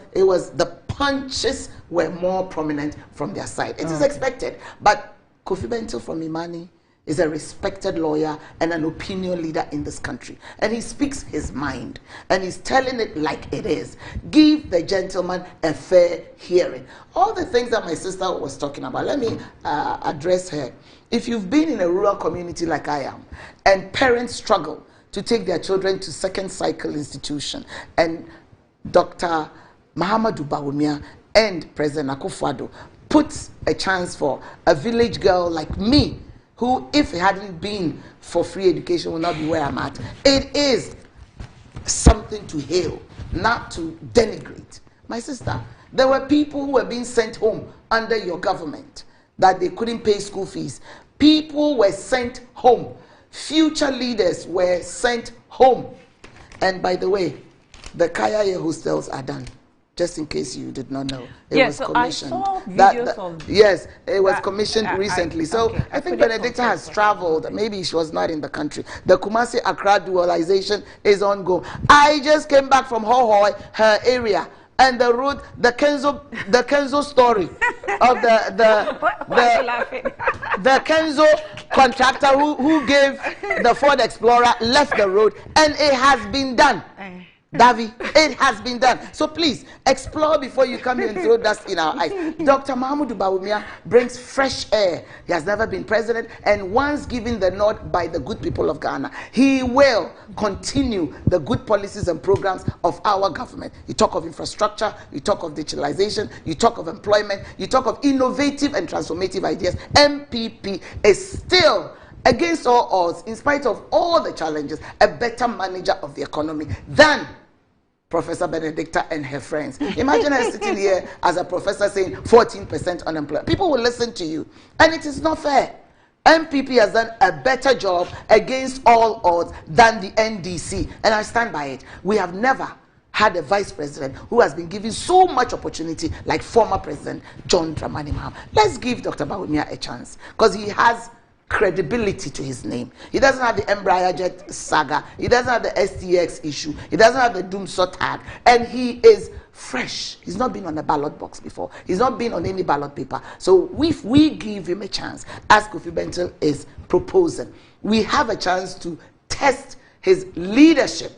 the punches were more prominent from their side. It is expected. But Kofi Bentil from Imani is a respected lawyer and an opinion leader in this country. And he speaks his mind. And he's telling it like it is. Give the gentleman a fair hearing. All the things that my sister was talking about, let me address her. If you've been in a rural community like I am, and parents struggle to take their children to second cycle institution, and Dr. Mahamudu Bawumia and President Akufo-Addo puts a chance for a village girl like me, who, if it hadn't been for free education, would not be where I'm at. It is something to hail, not to denigrate. My sister, there were people who were being sent home under your government that they couldn't pay school fees. People were sent home. Future leaders were sent home. And by the way, the Kaya hostels are done. Just in case you did not know, it was commissioned. I saw videos of yes, it was commissioned recently. So I think Benedicta has traveled. Maybe she was not in the country. The Kumasi Accra dualization is ongoing. I just came back from Hohoi, her area, and the road, the Kenzo story of the Kenzo contractor who gave the Ford Explorer left the road, and it has been done. Davi, it has been done. So please, explore before you come here and throw dust in our eyes. Dr. Mahamudu Bawumia brings fresh air. He has never been president, and once given the nod by the good people of Ghana, he will continue the good policies and programs of our government. You talk of infrastructure, you talk of digitalization, you talk of employment, you talk of innovative and transformative ideas. MPP is still, against all odds, in spite of all the challenges, a better manager of the economy than Professor Benedicta and her friends. Imagine her sitting here as a professor saying 14% unemployment. People will listen to you, and it is not fair. MPP has done a better job against all odds than the NDC, and I stand by it. We have never had a vice president who has been given so much opportunity like former President John Dramani Mahama. Let's give Dr. Bawumia a chance, because he has credibility to his name. He doesn't have the Embraer jet saga. He doesn't have the STX issue. He doesn't have the Doomsaw tag. And he is fresh. He's not been on a ballot box before. He's not been on any ballot paper. So if we give him a chance, as Kofi Bentil is proposing, we have a chance to test his leadership,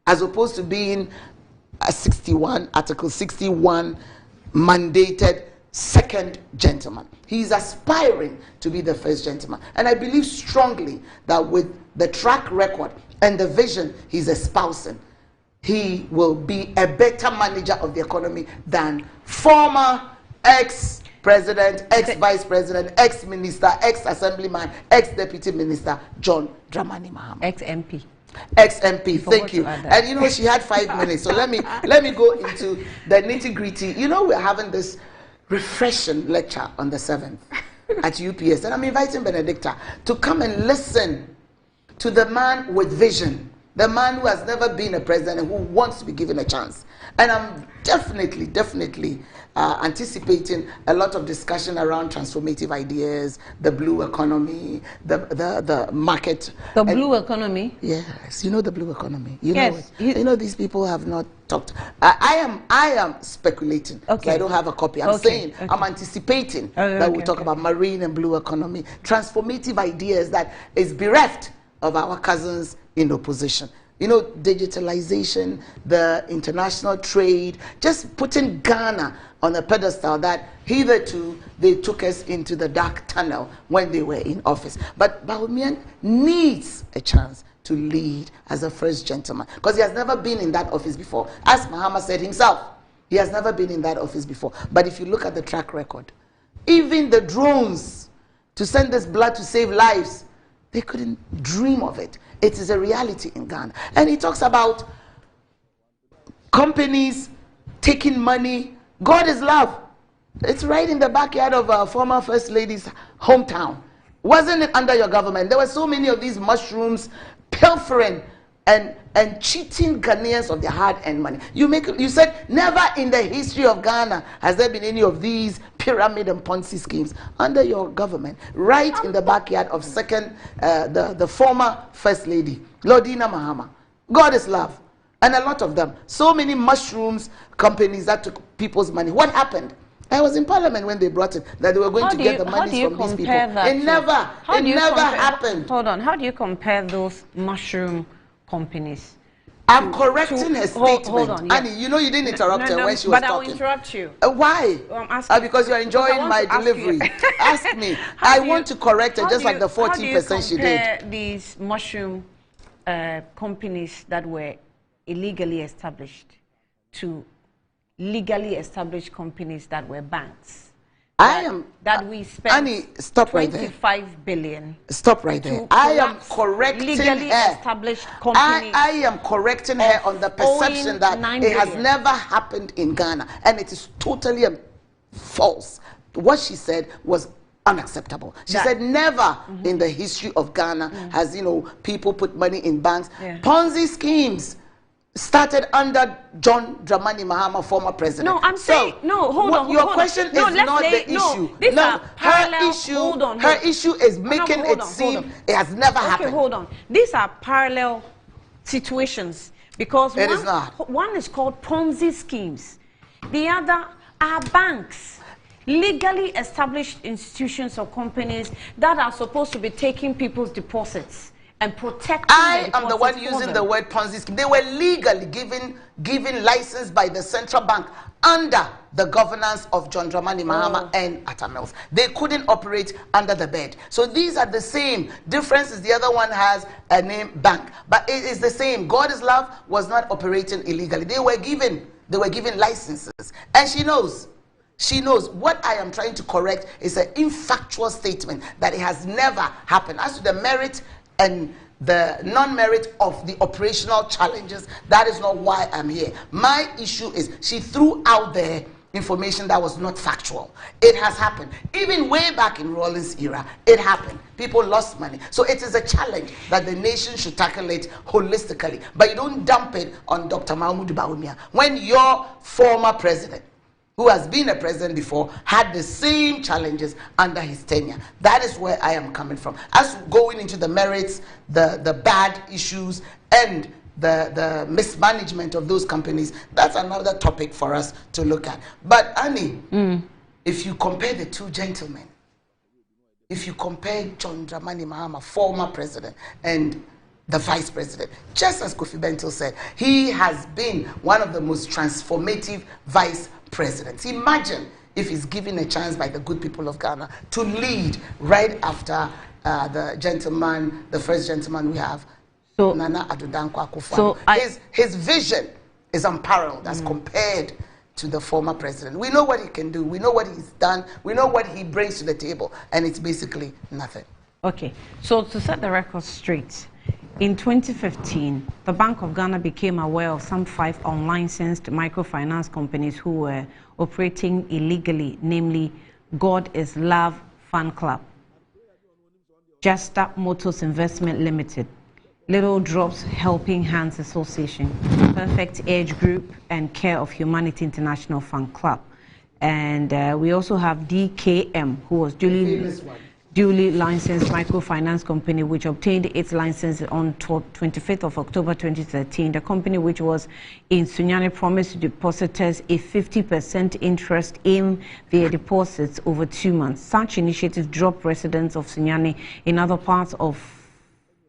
as opposed to being a Article 61 mandated second gentleman. He's aspiring to be the first gentleman. And I believe strongly that with the track record and the vision he's espousing, he will be a better manager of the economy than former ex-president, ex-vice president, ex-minister, ex-assemblyman, ex-deputy minister, John Dramani Mahama. Ex-MP. Ex-MP, thank you. And you know, she had 5 minutes, so let me go into the nitty-gritty. You know, we're having this refreshing lecture on the 7th at UPS. And I'm inviting Benedicta to come and listen to the man with vision, the man who has never been a president and who wants to be given a chance. And I'm definitely anticipating a lot of discussion around transformative ideas, the blue economy, the market. The blue economy? Yes, you know the blue economy. You yes. know it. You know these people have not talked. I am speculating. Okay. So I don't have a copy. I'm saying, I'm anticipating that we'll talk about marine and blue economy, transformative ideas that is bereft of our cousins in opposition. You know, digitalization, the international trade, just putting Ghana on a pedestal that hitherto they took us into the dark tunnel when they were in office. But Bawumia needs a chance to lead as a first gentleman because he has never been in that office before. As Mahama said himself, he has never been in that office before. But if you look at the track record, even the drones to send this blood to save lives, they couldn't dream of it. It is a reality in Ghana. And he talks about companies taking money. God is love. It's right in the backyard of our former First Lady's hometown. Wasn't it under your government? There were so many of these mushrooms pilfering and cheating Ghanaians of their hard-earned money. You said never in the history of Ghana has there been any of these pyramid and Ponzi schemes under your government, right in the backyard of the former First Lady, Lordina Mahama. God is love. And a lot of them. So many mushrooms companies that took people's money. What happened? I was in Parliament when they brought it, that they were going to get the money from these people. It never happened. Hold on. How do you compare those mushroom companies? I'm correcting her statement. Hold on, yes. Annie, you know you didn't interrupt her when she was talking. But I will interrupt you. Why? I'm asking. Because you're enjoying my delivery. Ask me. I want to correct her just like the 14% she did. How do you compare these mushroom companies that were illegally established to legally established companies that were banks? That we spent Annie, stop right there. 25 billion. Stop right there. I am correcting legally her. Established companies. I am correcting her on the perception that it has never happened in Ghana, and it is totally false. What she said was unacceptable. She said never in the history of Ghana has people put money in banks. Ponzi schemes started under John Dramani Mahama, former president. No, I'm saying hold on. Your question is not the issue. Her issue is making it seem it has never happened. Okay, hold on. These are parallel situations because one is called Ponzi schemes. The other are banks. Legally established institutions or companies that are supposed to be taking people's deposits and protecting I am the one using the word Ponzi scheme. They were legally given license by the central bank under the governance of John Dramani Mahama and Atta Mills. They couldn't operate under the bed. So these are the same. Difference is the other one has a name bank, but it is the same. God is Love was not operating illegally. They were given licenses, and she knows. She knows. What I am trying to correct is an infactual statement that it has never happened. As to the merit and the non-merit of the operational challenges, that is not why I'm here. My issue is she threw out there information that was not factual. It has happened. Even way back in Rawlings' era, it happened. People lost money. So it is a challenge that the nation should tackle it holistically. But you don't dump it on Dr. Mahmoud Bawumia when your former president, who has been a president before, had the same challenges under his tenure. That is where I am coming from. As going into the merits, the bad issues, and the mismanagement of those companies, that's another topic for us to look at. But Annie, if you compare the two gentlemen, if you compare John Dramani Mahama, former president, and the vice president, just as Kofi Bentil said, he has been one of the most transformative vice presidents. Imagine if he's given a chance by the good people of Ghana to lead right after the first gentleman we have, Nana Addo Dankwa Akufo-Addo. His vision is unparalleled as compared to the former president. We know what he can do. We know what he's done. We know what he brings to the table, and it's basically nothing. Okay, so to set the record straight, In 2015, the Bank of Ghana became aware of some 5 unlicensed microfinance companies who were operating illegally, namely God is Love Fan Club, Justa Motors Investment Limited, Little Drops Helping Hands Association, Perfect Edge Group, and Care of Humanity International Fan Club. And we also have DKM, who was duly licensed microfinance company, which obtained its license on 25th of October 2013. The company, which was in Sunyani, promised depositors a 50% interest in their deposits over 2 months. Such initiatives drove residents of Sunyani and other parts of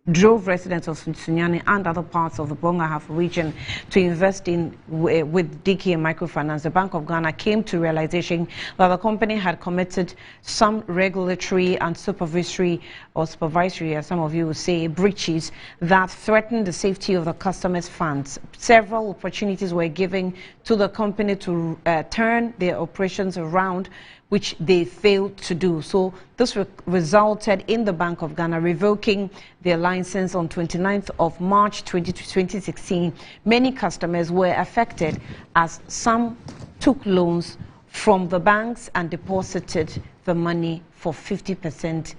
Sunyani and other parts of the Bongahaf region to invest in with DK Microfinance. The Bank of Ghana came to realization that the company had committed some regulatory and supervisory, as some of you would say, breaches that threatened the safety of the customers' funds. Several opportunities were given to the company to turn their operations around, which they failed to do. So this resulted in the Bank of Ghana revoking their license on 29th of March 2016. Many customers were affected as some took loans from the banks and deposited the money for 50%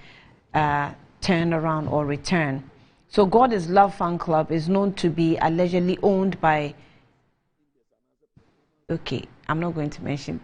turnaround or return. So God is Love Fan Club is known to be allegedly owned by, okay, I'm not going to mention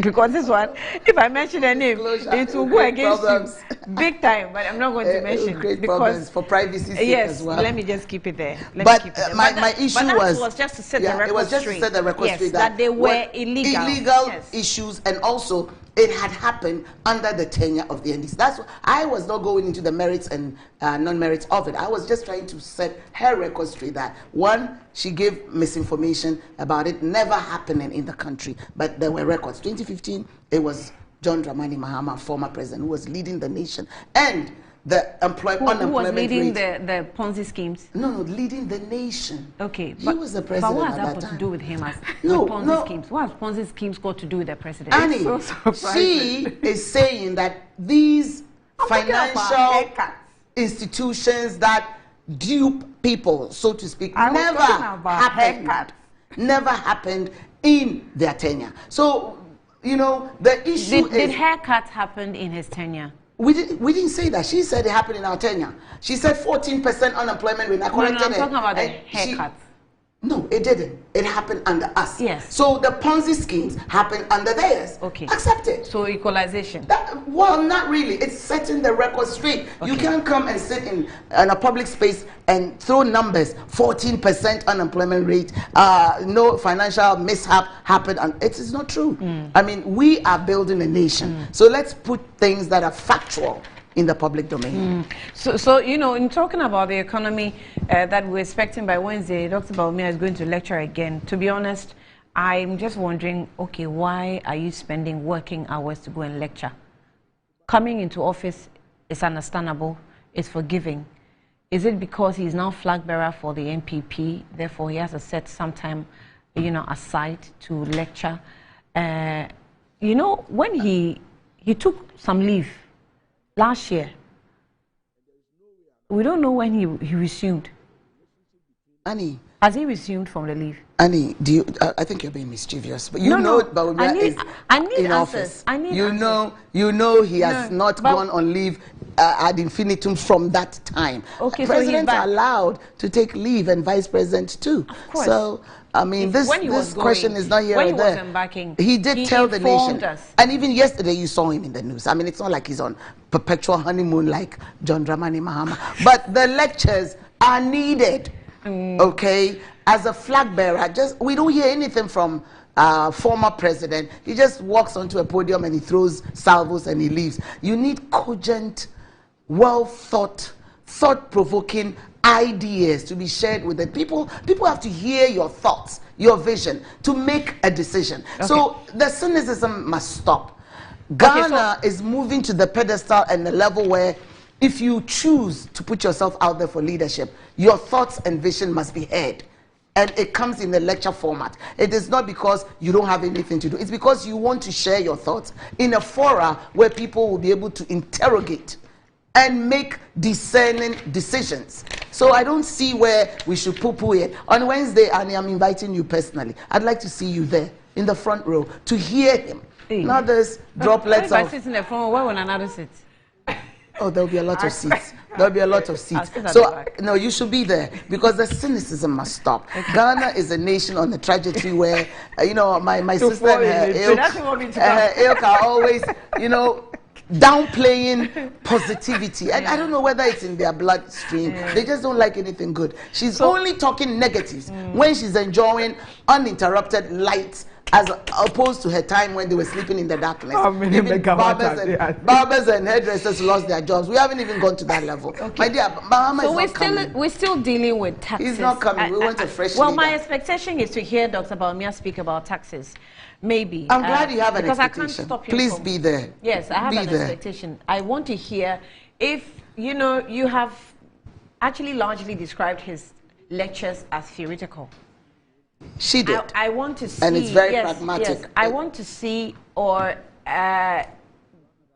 because this one, if I mention a name, it will go against you big time. But I'm not going to mention because for privacy sake as well. Let me just keep it there. My issue was just to set the record straight. It was just to set the record straight that they were illegal issues, and also it had happened under the tenure of the NDC. That's what, I was not going into the merits and non-merits of it. I was just trying to set her record straight that, one, she gave misinformation about it never happening in the country, but there were records. 2015, it was John Dramani Mahama, former president, who was leading the nation, and the unemployment who was leading rate. the Ponzi schemes? No, leading the nation. Okay, he was the president. But what has that got to do with him as the Ponzi schemes? What has Ponzi schemes got to do with the president? Annie, she is saying that these financial institutions that dupe people, so to speak, never happened in their tenure. So, you know, the issue is... Did haircuts happen in his tenure? We didn't say that. She said it happened in our tenure. She said 14% unemployment rate. I'm talking about the haircuts. No, it didn't. It happened under us. Yes. So the Ponzi schemes happened under theirs. Okay. Accept it. So equalization. Well, not really. It's setting the record straight. Okay. You can't come and sit in a public space and throw numbers. 14% unemployment rate. No financial mishap happened. And it is not true. I mean, we are building a nation. So let's put things that are factual in the public domain. So you know, in talking about the economy that we're expecting by Wednesday, Dr. Baumia is going to lecture again. To be honest, I'm just wondering, okay, why are you spending working hours to go and lecture? Coming into office is understandable, it's forgiving. Is it because he's now flag bearer for the NPP, therefore he has to set some time, you know, aside to lecture? You know, when he took some leave last year, we don't know when he resumed. Annie, has he resumed from the leave? Annie, do you? I think you're being mischievous, but you know, Baumia is in office. You know, he has not gone on leave ad infinitum from that time. Okay, presidents are allowed to take leave, and vice president too. Of course. So I mean, this question is not here or there. He did tell the nation, and even yesterday you saw him in the news. I mean, it's not like he's on perpetual honeymoon like John Dramani Mahama, but the lectures are needed. Okay, as a flag bearer, we don't hear anything from former president. He just walks onto a podium and he throws salvos and he leaves. You need cogent, well thought-provoking ideas to be shared with the people. People have to hear your thoughts, your vision, to make a decision. Okay. So the cynicism must stop. Ghana is moving to the pedestal and the level where if you choose to put yourself out there for leadership, your thoughts and vision must be heard. And it comes in the lecture format. It is not because you don't have anything to do. It's because you want to share your thoughts in a fora where people will be able to interrogate and make discerning decisions. So I don't see where we should poo-poo it. On Wednesday, Annie, I'm inviting you personally. I'd like to see you there in the front row to hear him. Not this droplets if I sit in the front row, where will another sit? Oh, there'll be a lot of seats. There'll be a lot of seats. So, no, you should be there because the cynicism must stop. Okay. Ghana is a nation on the trajectory where, you know, my sister and her ilk are always, you know, downplaying positivity. And I don't know whether it's in their bloodstream. They just don't like anything good. She's only talking negatives when she's enjoying uninterrupted light, as opposed to her time when they were sleeping in the darkness. Even barbers and hairdressers lost their jobs. We haven't even gone to that level. Okay. My dear, Bahama so is not coming. We're still dealing with taxes. He's not coming. We want a fresh Well, leader. my expectation is to hear Dr. Baumia speak about taxes. Maybe. I'm glad you have an because expectation. I can't stop you Please be there. Yes, I have an expectation. I want to hear if, you know, you have actually largely described his lectures as theoretical. She did. I want to see, and it's very pragmatic. Yes, I want to see or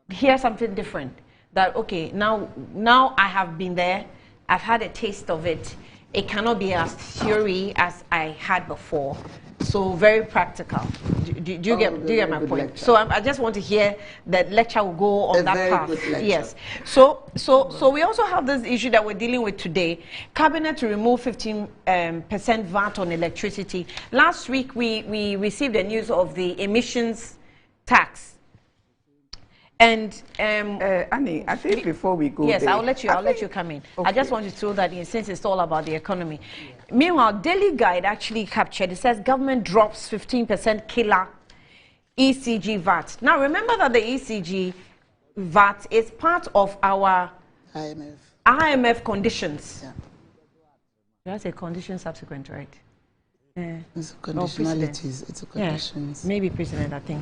hear something different. That okay, now I have been there. I've had a taste of it. It cannot be as theory as I had before. So very practical. Do you get my point? Lecture. So I just want to hear that lecture will go on that path. Yes. So we also have this issue that we're dealing with today. Cabinet to remove 15% VAT on electricity. Last week we received the news of the emissions tax. And Annie, I think before we go, yes, I'll let you come in. Okay. I just want to throw that in since it's all about the economy. Meanwhile, Daily Guide actually captured. It says government drops 15% killer ECG VAT. Now remember that the ECG VAT is part of our IMF conditions. Yeah. That's a condition subsequent, right? It's conditionalities. It's a conditions. Yeah, maybe precedent, I think.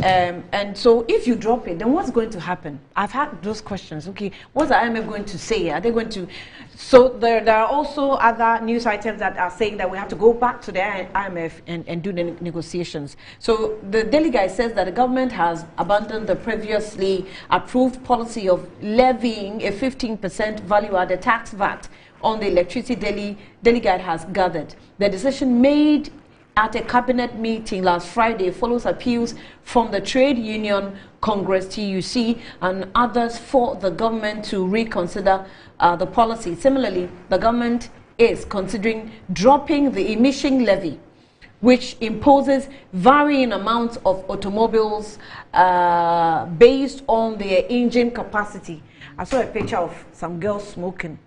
And so if you drop it, then what's going to happen? I've had those questions. Okay, what's the IMF going to say? Are they going to... So there are also other news items that are saying that we have to go back to the IMF and do the negotiations. So the Daily Guide says that the government has abandoned the previously approved policy of levying a 15% value-added tax VAT on the electricity. Daily Guide has gathered. The decision made at a cabinet meeting last Friday follows appeals from the Trade Union Congress, TUC, and others for the government to reconsider the policy. Similarly, the government is considering dropping the emission levy, which imposes varying amounts of automobiles based on their engine capacity. I saw a picture of some girls smoking.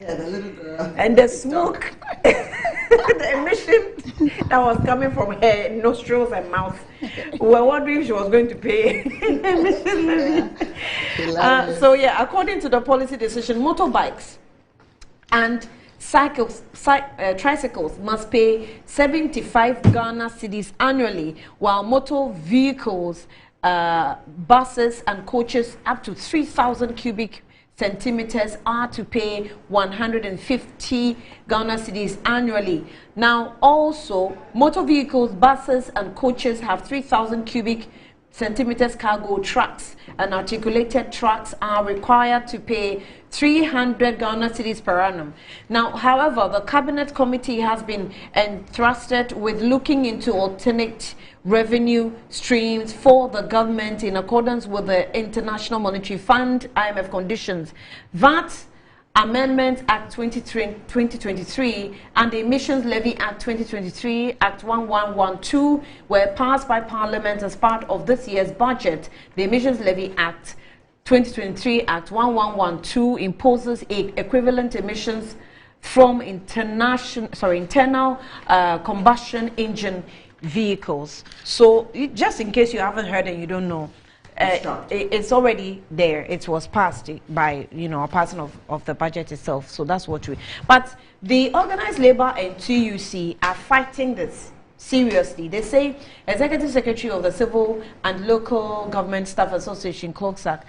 Yeah, the little girl. And the smoke, the emission that was coming from her nostrils and mouth. We were wondering if she was going to pay the emission levy. So yeah, according to the policy decision, motorbikes and tricycles must pay 75 Ghana cedis annually, while motor vehicles, buses and coaches up to 3,000 cubic centimeters are to pay 150 Ghana cedis annually. Now also, motor vehicles, buses and coaches have 3,000 cubic centimeters cargo trucks, and articulated trucks are required to pay 300 Ghana cedis per annum. Now, however, the Cabinet Committee has been entrusted with looking into alternate revenue streams for the government in accordance with the International Monetary Fund, IMF conditions. VAT Amendment Act 2023 and the Emissions Levy Act 2023, Act 1112, were passed by Parliament as part of this year's budget. The Emissions Levy Act 2023, Act 1112, imposes equivalent emissions from internal combustion engine vehicles. So just in case you haven't heard and you don't know, it's already there. It was passed by, a passing of the budget itself. So that's what we... But the Organized Labour and TUC are fighting this seriously. They say Executive Secretary of the Civil and Local Government Staff Association, CLOGSAC,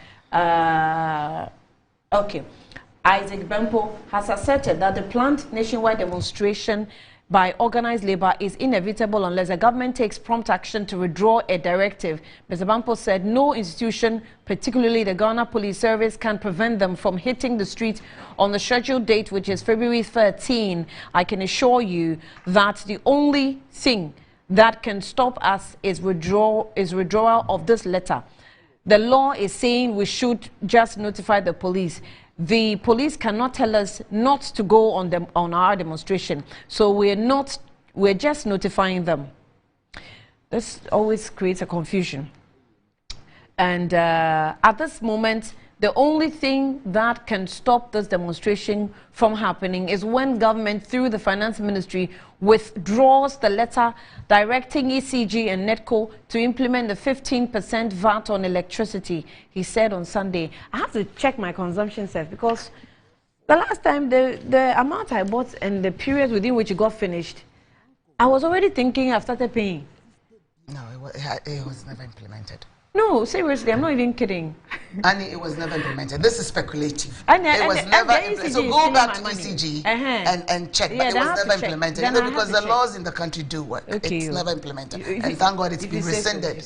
Isaac Bempo, has asserted that the planned nationwide demonstration by organized labor is inevitable unless the government takes prompt action to withdraw a directive. Mr. Bampo said no institution, particularly the Ghana Police Service, can prevent them from hitting the street on the scheduled date, which is February 13. I can assure you that the only thing that can stop us is withdrawal of this letter. The law is saying we should just notify the police. The police cannot tell us not to go on our demonstration. So we're just notifying them. This always creates a confusion. And at this moment, the only thing that can stop this demonstration from happening is when government, through the finance ministry, withdraws the letter directing ECG and NETCO to implement the 15% VAT on electricity, he said on Sunday. I have to check my consumption self, because the last time the amount I bought and the period within which it got finished, I was already thinking I've started paying. No, it was never implemented. No, seriously, I'm not even kidding. And it was never implemented. This is speculative. It was never implemented. So go back to ECG and check. Yeah, but it was never implemented. You know, because the laws in the country do work. Okay, it's never implemented. And thank God it's been rescinded.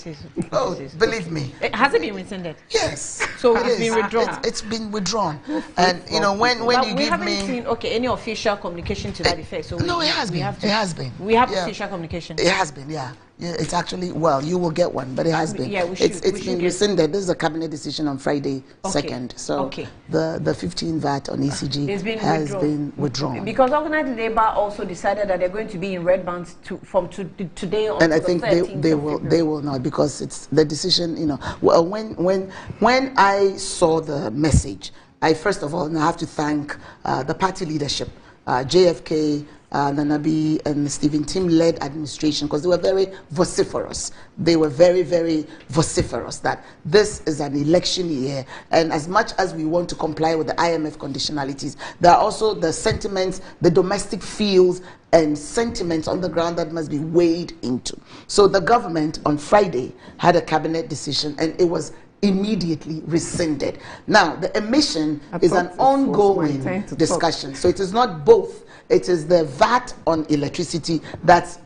Oh, believe me. Has it been rescinded? Yes. So it's been withdrawn? It's been withdrawn. And, you know, when you give me... We haven't seen, any official communication to that effect. So no, it has been. It has been. We have official communication. It has been, yeah. Yeah, it's actually, well, you will get one, but it has been. Yeah, we should. It's been rescinded. This is a cabinet decision on Friday 2nd. So the 15 VAT on ECG has been withdrawn. Because organized labor also decided that they're going to be in red bands from today on. And I think they will not, because it's the decision, you know. Well, when I saw the message, I first of all have to thank the party leadership, JFK, Nanabi and Stephen Tim-led administration, because they were very vociferous. They were very, very vociferous that this is an election year, and as much as we want to comply with the IMF conditionalities, there are also the sentiments, the domestic feels and sentiments on the ground that must be weighed into. So the government on Friday had a cabinet decision, and it was immediately rescinded. Now, the emission is an ongoing discussion. So it is not both. It is the VAT on electricity that's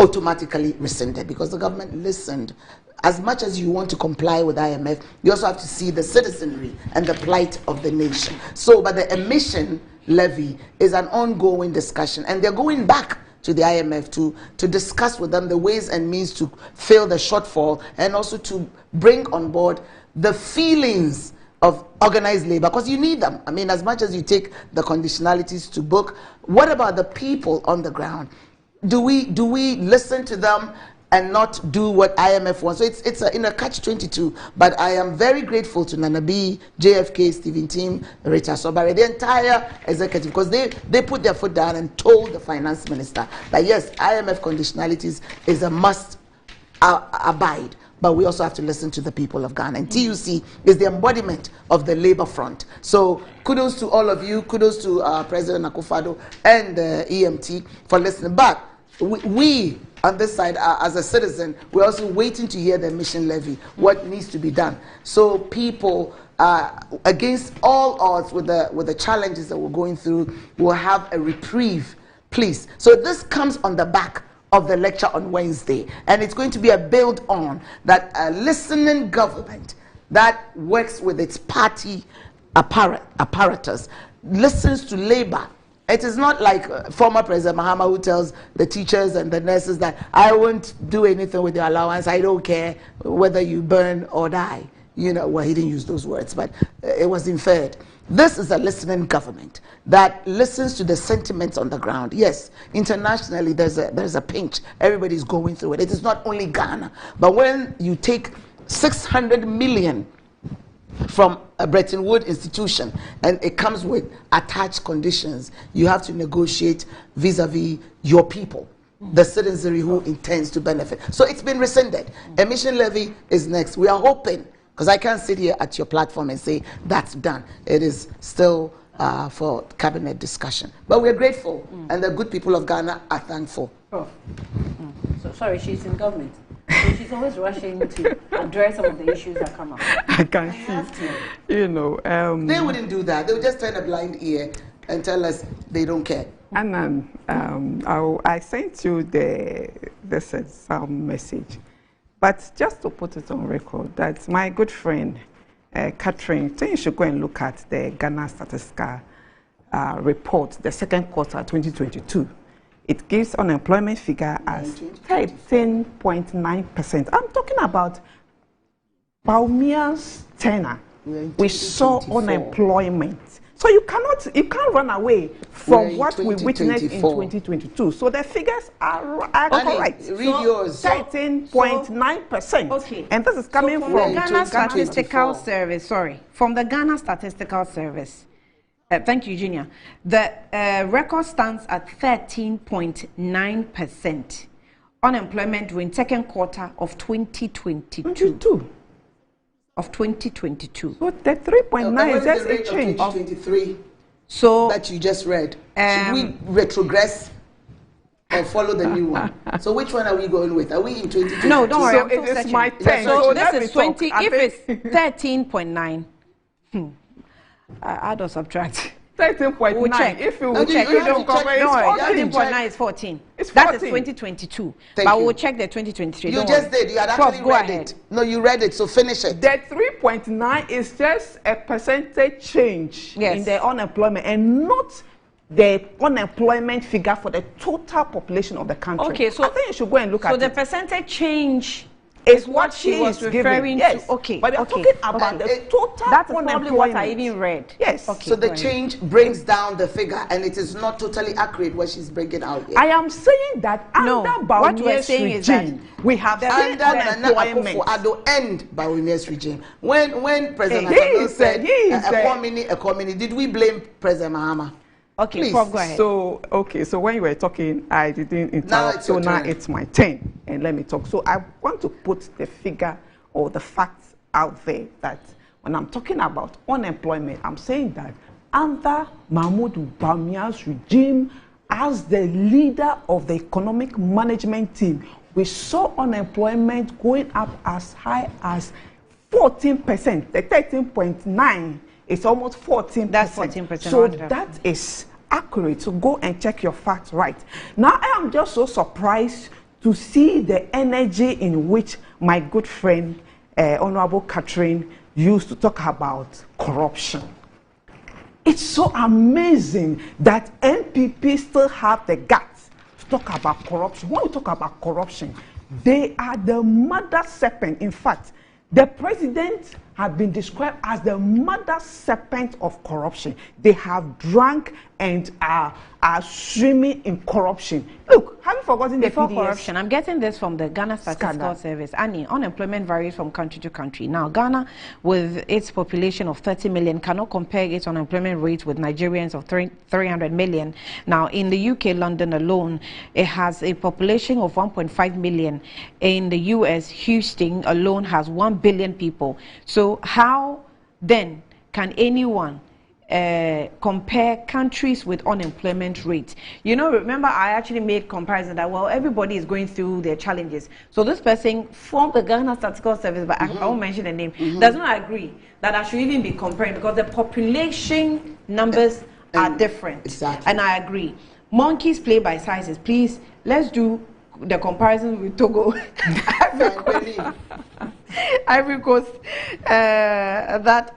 automatically rescinded, because the government listened. As much as you want to comply with IMF, you also have to see the citizenry and the plight of the nation. So, but the emission levy is an ongoing discussion, and they're going back to the IMF to discuss with them the ways and means to fill the shortfall, and also to bring on board the feelings of organized labor, because you need them. I mean, as much as you take the conditionalities to book, what about the people on the ground? Do we listen to them and not do what IMF wants? So it's in a catch-22. But I am very grateful to Nanabi, JFK, Stephen Tim, Rita Sobare, the entire executive, because they put their foot down and told the finance minister that yes, IMF conditionalities is a must abide, but we also have to listen to the people of Ghana. And TUC is the embodiment of the labor front. So kudos to all of you, kudos to President Akufo-Addo and the EMT for listening. But we on this side, as a citizen, we're also waiting to hear the emission levy, what needs to be done. So people, against all odds with the challenges that we're going through, will have a reprieve, please. So this comes on the back of the lecture on Wednesday, and it's going to be a build on that a listening government that works with its party apparatus, listens to labor. It is not like former President Mahama, who tells the teachers and the nurses that I won't do anything with your allowance, I don't care whether you burn or die. You know, well, he didn't use those words, but it was inferred. This is a listening government that listens to the sentiments on the ground. Yes, internationally there's a pinch. Everybody's going through it. It is not only Ghana. But when you take 600 million from a Bretton Woods institution, and it comes with attached conditions, you have to negotiate vis-a-vis your people, the citizenry who intends to benefit. So it's been rescinded. Emission levy is next. We are hoping, because I can't sit here at your platform and say that's done. It is still for cabinet discussion. But we're grateful, and the good people of Ghana are thankful. So, sorry, she's in government. So she's always rushing to address some of the issues that come up. I can see. You know, they wouldn't do that. They would just turn a blind ear and tell us they don't care. And I sent you this some message, but just to put it on record, that my good friend Catherine, I think you should go and look at the Ghana Statistical report, the second quarter 2022. It gives unemployment figure as 13.9%. I'm talking about Baumia's tenure. We saw unemployment. So you can't run away from what we witnessed in 2022. So the figures are correct. Read yours. 13.9%. Okay. And this is coming from from the Ghana Statistical Service. Sorry, from the Ghana Statistical Service. Thank you, Eugenia. The record stands at 13.9% unemployment during second quarter of 2022. Of 2022. So the 3.9 is just a change. Of 2023 so that you just read. Should we retrogress or follow the new one? So which one are we going with? Are we in 2022? No, don't worry. So it is my 10. So this is 20. If it's 13.9, add or subtract. 13.9. We'll check. If you we'll check. don't cover it, 13.9 is 14. It's 14. That is 2022. But we'll check the 2023. You just did. You had actually read it. No, you read it. So finish it. The 3.9 is just a percentage change in the unemployment and not the unemployment figure for the total population of the country. Okay, so I think you should go and look at it. So the percentage change is what she was is referring giving. to. Okay, but you're talking about the total That's unemployment. probably what I even read. Yes. Okay, so the change brings down the figure, and it is not totally accurate what she's bringing out here. I am saying that under what we're Baumia's saying is that regime, we have under Nana Akufo-Addo end Baumia's regime. When President Akufo said economy, did we blame President Mahama? Okay, please. Go ahead. So when you were talking, I didn't interrupt. Now it's my turn, and let me talk. So I want to put the figure or the facts out there that when I'm talking about unemployment, I'm saying that under Mahmoud Baumia's regime, as the leader of the economic management team, we saw unemployment going up as high as 14%. The 13.9 is almost 14%. That's 14%. So that is accurate. So go and check your facts right. Now I am just so surprised to see the energy in which my good friend Honorable Catherine used to talk about corruption. It's so amazing that NPP still have the guts to talk about corruption. When we talk about corruption, they are the mother serpent. In fact, the president has been described as the mother serpent of corruption. They have drunk and are swimming in corruption. Look, have you forgotten Before the PDS? corruption, I'm getting this from the Ghana Statistical Service. Annie, unemployment varies from country to country. Now, Ghana, with its population of 30 million, cannot compare its unemployment rate with Nigerians of 300 million. Now, in the UK, London alone, it has a population of 1.5 million. In the US, Houston alone has 1 billion people. So how then can anyone compare countries with unemployment rate? You know, remember I actually made comparison that, well, everybody is going through their challenges. So this person from the Ghana Statistical Service, but I won't mention the name, does not agree that I should even be comparing because the population numbers are different. Exactly. And I agree. Monkeys play by sizes. Please, let's do the comparison with Togo. Ivory Coast, that's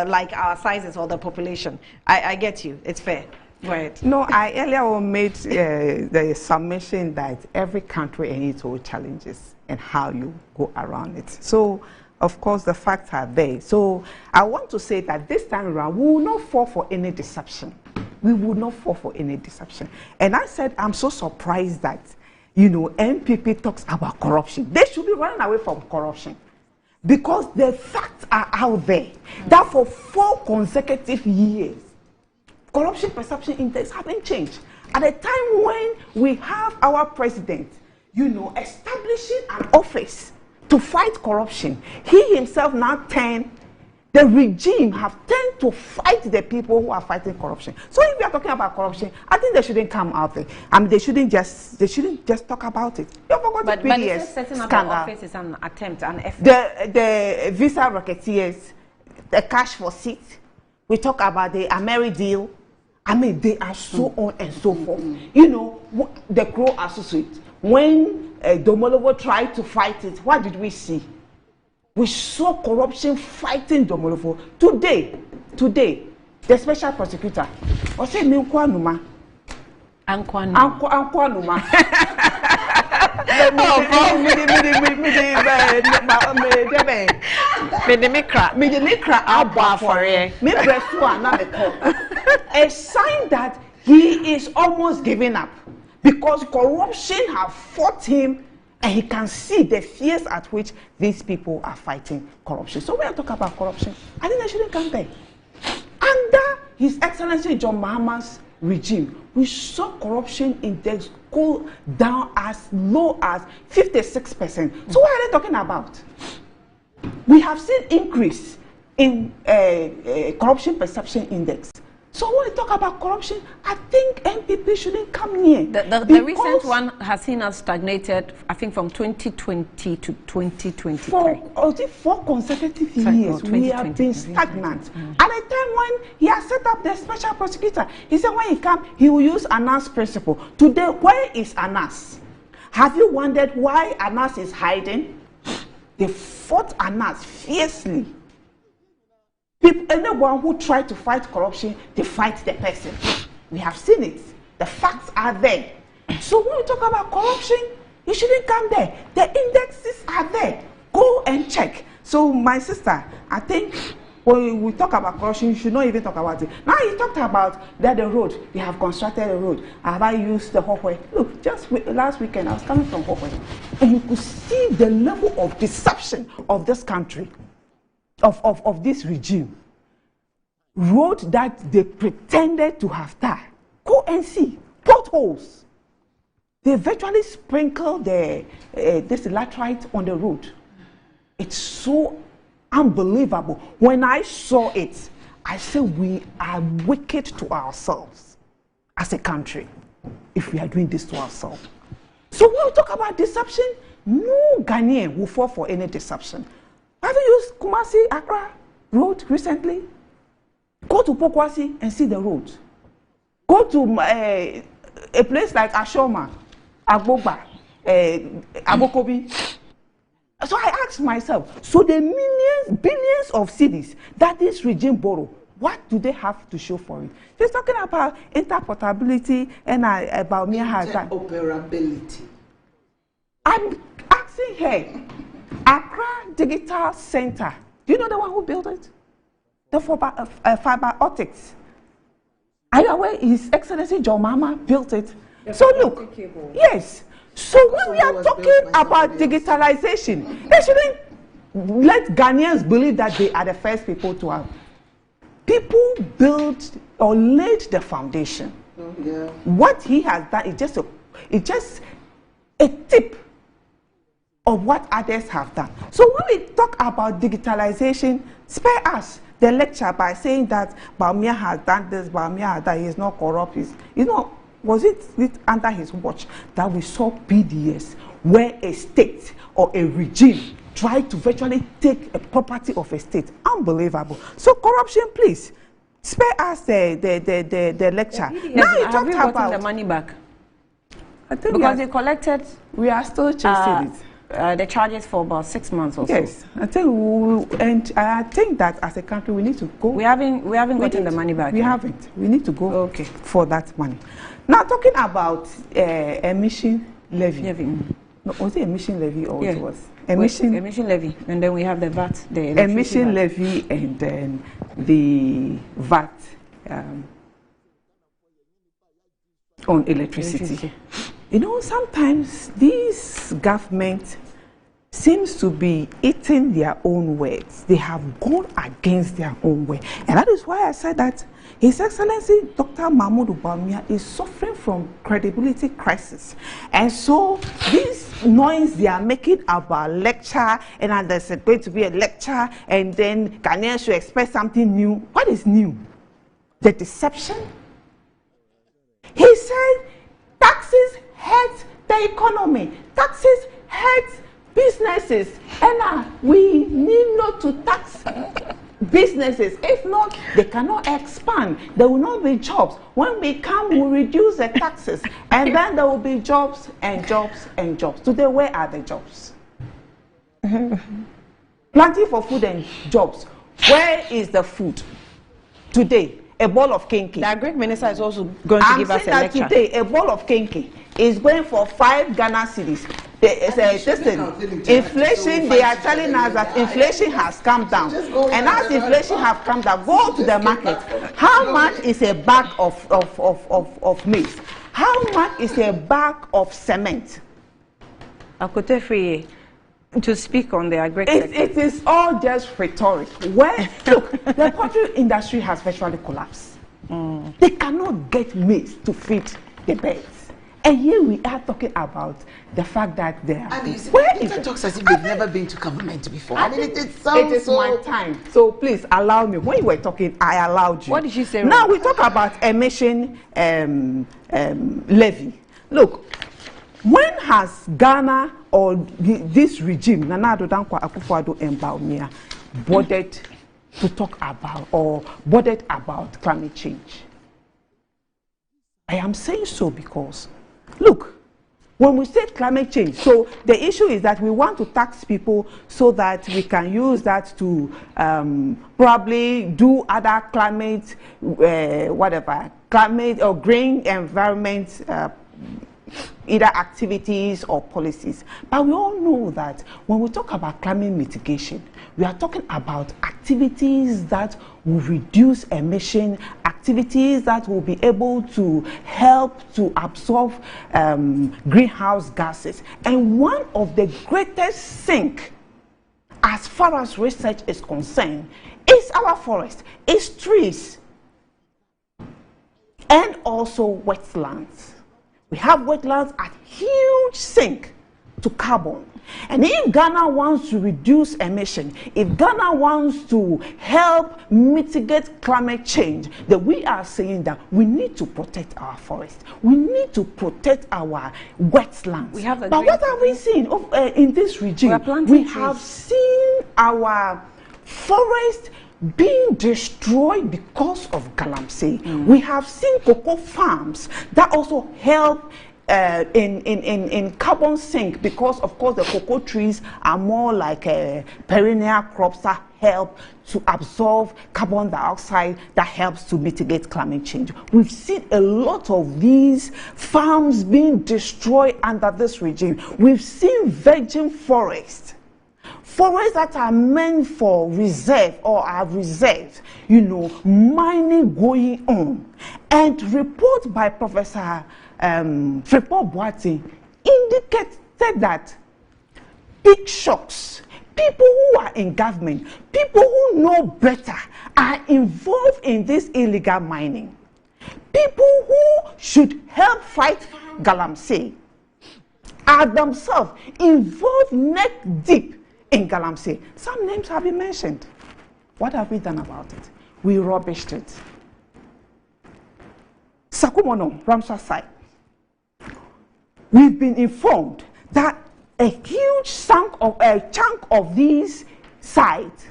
like our sizes or the population. I get you. It's fair. Right. No, I earlier made the submission that every country has its own challenges and how you go around it. So, of course, the facts are there. So, I want to say that this time around, we will not fall for any deception. We will not fall for any deception. And I said, I'm so surprised that, you know, NPP talks about corruption. They should be running away from corruption because the facts are out there that for 4 consecutive years, corruption perception index haven't changed. At a time when we have our president, you know, establishing an office to fight corruption, he himself now the regime have tend to fight the people who are fighting corruption. So if we are talking about corruption, I think they shouldn't come out there. I mean, they shouldn't just talk about it. You forgot but the PDS but setting up scandal. an office is an attempt, an effort. The visa racketeers, the cash for seats. We talk about the Ameri deal. I mean, they are so on and so forth. You know, the Crow Associate, when Domolovo tried to fight it, what did we see? We saw corruption fighting Domolovo. Today, the special prosecutor, I said, Ankwanuma. A sign that he is almost giving up because corruption has fought him and he can see the fears at which these people are fighting corruption. So when I talk about corruption, I think I shouldn't come there. Under His Excellency John Mahama's regime, we saw corruption index go down as low as 56%. So what are they talking about? We have seen increase in corruption perception index. So when we talk about corruption, I think MPP shouldn't come near. The recent one has seen us stagnated, I think, from 2020 to 2023. Four consecutive years, we have been stagnant. At a time when he has set up the special prosecutor, he said when he comes, he will use Anas principle. Today, where is Anas? Have you wondered why Anas is hiding? They fought Anas fiercely. Anyone who tried to fight corruption, they fight the person. We have seen it. The facts are there. So when we talk about corruption, you shouldn't come there. The indexes are there. Go and check. So my sister, I think when we talk about corruption, you should not even talk about it. Now you talked about that the road, they have constructed a road. Have I used the Hohwe? Look, just last weekend, I was coming from Hohwe, and you could see the level of deception of this country. Of this regime. Road that they pretended to have done. Go and see potholes. They virtually sprinkle this laterite on the road. It's so unbelievable. When I saw it, I said we are wicked to ourselves as a country if we are doing this to ourselves. So when we talk about deception, no Ghanaian will fall for any deception. Have you used Kumasi Accra road recently? Go to Pokwasi and see the road. Go to a place like Ashoma, Agboba, Abokobi. So I asked myself, so the billions of cities that this regime borrow, what do they have to show for it? They're talking about interportability and about mere hazard. Interoperability. I'm asking her, Accra Digital Center, do you know the one who built it? The fiber optics. Are you aware His Excellency John Mahama built it? So look, yes. So when we are talking about digitalization, they shouldn't let Ghanaians believe that they are the first people to have. People built or laid the foundation. Yeah. What he has done is just a tip of what others have done. So when we talk about digitalization, spare us the lecture by saying that Bawumia has done this, Bawumia has done, he is not corrupt. Was it under his watch that we saw PDS where a state or a regime tried to virtually take a property of a state? Unbelievable. So corruption, please, spare us the lecture. Now you talked about the money back. I think because they collected. We are still chasing it. The charges for about 6 months or so. Yes, I think and I think that as a country we need to go. We haven't gotten the money back. We haven't. We need to go for that money. Now talking about emission levy. No, was it emission levy or it was emission levy, and then we have the VAT, the emission levy, and then the VAT on electricity. You know, sometimes these government seems to be eating their own words. They have gone against their own way. And that is why I said that His Excellency Dr. Mahmoud Bawumia is suffering from credibility crisis. And so this noise they are making about lecture, and there's going to be a lecture, and then Ghanaians should expect something new. What is new? The deception? He said taxes hurt the economy. Taxes hurt businesses, and we need not to tax businesses. If not, they cannot expand. There will not be jobs. When we come, we reduce the taxes, and then there will be jobs and jobs and jobs. Today, where are the jobs? Plenty for food and jobs. Where is the food? Today, a bowl of kinky. The Agric Minister is also going to give us a lecture. Today, a bowl of kinky is going for 5 Ghana cedis. Inflation, they are telling us that inflation has come down. And as inflation has come down, go to the market. How much is a bag of maize? How much is a bag of cement? Akotefi, to speak on the Agric sector. It is all just rhetoric. Where, look, the poultry industry has virtually collapsed. They cannot get maize to feed the birds. And here we are talking about the fact that they are. Where is it? Talks as if they've never been to government before. I mean, it is my time. So please allow me. When you were talking, I allowed you. What did she say? Now we talk about emission levy. Look, when has Ghana or this regime, Nana Addo Dankwa Akufo-Addo and Bawumia, bothered to talk about or bothered about climate change? I am saying so because, look, when we say climate change, so the issue is that we want to tax people so that we can use that to probably do other climate, climate or green environment either activities or policies. But we all know that when we talk about climate mitigation, we are talking about activities that will reduce emission, activities that will be able to help to absorb greenhouse gases. And one of the greatest sink, as far as research is concerned, is our forest, is trees, and also wetlands. We have wetlands at huge sink to carbon. And if Ghana wants to reduce emission, if Ghana wants to help mitigate climate change, then we are saying that we need to protect our forest. We need to protect our wetlands. But what have we seen in this regime? We have seen our forest being destroyed because of galamsey. We have seen cocoa farms that also help in carbon sink because, of course, the cocoa trees are more like perennial crops that help to absorb carbon dioxide that helps to mitigate climate change. We've seen a lot of these farms being destroyed under this regime. We've seen virgin forests. Forests that are meant for reserve or are reserved, you know, mining going on. And report by Professor Freport Boateng indicated that big shocks, people who are in government, people who know better, are involved in this illegal mining. People who should help fight galamsey are themselves involved neck deep in galamsey. Some names have been mentioned. What have we done about it? We rubbished it. Sakumono, Ramsar site. We've been informed that a huge chunk of these sites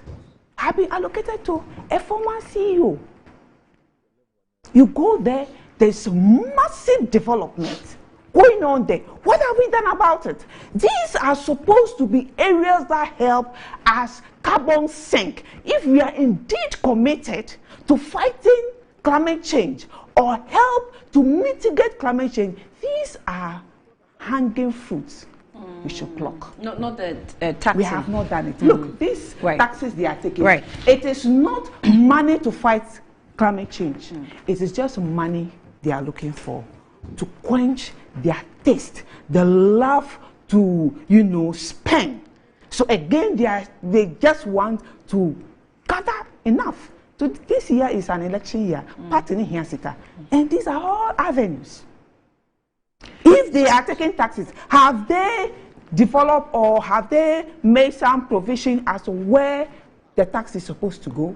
have been allocated to a former CEO. You go there, there's massive development going on there. What have we done about it? These are supposed to be areas that help as carbon sink. If we are indeed committed to fighting climate change or help to mitigate climate change, these are hanging fruits we should pluck. Not the taxing. We have not done it. Look, these taxes they are taking, it is not money to fight climate change. It is just money they are looking for to quench their taste, the love to, you know, spend. So again, they just want to gather enough. So this year is an election year. And these are all avenues. If they are taking taxes, have they developed or have they made some provision as to where the tax is supposed to go?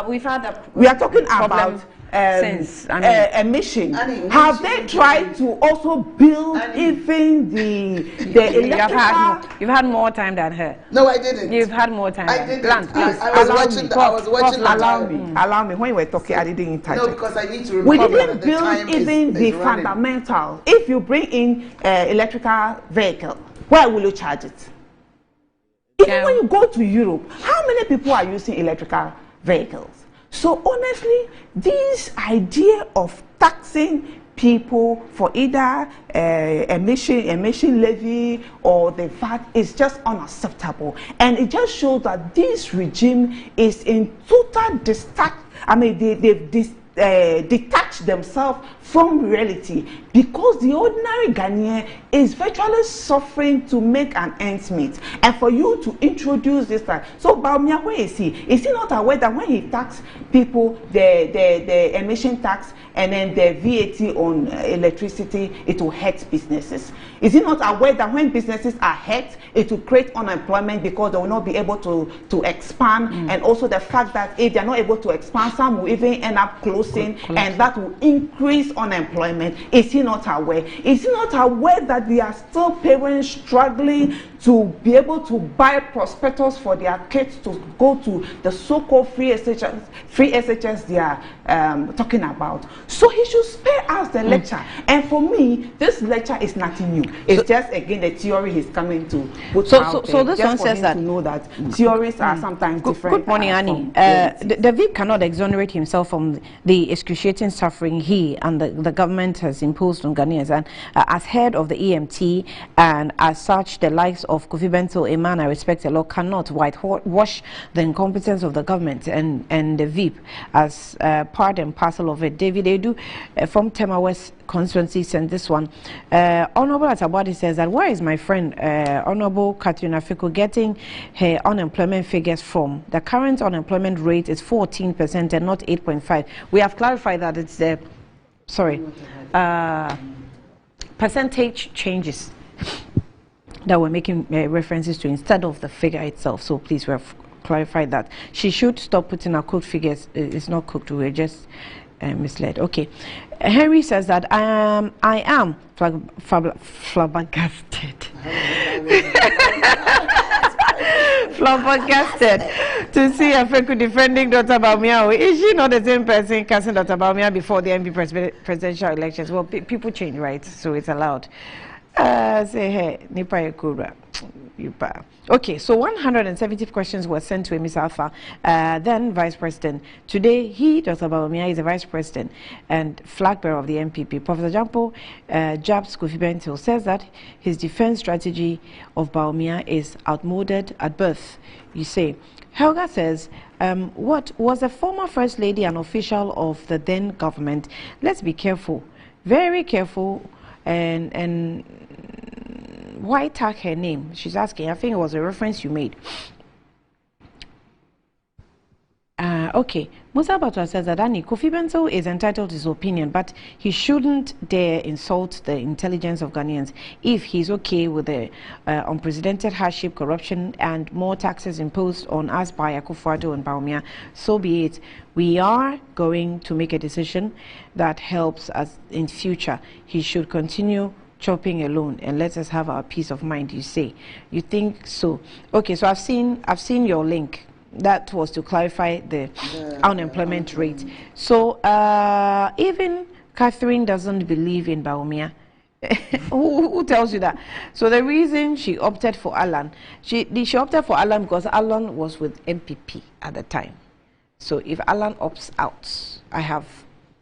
We've had a we are talking problem about since emission. Have they tried to also build even the electrical? You've had more time than her. No, I didn't. You've had more time. I didn't. Grant, please. I was watching. Allow me. When you were talking, I didn't interject. No, because I need to we remember didn't that build the time even the fundamental. If you bring in electrical vehicle, where will you charge it? Even when you go to Europe, how many people are using electrical vehicles? So honestly, this idea of taxing people for either emission levy or the VAT is just unacceptable, and it just shows that this regime is in total they've detached themselves from reality, because the ordinary Ghanaian is virtually suffering to make an ends meet. And for you to introduce this time, so Baumia, where is he? Is he not aware that when he tax people, the emission tax and then the VAT on electricity, it will hurt businesses? Is he not aware that when businesses are hurt, it will create unemployment because they will not be able to expand, and also the fact that if they're not able to expand, some will even end up closing, and that will increase unemployment? Is he not aware? Is he not aware that there are still parents struggling to be able to buy prospectus for their kids to go to the so-called free SHS they are talking about? So he should spare us the lecture. And for me, this lecture is nothing new. It's just again the theory he's coming to put out there. So this one says that to know that theories are sometimes different. Good morning, Annie. The VIP cannot exonerate himself from the excruciating suffering he and the government has imposed on Ghanaians, and as head of the EMT, and as such the likes of Kofi Bento, a man I respect a lot, cannot whitewash the incompetence of the government and the VIP as part and parcel of it. David Edu from Tema West Constituency sent this one. Honorable Atabadi says that where is my friend Honorable Katrina Fiko getting her unemployment figures from? The current unemployment rate is 14% and not 8.5. We have clarified that it's the percentage changes that we're making references to instead of the figure itself. So please, we have clarified that. She should stop putting her cooked figures. It's not cooked, we're just misled. Okay. Henry says that I am flabbergasted. Flabbergasted to see Afeku defending Dr. Baumia. Is she not the same person casting Dr. Baumia before the MP presidential elections? Well, people change, right? So it's allowed. Say hey, Nipa Yakura. Okay, so 170 questions were sent to Ms. Alpha, then Vice President. Today, Dr. Baumia, is the Vice President and flag bearer of the MPP. Professor Jampo Jabs Kofi Bento says that his defense strategy of Baumia is outmoded at birth. You say, Helga says, what was the former First Lady an official of the then government? Let's be careful, very careful, and why tag her name? She's asking. I think it was a reference you made. Okay. Musa Batwa says that Kofi Bento is entitled to his opinion, but he shouldn't dare insult the intelligence of Ghanaians. If he's okay with the unprecedented hardship, corruption, and more taxes imposed on us by Akufo-Addo and Baumia, so be it. We are going to make a decision that helps us in future. He should continue chopping alone and let us have our peace of mind. You say, you think so? Okay, so I've seen your link. That was to clarify the unemployment rate. So even Catherine doesn't believe in Baumia. who tells you that? So the reason she opted for Alan, she opted for Alan because Alan was with MPP at the time. So if Alan opts out, I have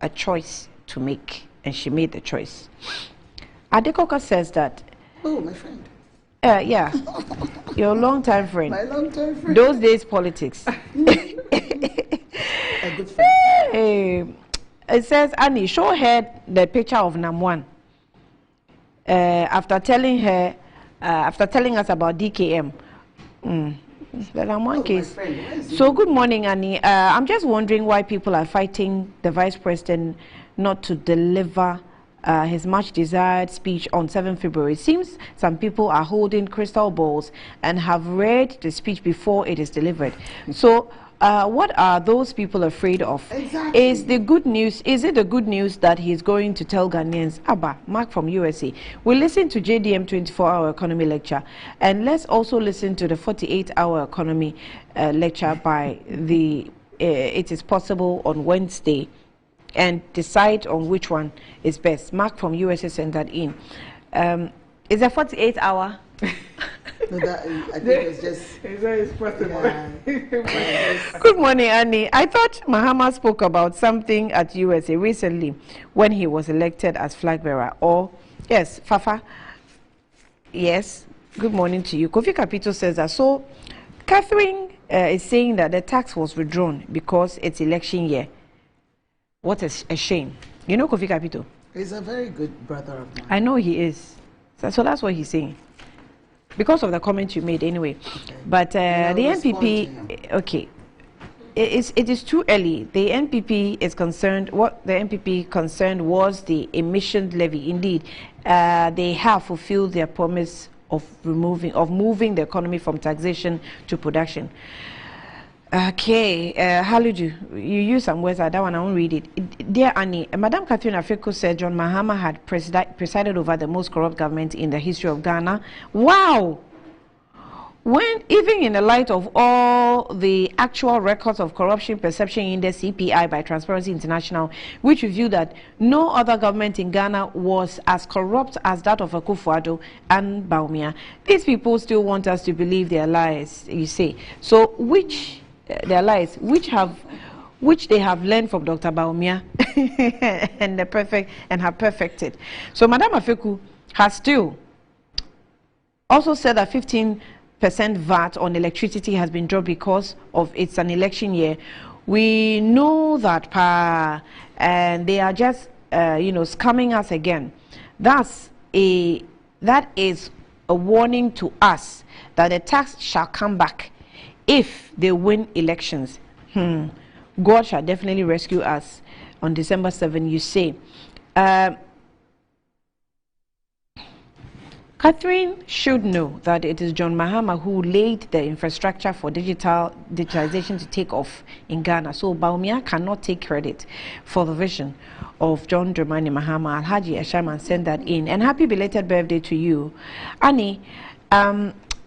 a choice to make, and she made the choice. Adekoka says that. Oh, my friend. Yeah, your long-time friend. My long-time friend. Those days, politics. A good friend. It says, Annie, show her the picture of Namwan. After telling us about DKM. The Namwan case. So good morning, Annie. I'm just wondering why people are fighting the Vice President not to deliver his much desired speech on 7 February. It seems some people are holding crystal balls and have read the speech before it is delivered. So what are those people afraid of? Exactly. Is it the good news that he's going to tell Ghanaians? Abba, Mark from USA. We'll listen to JDM 24-hour economy lecture, and let's also listen to the 48-hour economy lecture by the It Is Possible on Wednesday, and decide on which one is best. Mark from USA sent that in. Is a 48-hour? No, that, I think it's just... It's possible. Yeah. Good morning, Annie. I thought Mahama spoke about something at USA recently when he was elected as flag bearer. Or, yes, Fafa. Yes. Good morning to you. Kofi Kapito says that. So, Catherine is saying that the tax was withdrawn because it's election year. What a shame. You know Kofi Kapito? He's a very good brother of mine. I know he is. So that's what he's saying. Because of the comment you made anyway. Okay. But the NPP, okay, it is too early. The NPP is concerned, what the NPP concerned was the emission levy. Indeed, they have fulfilled their promise of moving the economy from taxation to production. Okay, Haluju, you use some words, that one I won't read it. Dear Annie, Madam Catherine Afeko said John Mahama had presided over the most corrupt government in the history of Ghana. Wow! When, even in the light of all the actual records of corruption perception index CPI by Transparency International, which revealed that no other government in Ghana was as corrupt as that of Akufo-Addo and Bawumia, these people still want us to believe their lies, you say. So their lies, which they have learned from Dr. Bawumia and have perfected. So Madam Afeku has still also said that 15% VAT on electricity has been dropped because of it's an election year. We know that, and they are just scamming us again. That is a warning to us that the tax shall come back if they win elections. God shall definitely rescue us on December 7, you say. Catherine should know that it is John Mahama who laid the infrastructure for digitalization to take off in Ghana. So Bawumia cannot take credit for the vision of John Dramani Mahama. Alhaji Eshaman sent that in. And happy belated birthday to you. Annie,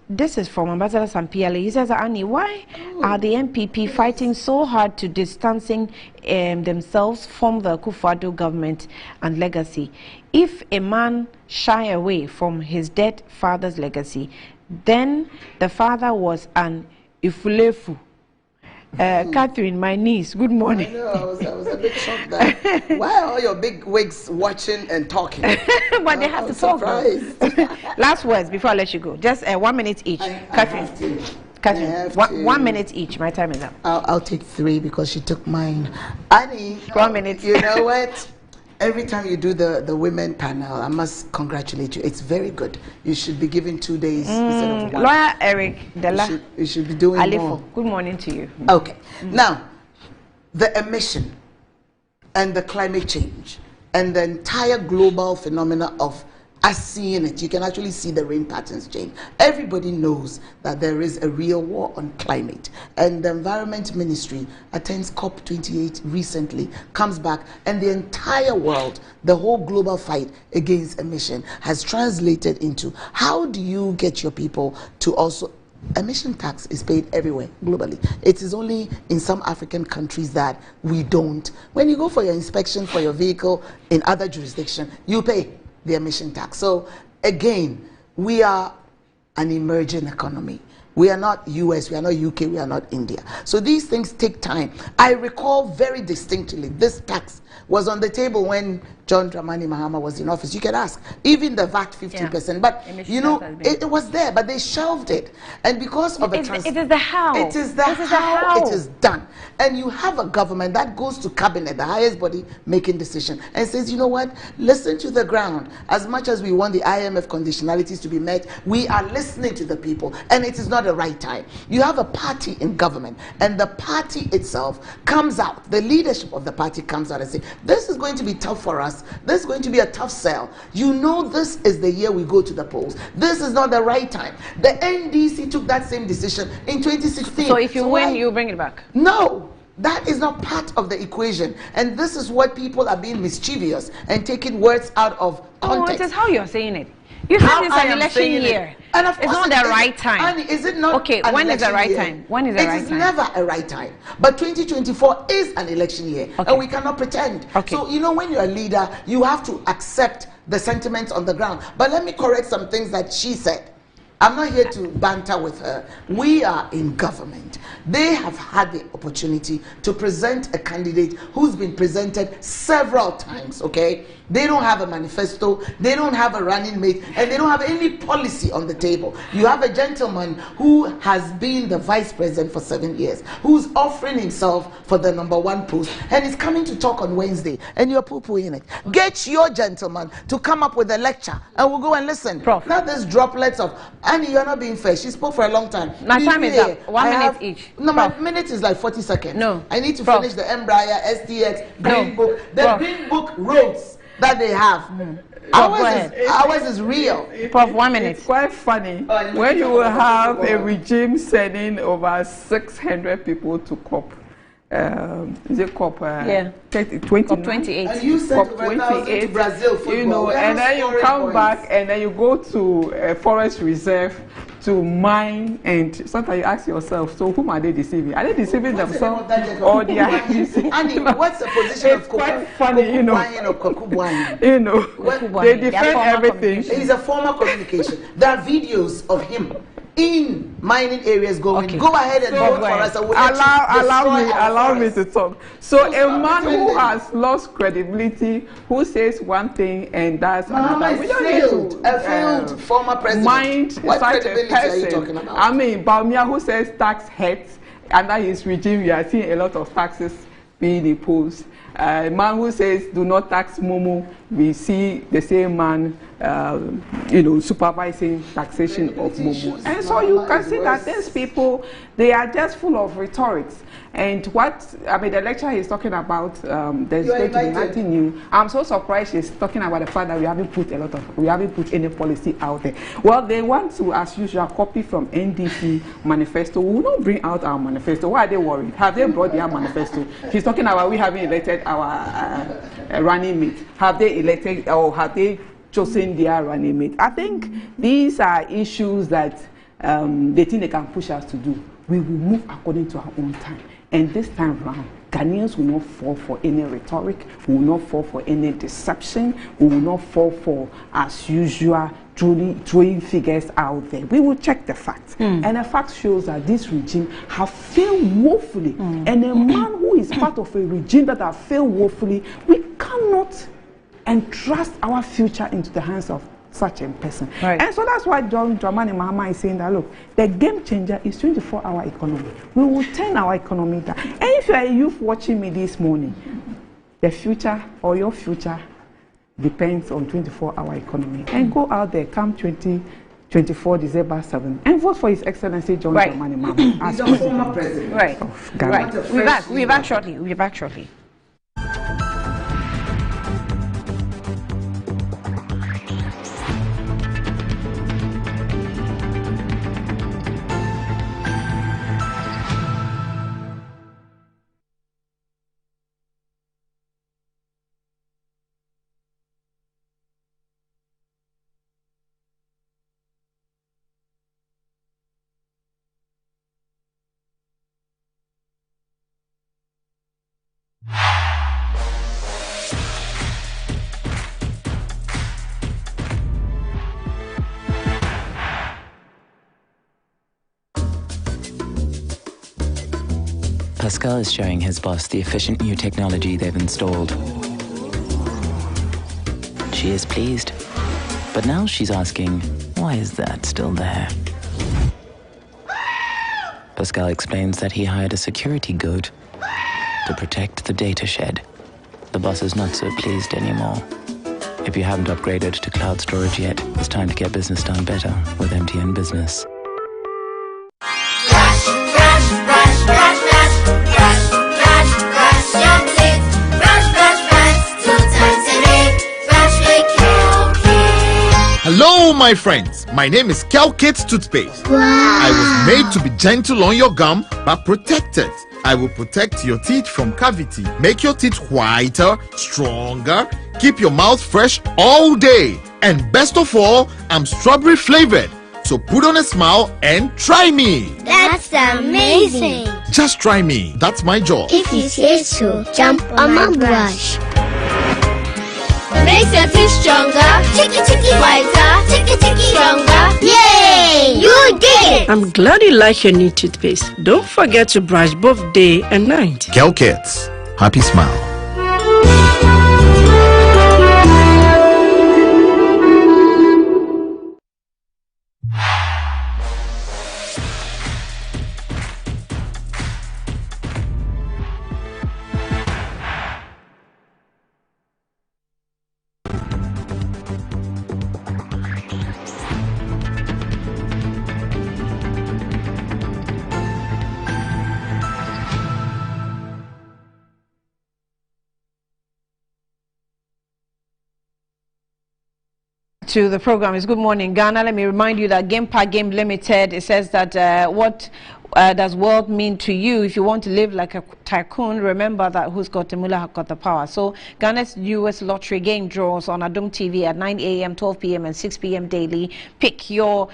this is from Ambassador Sampiale. He says, Annie, why are the MPP fighting so hard to distancing themselves from the Akufo-Addo government and legacy? If a man shy away from his dead father's legacy, then the father was an Ifulefu. Catherine, my niece, good morning. I know, I was a bit shocked that why are all your big wigs watching and talking? But they have to talk. Last words before I let you go. Just 1 minute each. Catherine, 1 minute each. My time is up. I'll take 3 because she took mine. Annie, 1 minute. You know what? Every time you do the women panel, I must congratulate you. It's very good. You should be given 2 days instead of 1. Lawyer Eric Dela. You should be doing more. Good morning to you. Okay. Now, the emission and the climate change and the entire global phenomena of us seeing it, you can actually see the rain patterns change. Everybody knows that there is a real war on climate, and the Environment Ministry attends COP28 recently, comes back, and the entire world, the whole global fight against emission has translated into how do you get your people to also... Emission tax is paid everywhere globally. It is only in some African countries that we don't. When you go for your inspection for your vehicle in other jurisdictions, you pay the emission tax. So again, we are an emerging economy. We are not US, we are not UK, we are not India. So these things take time. I recall very distinctly this tax was on the table when John Dramani Mahama was in office. You can ask, even the VAT 50%, but you know, it was there, but they shelved it. And because of it is the how. It is the how it is done. And you have a government that goes to cabinet, the highest body making decision, and says, you know what, listen to the ground. As much as we want the IMF conditionalities to be met, we are listening to the people. And it is not not the right time. You have a party in government, and the party itself comes out, the leadership of the party comes out and say, this is going to be tough for us, this is going to be a tough sell. You know this is the year we go to the polls. This is not the right time. The NDC took that same decision in 2016. So if you win, you bring it back? No. That is not part of the equation, and this is what people are being mischievous and taking words out of context. Oh, it is how you're saying it. You said it's an election year. And of it's course not the right time. Annie, is it not? Okay, when is the right time? When is the right time? It is never a right time. But 2024 is an election year, and we cannot pretend. So, you know, when you're a leader, you have to accept the sentiments on the ground. But let me correct some things that she said. I'm not here to banter with her. We are in government. They have had the opportunity to present a candidate who's been presented several times, okay? They don't have a manifesto, they don't have a running mate, and they don't have any policy on the table. You have a gentleman who has been the vice president for 7 years, who's offering himself for the #1 post, and is coming to talk on Wednesday, and you're poo-pooing it. Get your gentleman to come up with a lecture, and we'll go and listen. Prof. Not this droplets of, Annie, you're not being fair. She spoke for a long time. My time is up. 1 minute each. No, my minute is like 40 seconds. No. I need to finish the Embraer, STX, Green Book, the Green Book roads that they have. Ours is real. Prof, 1 minute. It's quite funny when you will have a regime sending over 600 people to COP. Is it COP? 28. And you sent over 1,000 to Brazil football. You know, and then you come back and then you go to a forest reserve to mine, and sometimes you ask yourself, so whom are they deceiving? Are they deceiving themselves or they are deceiving? Annie, what's the position of quite funny, you know. You know, they defend everything. He's a former communication. There are videos of him in mining areas going. Go ahead and vote for us. Allow me to talk. So a man who has lost credibility, who says one thing and does another. We don't need to a failed former president. Mind what such credibility a person. are you talking about? I mean, Baumia, who says tax heads, under his regime, we are seeing a lot of taxes being imposed. A man who says do not tax Momo, we see the same man, you know, supervising taxation of Momo. And so you can see that these people, they are just full of rhetorics. And what, I mean, the lecturer is talking about, there's going to be nothing new. I'm so surprised she's talking about the fact that we haven't put any policy out there. Well, they want to, as usual, copy from NDC manifesto. We will not bring out our manifesto. Why are they worried? Have they brought their manifesto? She's talking about we haven't elected our running mate. Have they elected or have they chosen their running mate? I think these are issues that they think they can push us to do. We will move according to our own time. And this time around, Ghanaians will not fall for any rhetoric, we will not fall for any deception, we will not fall for, as usual, throwing figures out there. We will check the facts. And the fact shows that this regime have failed woefully. And a man who is part of a regime that have failed woefully, we cannot entrust our future into the hands of such a person. Right. And so that's why John Dramani Mahama is saying that, look, the game changer is 24-hour economy. We will turn our economy down. And if you are a youth watching me this morning, the future or your future depends on 24-hour economy. And go out there, come 2024 December 7th, and vote for His Excellency John Dramani Mahama. He's a former president. Right. We're back shortly. We're back shortly. Pascal is showing his boss the efficient new technology they've installed. She is pleased, but now she's asking, why is that still there? Pascal explains that he hired a security guard to protect the data shed. The boss is not so pleased anymore. If you haven't upgraded to cloud storage yet, it's time to get business done better with MTN Business. my friends, my name is Kelkit's Toothpaste. Wow. I was made to be gentle on your gum, but protected. I will protect your teeth from cavity, make your teeth whiter, stronger, keep your mouth fresh all day. And best of all, I'm strawberry flavored. So put on a smile and try me. That's amazing. Just try me. That's my job. If you say so, jump on my brush. Makes your teeth stronger, chicky whiter, chicky stronger. Yay! You did it! I'm glad you like your new toothpaste. Don't forget to brush both day and night. Kelkits, happy smile. To the program is Good Morning Ghana. Let me remind you that Game Park Game Limited, it says that what does wealth mean to you? If you want to live like a tycoon, remember that who's got the mullah has got the power. So Ghana's US lottery game draws on Adom TV at 9 a.m., 12 p.m. and 6 p.m. daily. Pick your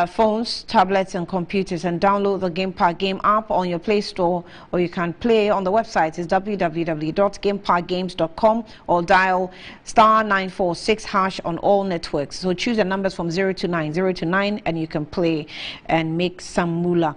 phones, tablets and computers and download the Game Park Game app on your Play Store, or you can play on the website. It's www.gameparkgames.com or dial *946# on all networks. So choose the numbers from 0 to 9 and you can play and make some moolah.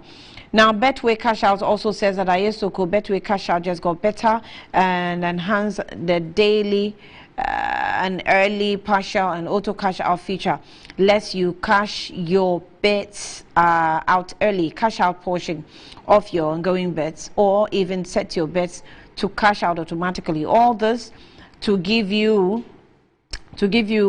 Now, Betway Cash Out also says that Ayesoko Betway Cash Out just got better and enhanced the daily and early partial and auto cash out feature. Lets you cash your bets out early, cash out portion of your ongoing bets, or even set your bets to cash out automatically. All this to give you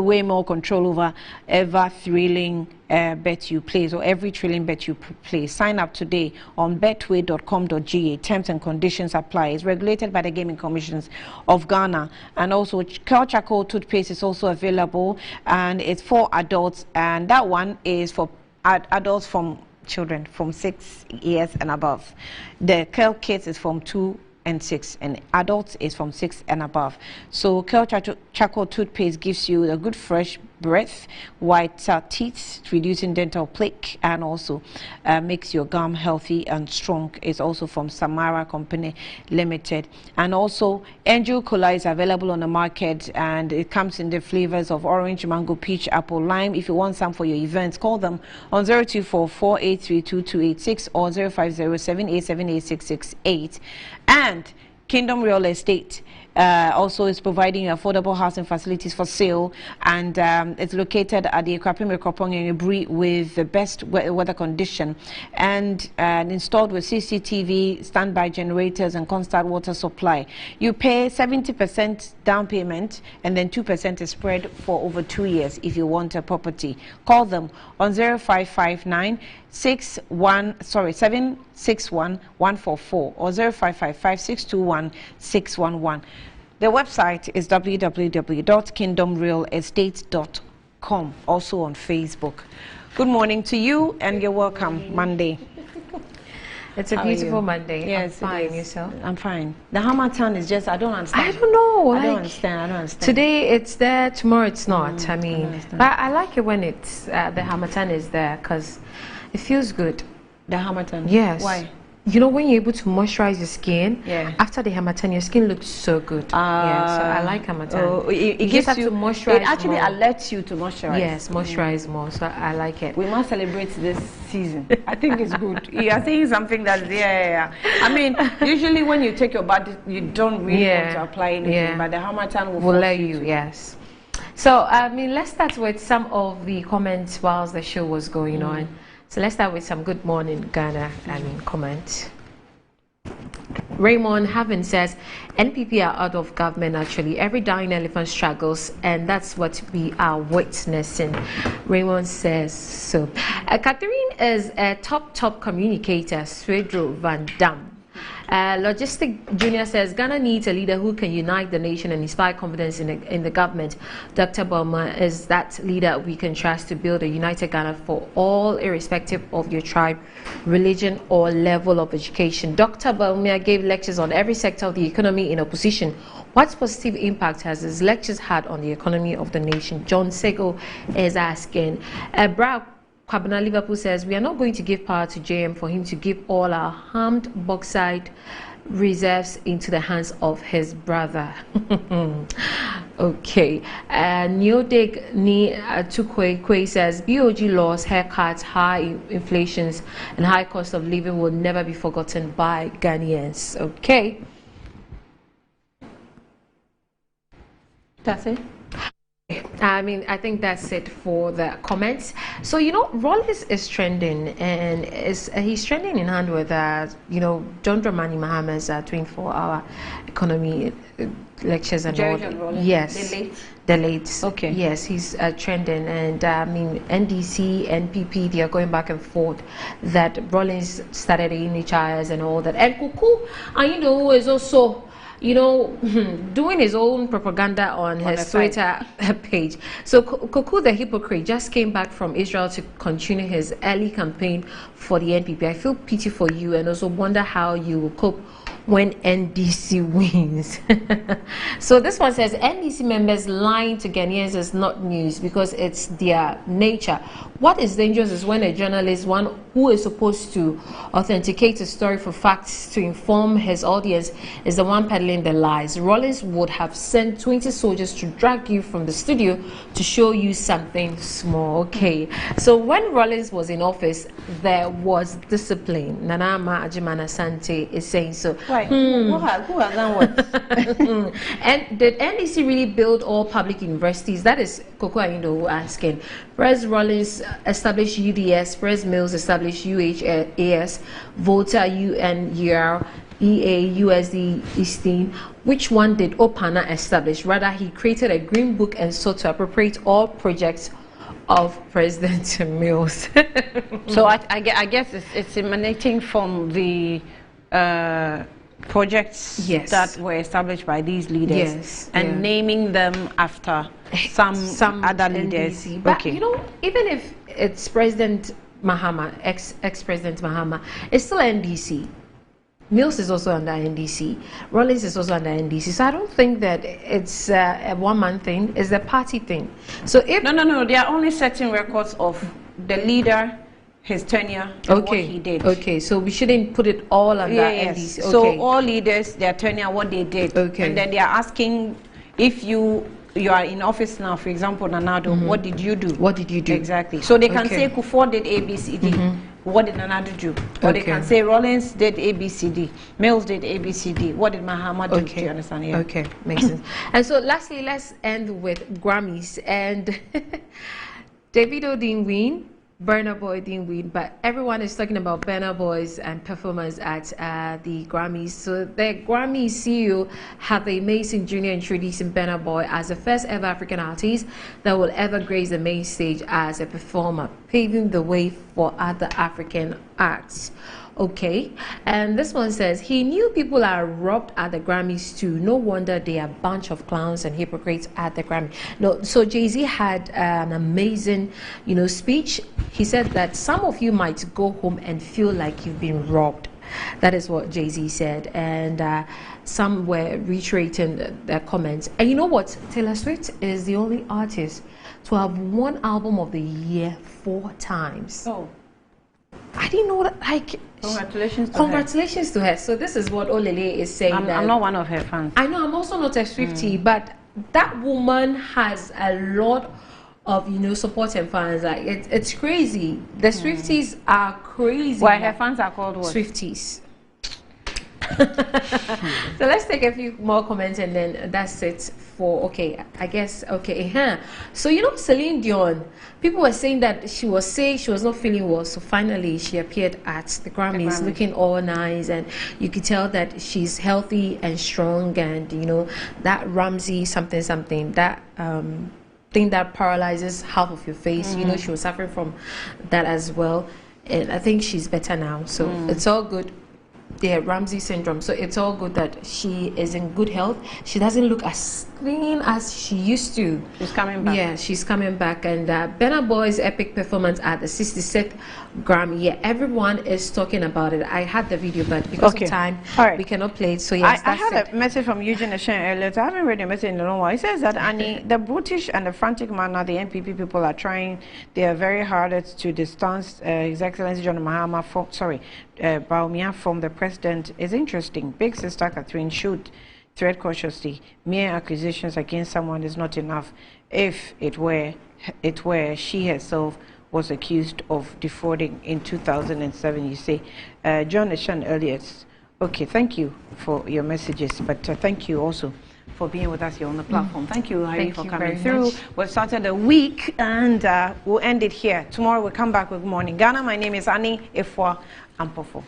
way more control over ever thrilling bet you place, or every thrilling bet you play. Sign up today on betway.com.ga. Terms and conditions apply. It's regulated by the Gaming Commissions of Ghana. And also Kel Charcoal toothpaste is also available, and it's for adults, and that one is for adults from children from 6 years and above. The Kel Kids is from 2 and 6, and adults is from 6 and above. So Kel Charcoal toothpaste gives you a good fresh breath, white teeth, reducing dental plaque, and also makes your gum healthy and strong. It's also from Samara Company Limited. And also Angel Cola is available on the market, and it comes in the flavors of orange, mango, peach, apple, lime. If you want some for your events, call them on 0244-832-286 or 0507-878-668. And Kingdom Real Estate also is providing affordable housing facilities for sale, and it's located at the Ekwapim Ekropong in Ibri with the best weather condition, and installed with CCTV, standby generators and constant water supply. You pay 70% down payment, and then 2% is spread for over 2 years if you want a property. Call them on 0559 761 144 or 0555 621 611. The website is www.kingdomrealestate.com, also on Facebook. Good morning to you, and you're welcome. Monday. It's a beautiful Monday. Yes, I'm fine. Yourself? I'm fine. The Hamatan is just, I don't understand. I don't know. I don't understand. Today it's there, tomorrow it's not. I mean, but I like it when it's the Hamatan is there, because it feels good. The Hamatan? Yes. Why? You know, when you're able to moisturize your skin, after the Hamatan, your skin looks so good. Yeah, so I like Hamatan. It gives you to moisturize. It actually alerts you to moisturize. Yes, moisturize more. So I like it. We must celebrate this season. I think it's good. I think it's something that's I mean, usually when you take your bath, you don't really want to apply anything, but the Hamatan will let you. Yes. So I mean, let's start with some of the comments whilst the show was going on. So let's start with some Good Morning Ghana comments. Raymond Haven says, NPP are out of government actually. Every dying elephant struggles, and that's what we are witnessing. Raymond says so. Catherine is a top communicator, Swedro Van Dam. Logistic Junior says Ghana needs a leader who can unite the nation and inspire confidence in the government. Dr. Boma is that leader we can trust to build a united Ghana for all, irrespective of your tribe, religion, or level of education. Dr. Boma gave lectures on every sector of the economy in opposition. What positive impact has his lectures had on the economy of the nation? John Sego is asking. Brad Kwabena Liverpool says, we are not going to give power to JM for him to give all our harmed bauxite reserves into the hands of his brother. Okay. Neodig Ni Tukwe says, BOG laws, haircuts, high inflations, and high cost of living will never be forgotten by Ghanaians. Okay. That's it. I mean, I think that's it for the comments. So, you know, Rollins is trending, and he's trending in hand with, John Dramani Mahama's 24-hour economy lectures and all. Yes. The late. Okay. Yes, he's trending, and I mean, NDC, NPP, they are going back and forth. That Rollins started in NHIS and all that. And Kuku, is also, doing his own propaganda on his Twitter page. So Kuku the hypocrite just came back from Israel to continue his early campaign for the NPP. I feel pity for you and also wonder how you will cope when NDC wins. So this one says, NDC members lying to Ghanaians is not news because it's their nature. What is dangerous is when a journalist, one who is supposed to authenticate a story for facts to inform his audience, is the one peddling the lies. Rollins would have sent 20 soldiers to drag you from the studio to show you something small. Okay, so when Rollins was in office, there was discipline. Nana Ama Ajimana Sante is saying so. Why? Who has done what? And did NDC really build all public universities? That is Koko Aindo asking. Pres Rollins established UDS, Pres Mills established UHAS, Volta, UNUR, EA, USD, Easton. Which one did Opana establish? Rather, he created a green book and sought to appropriate all projects of President Mills. So I guess it's emanating from the projects that were established by these leaders and naming them after some other leaders. NDC. But even if it's President Mahama, ex-President Mahama, it's still NDC. Mills is also under NDC. Rollins is also under NDC. So I don't think that it's a one-man thing. It's a party thing. So if no, there are only certain records of the leader, his tenure, and what he did. Okay, so we shouldn't put it all under NDC. Okay. So all leaders, their tenure, what they did. Okay. And then they are asking if you are in office now, for example, Nanado, what did you do? What did you do? Exactly. So they can say Kufuor did ABCD. What did Nanado do? Or they can say Rollins did ABCD, Mills did ABCD. What did Mahama do? Do you understand? Yeah. Okay, makes sense. And so lastly, let's end with Grammys. And Davido didn't win, Burna Boy didn't win, but everyone is talking about Burna Boy's performance at the Grammys. So the Grammy CEO Harvey Mason Jr. introducing Burna Boy as the first ever African artist that will ever grace the main stage as a performer, paving the way for other African acts. Okay, and this one says he knew people are robbed at the Grammys too. No wonder they are a bunch of clowns and hypocrites at the Grammy. No, so Jay-Z had an amazing, speech. He said that some of you might go home and feel like you've been robbed. That is what Jay-Z said, and some were reiterating their comments. And you know what? Taylor Swift is the only artist to have won Album of the Year 4 times. Oh. I didn't know that. Congratulations to her. So this is what Olele is saying. I'm not one of her fans. I know. I'm also not a Swiftie, but that woman has a lot of support and fans. Like it's crazy. The Swifties are crazy. Why her fans are called what? Swifties. So let's take a few more comments and then that's it for So Celine Dion, people were saying that she was sick, she was not feeling well, so finally she appeared at the Grammys looking all nice, and you could tell that she's healthy and strong, and that Ramsey something that thing that paralyzes half of your face, she was suffering from that as well, and I think she's better now, so it's all good. the Ramsey syndrome. So it's all good that she is in good health. She doesn't look as thin as she used to. She's coming back. Yeah, she's coming back. And Burna Boy's epic performance at the 66th Grammy. Yeah, everyone is talking about it. I had the video, but because of time, we cannot play it. So yes, I had a message from Eugene Ashen earlier. I haven't read the message in a long while. He says that Annie, the brutish and the frantic manner the NPP people are trying, they are very hard to distance His Excellency John Mahama from, Bawumia from the president is interesting. Big Sister Catherine should tread cautiously. Mere accusations against someone is not enough. If it were she herself was accused of defrauding in 2007, you say. John Eshan earlier. Okay, thank you for your messages, but thank you also for being with us here on the platform. Thank you, Harry, for coming through. We've started a week and we'll end it here. Tomorrow we'll come back with Good Morning Ghana. My name is Annie Efwa Ampofo.